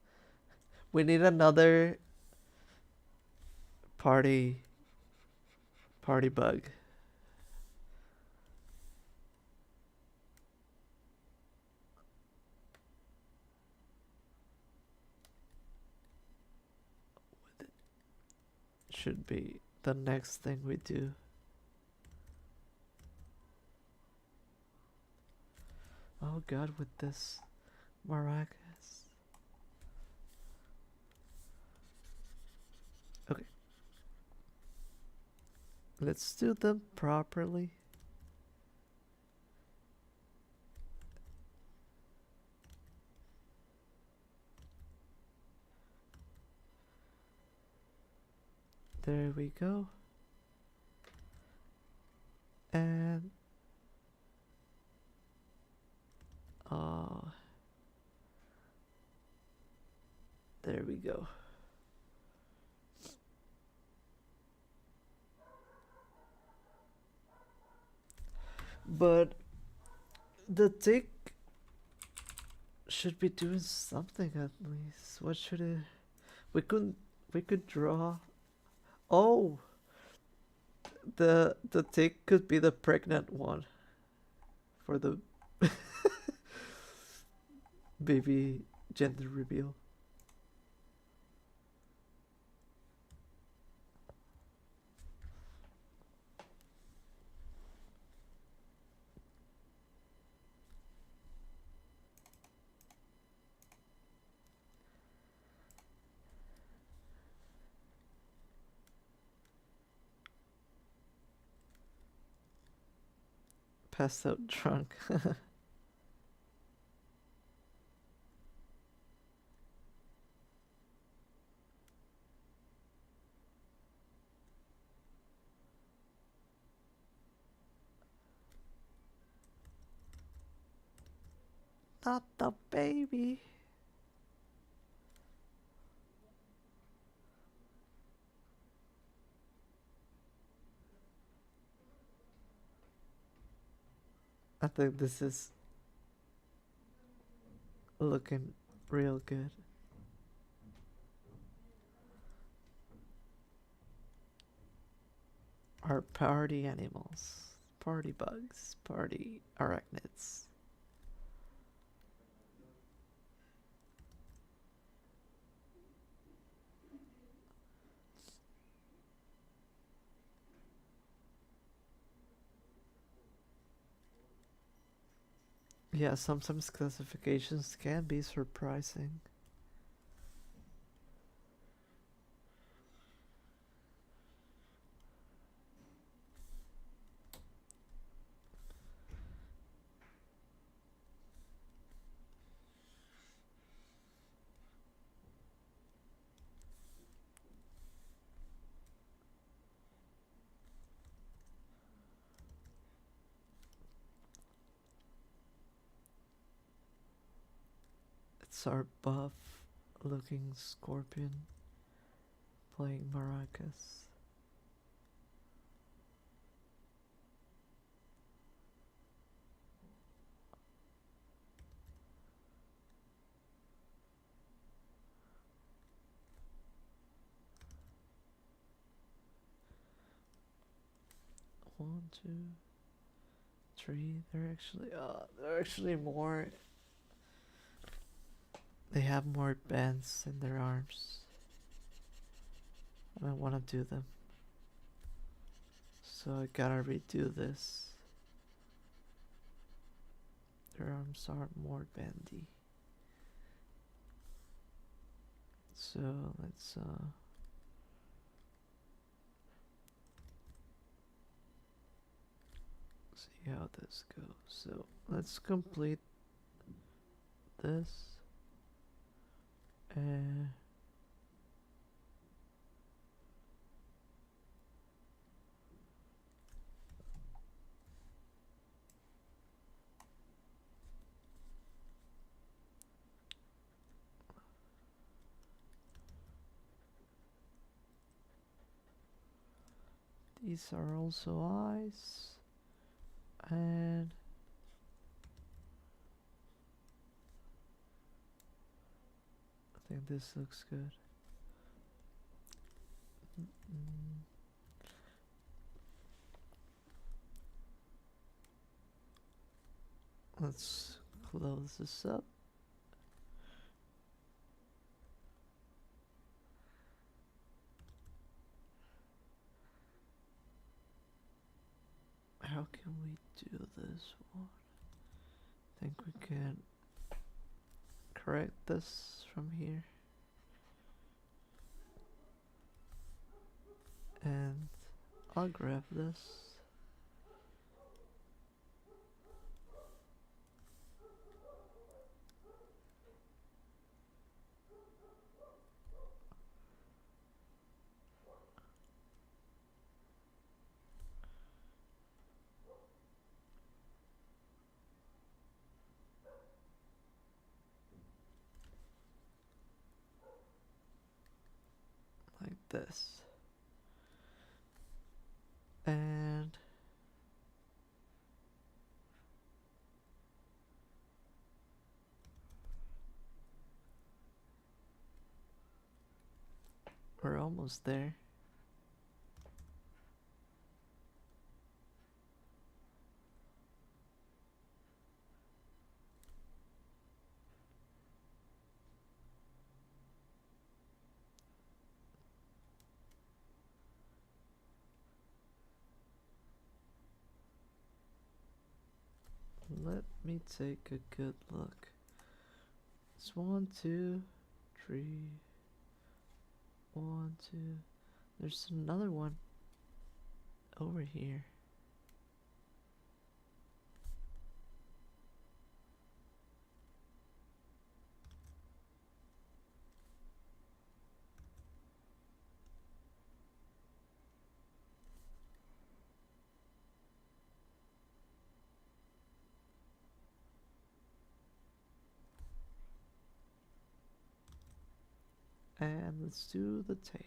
We need another party bug. Should be the next thing we do. Oh god, with this maracas. Okay. Let's do them properly. There we go. And There we go. But the tick should be doing something at least. What should it? We couldn't. We could draw. Oh, the tick could be the pregnant one for the baby gender reveal. Passed out drunk. Not the baby. I think this is looking real good. Our party animals. Party bugs. Party arachnids. Yeah, sometimes classifications can be surprising. It's our buff looking scorpion playing maracas. One, two, three. They're actually more. They have more bands in their arms. I don't want to do them. So I gotta redo this. Their arms are more bendy. So let's see how this goes. So let's complete this. These are also eyes. And I think this looks good. Let's close this up. How can we do this one? I think we can correct this from here. And I'll grab this. this. And we're almost there. Let me take a good look. It's 1, 2, 3. 1, 2. There's another one over here. And let's do the tail.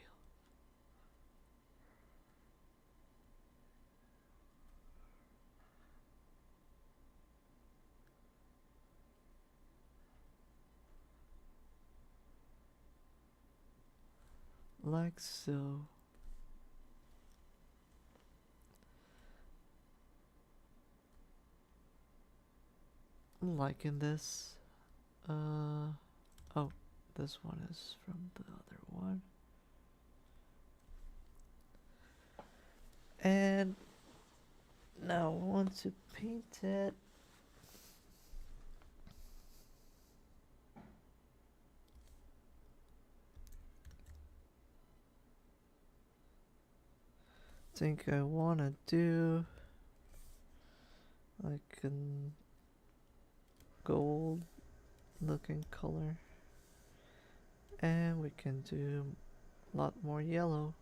Like so. I'm liking this. Oh, this one is from the other one. And now I want to paint it. Think I want to do like a gold looking color, and we can do a lot more yellow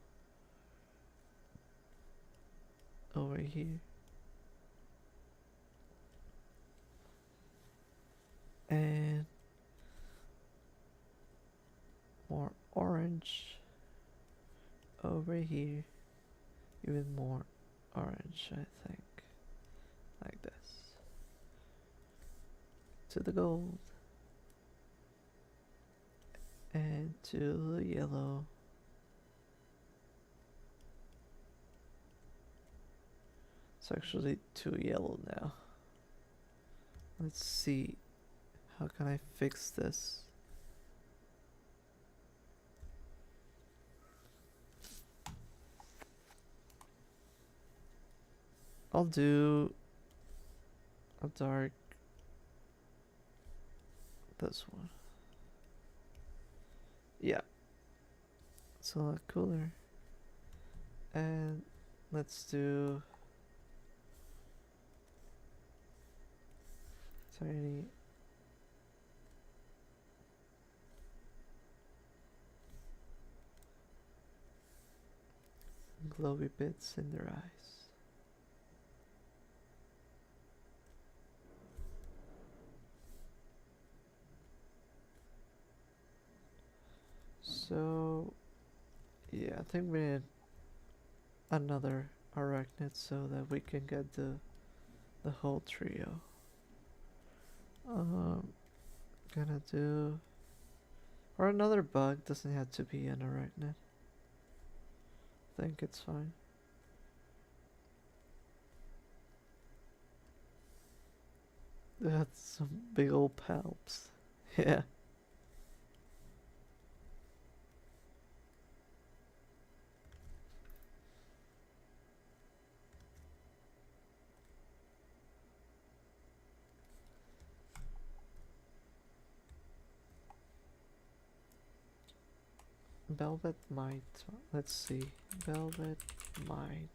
over here, and more orange over here, even more orange, I think, like this, to the gold, and to the yellow. It's actually too yellow now. Let's see, how can I fix this? I'll do a dark, this one. Yeah, it's a lot cooler. And let's do tiny glowy bits in their eyes. So yeah, I think we need another arachnid so that we can get the whole trio. Gonna do, or another bug, doesn't have to be an arachnid. I think it's fine. That's some big old palps. Yeah. Velvet Might. Let's see. Velvet Might.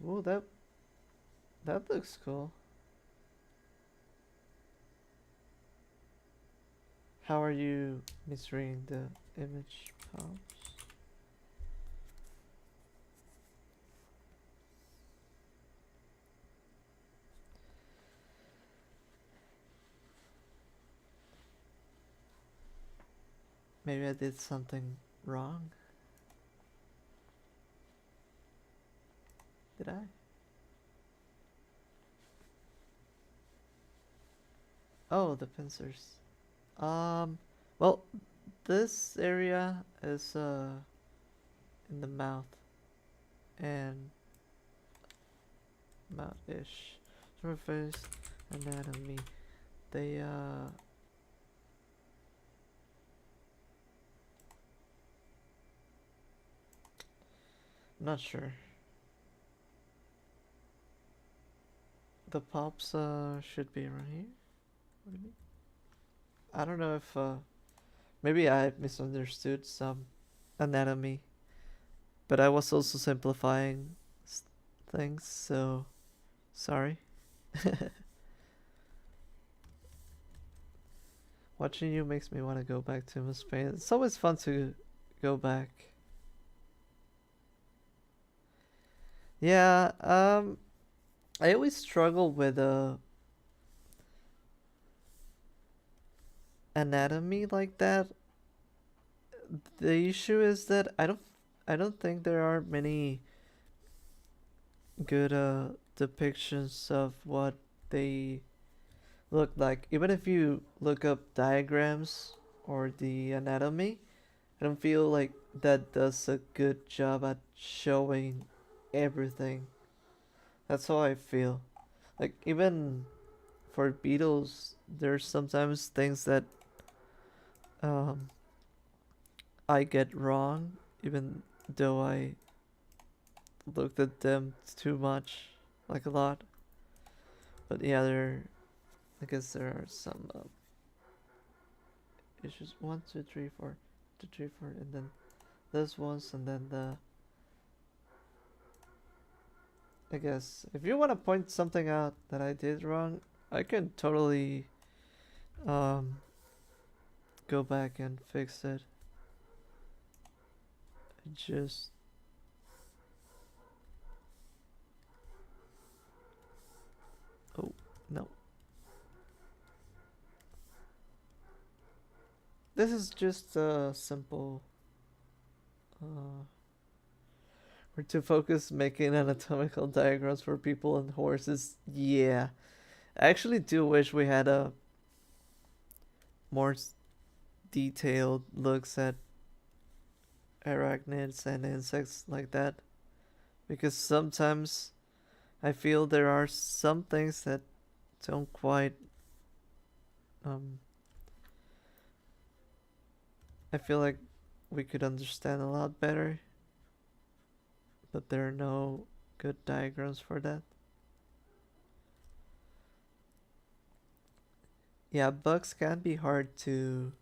Ooh, that looks cool. How are you misreading the image palms? Maybe I did something wrong. Did I? Oh, the pincers. Um, well, this area is in the mouth and mouth-ish. Surface anatomy. They not sure. The pops should be around here. What do you mean? I don't know if maybe I misunderstood some anatomy, but I was also simplifying things, so sorry. Watching you makes me want to go back to Spain. It's always fun to go back. Yeah, I always struggle with anatomy like that. The issue is that I don't think there are many good depictions of what they look like. Even if you look up diagrams or the anatomy, I don't feel like that does a good job at showing everything. That's how I feel. Like even for beetles, there's sometimes things that um I get wrong, even though I looked at them too much, like a lot. But yeah, I guess there are some issues. One, two, three, four, two, three, four, and then this ones, and then the. I guess if you want to point something out that I did wrong, I can totally um go back and fix it. Just oh no, this is just a simple. Uh, we're to focus making anatomical diagrams for people and horses. Yeah, I actually do wish we had a more detailed looks at arachnids and insects like that, because sometimes I feel there are some things that don't quite um I feel like we could understand a lot better, but there are no good diagrams for that. Yeah, bugs can be hard to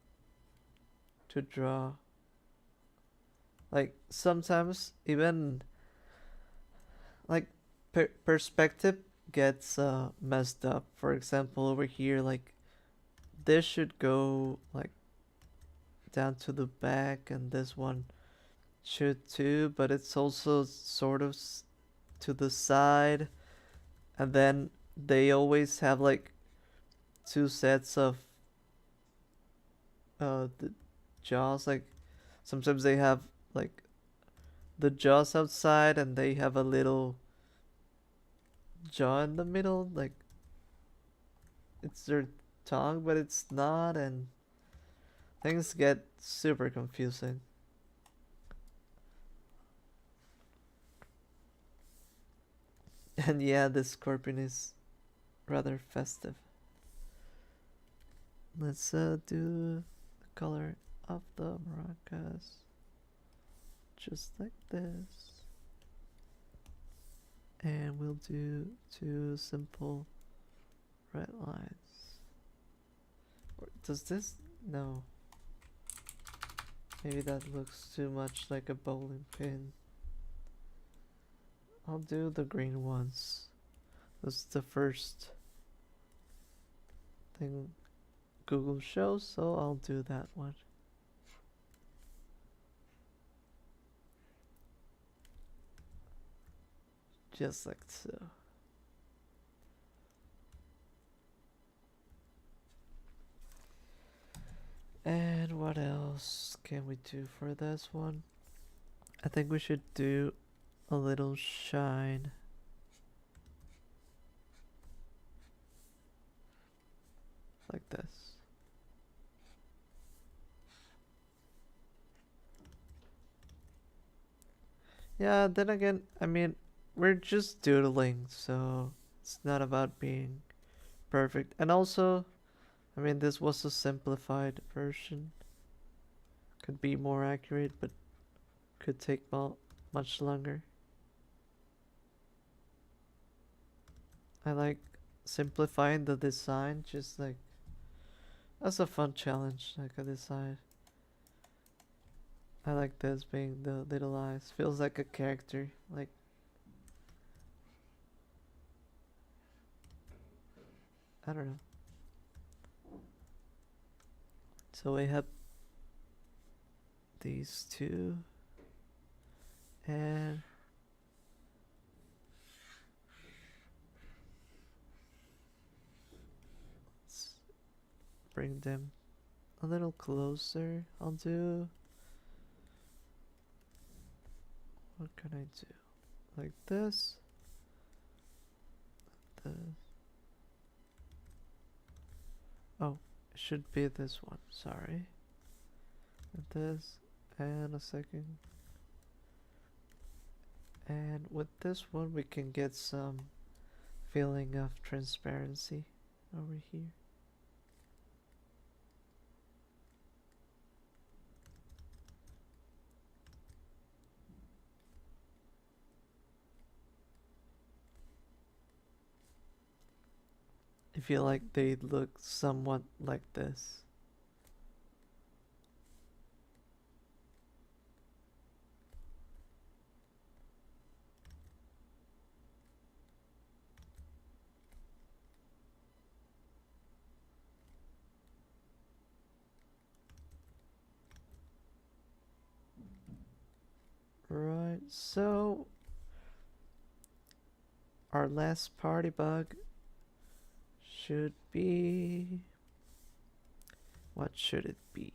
draw. Like sometimes even like perspective gets messed up. For example, over here, like this should go like down to the back, and this one should too, but it's also sort of to the side, and then they always have like two sets of the jaws. Like sometimes they have like the jaws outside, and they have a little jaw in the middle, like it's their tongue, but it's not, and things get super confusing. And yeah, this scorpion is rather festive. Let's do the color of the maracas just like this. And we'll do two simple red lines. Or does this? No. Maybe that looks too much like a bowling pin. I'll do the green ones. That's the first thing Google shows, so I'll do that one. Just like so. And what else can we do for this one? I think we should do a little shine like this. Yeah, then again, I mean, we're just doodling, so it's not about being perfect. And also, I mean, this was a simplified version. Could be more accurate, but could take much longer. I like simplifying the design, just like that's a fun challenge. Like a design. I like this being the little eyes. Feels like a character. Like I don't know. So we have these two, and let's bring them a little closer. I'll do. What can I do? Like this. The oh, it should be this one. Sorry. Like this, and a second. And with this one, we can get some feeling of transparency over here. I feel like they look somewhat like this. Right, so our last party bug should be... What should it be?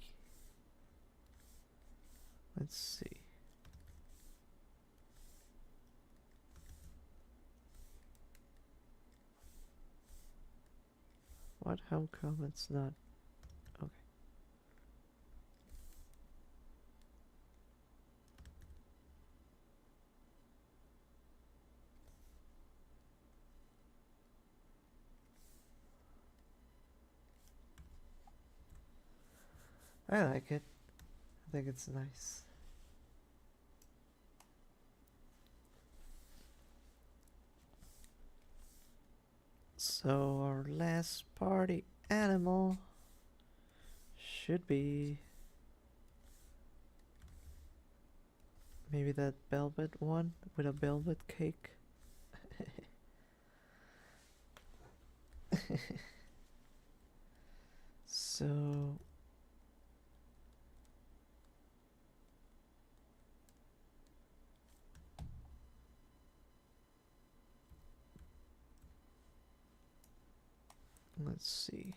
Let's see. What? How come it's not? Okay. I like it. I think it's nice. So our last party animal should be maybe that velvet one with a velvet cake. So let's see.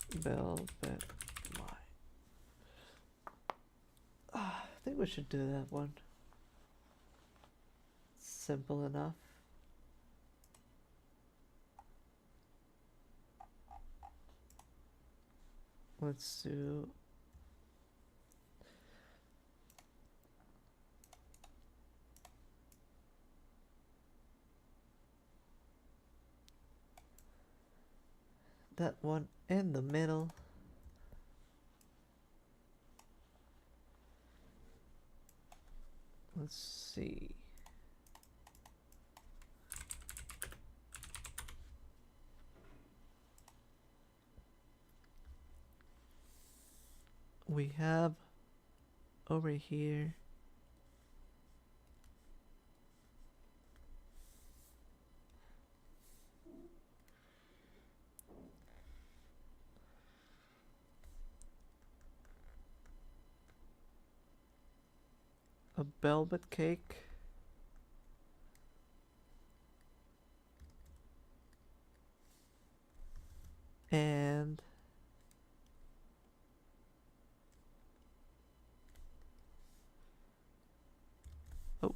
Velvet line. I think we should do that one. Simple enough. Let's do that one in the middle. Let's see. We have over here a velvet cake. And oh,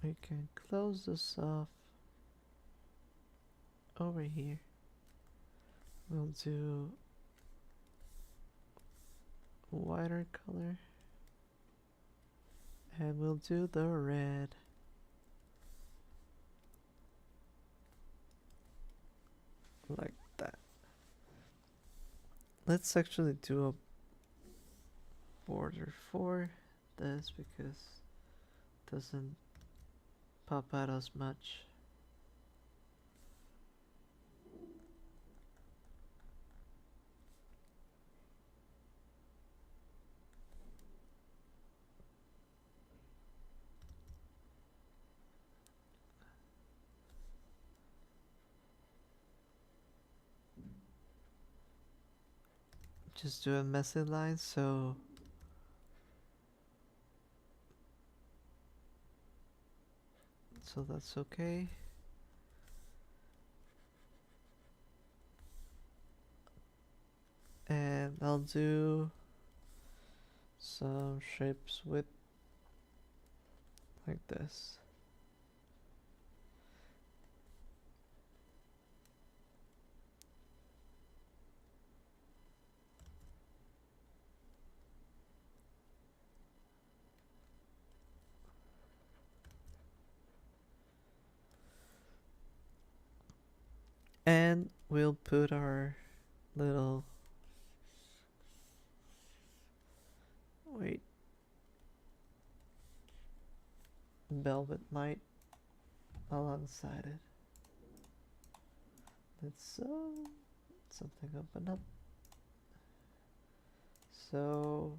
We can close this off over here. We'll do whiter color, and we'll do the red. Like that. Let's actually do a border for this because it doesn't pop out as much. Just do a messy line so that's okay. And I'll do some shapes with like this. And we'll put our little, velvet mite alongside it. Let's something open up. So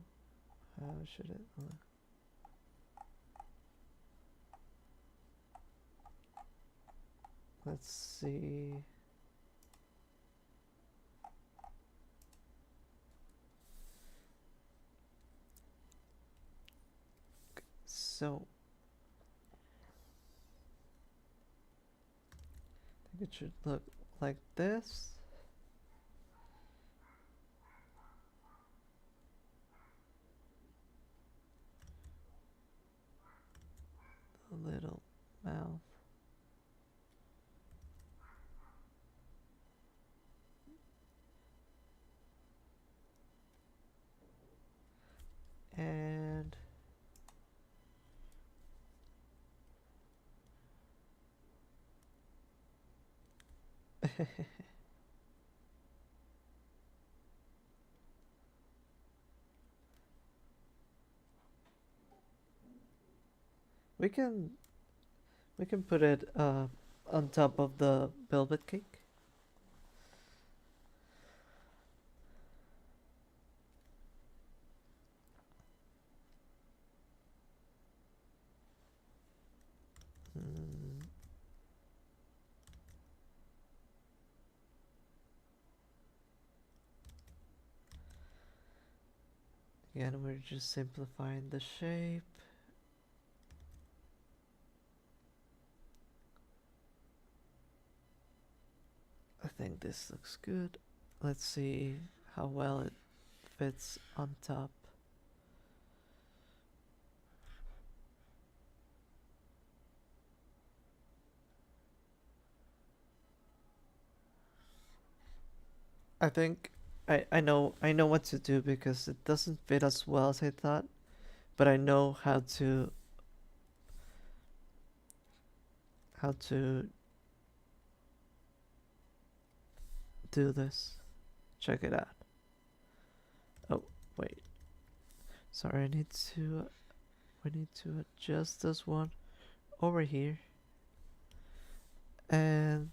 how should it look? Let's see. So I think it should look like this. A little mouth. And we can put it on top of the velvet cake. Again, we're just simplifying the shape. I think this looks good. Let's see how well it fits on top. I think I know what to do because it doesn't fit as well as I thought, but I know how to do this. Check it out. Oh, wait. Sorry, we need to adjust this one over here. And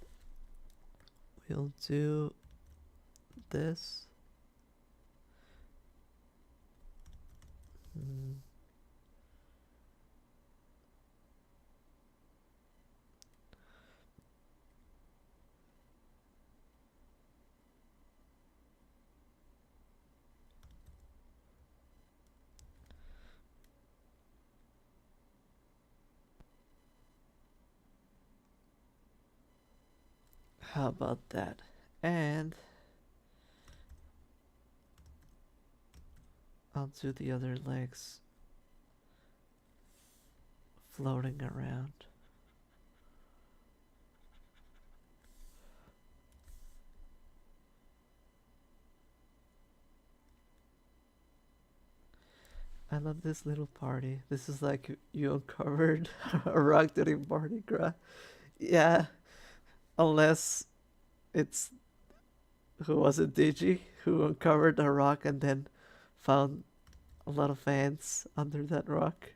we'll do this. How about that? And I'll do the other legs floating around. I love this little party. This is like you uncovered a rock during Mardi Gras. Yeah, unless it's who was it, Digi, who uncovered a rock and then found a lot of ants under that rock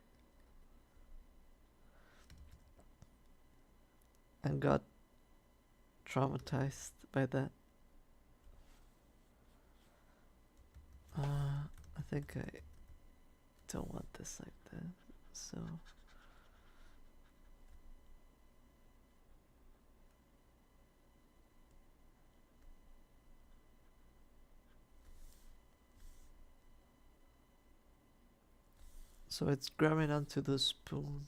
and got traumatized by that. I think I don't want this like that, so it's grabbing onto the spoon.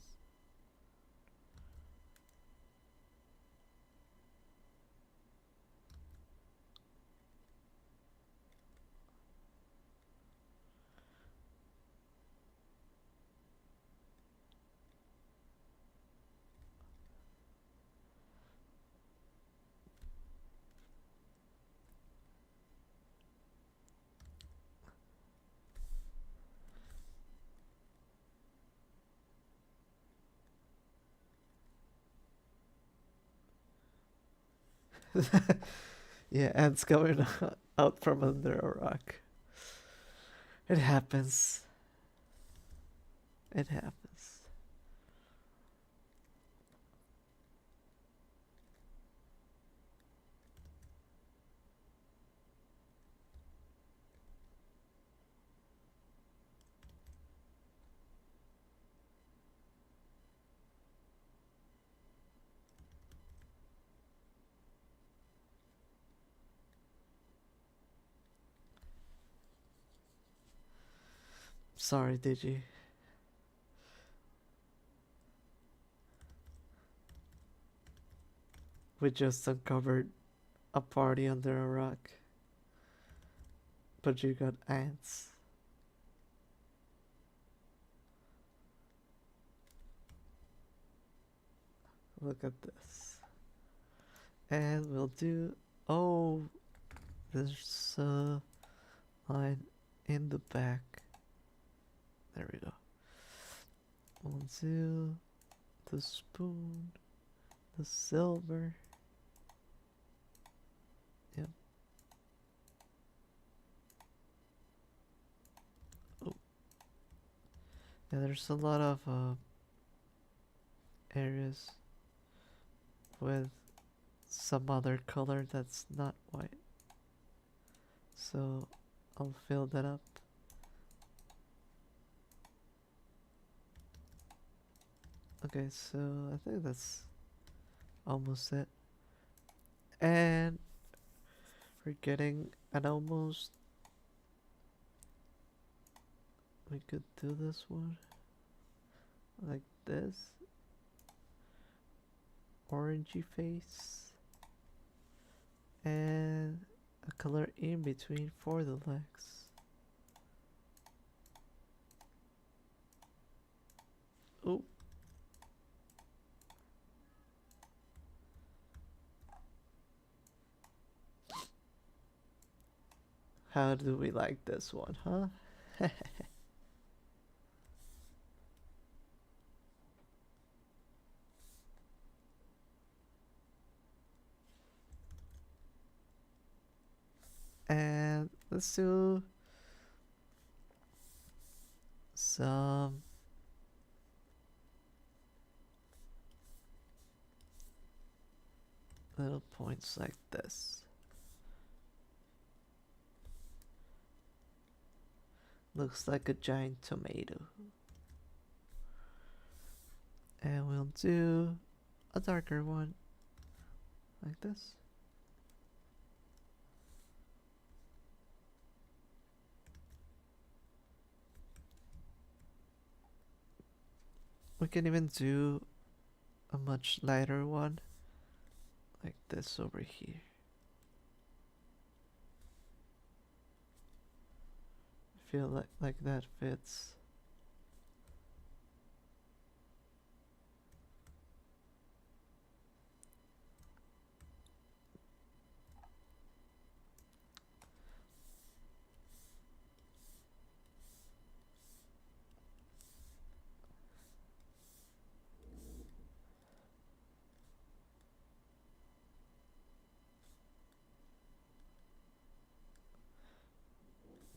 Yeah, ants coming out from under a rock. It happens. It happens. Sorry, Digi. We just uncovered a party under a rock. But you got ants. Look at this. And we'll do... Oh, there's a line in the back. There we go. We'll do the spoon, the silver. Yep. Oh. Yeah, there's a lot of areas with some other color that's not white. So I'll fill that up. Okay, so I think that's almost it. And we're getting an almost... We could do this one like this. Orangey face. And a color in between for the legs. Oh. How do we like this one, huh? And let's do some little points like this. Looks like a giant tomato. And we'll do a darker one like this. We can even do a much lighter one like this over here. I feel like that fits.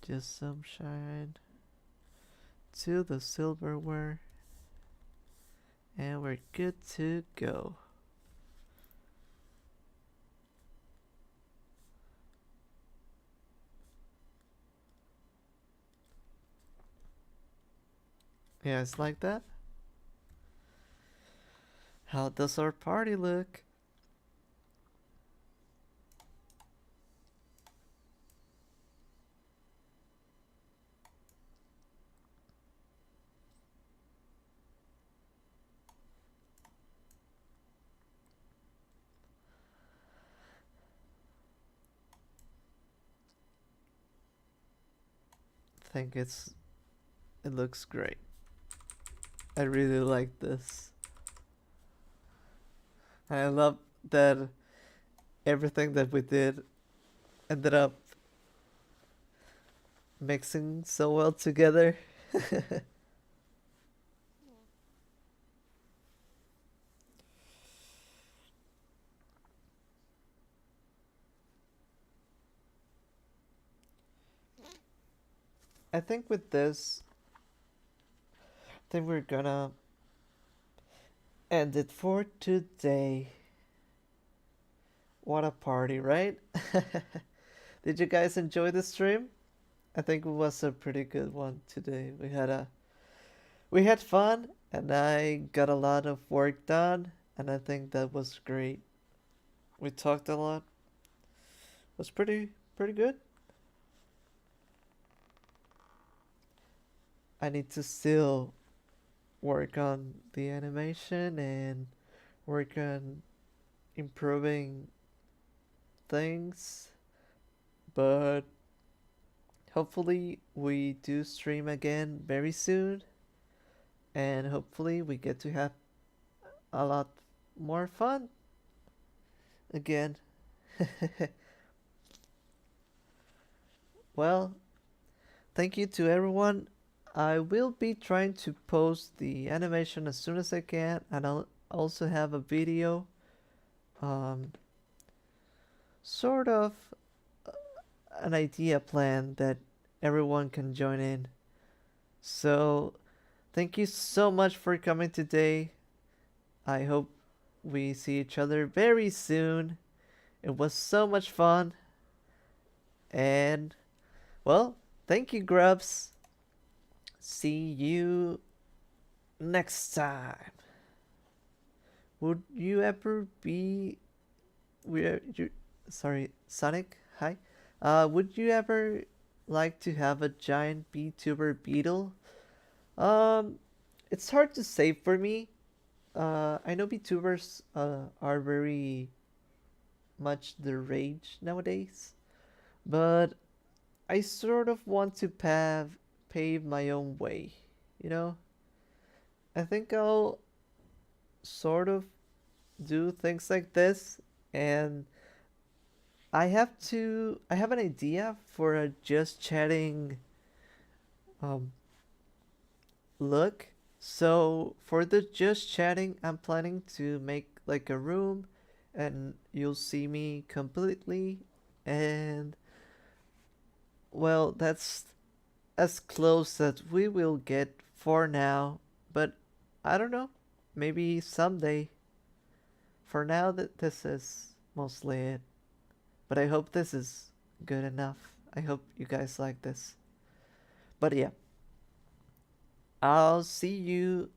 Just some shine to the silverware. And we're good to go. Yeah, it's like that. How does our party look? I think it looks great. I really like this. I love that everything that we did ended up mixing so well together. I think with this, I think we're gonna end it for today. What a party, right? Did you guys enjoy the stream? I think it was a pretty good one today. We had fun and I got a lot of work done and I think that was great. We talked a lot. It was pretty good. I need to still work on the animation and work on improving things, but hopefully we do stream again very soon and hopefully we get to have a lot more fun again. Well, thank you to everyone. I will be trying to post the animation as soon as I can, and I'll also have a video, um, sort of an idea plan that everyone can join in. So, thank you so much for coming today. I hope we see each other very soon. It was so much fun. And, well, thank you, Grubs. See you next time. Would you ever be where you sorry, Sonic? Hi. Would you ever like to have a giant VTuber beetle? Um, it's hard to say for me. I know VTubers are very much the rage nowadays, but I sort of want to pave my own way, you know? I think I'll sort of do things like this and I have an idea for a just chatting um look. So for the just chatting, I'm planning to make like a room and you'll see me completely and well, that's as close as we will get for now, but I don't know. Maybe someday. For now that this is mostly it. But I hope this is good enough. I hope you guys like this. But yeah, I'll see you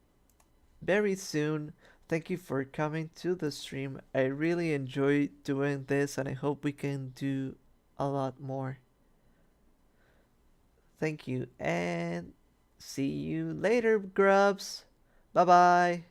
very soon. Thank you for coming to the stream. I really enjoy doing this and I hope we can do a lot more. Thank you and see you later, Grubs. Bye bye.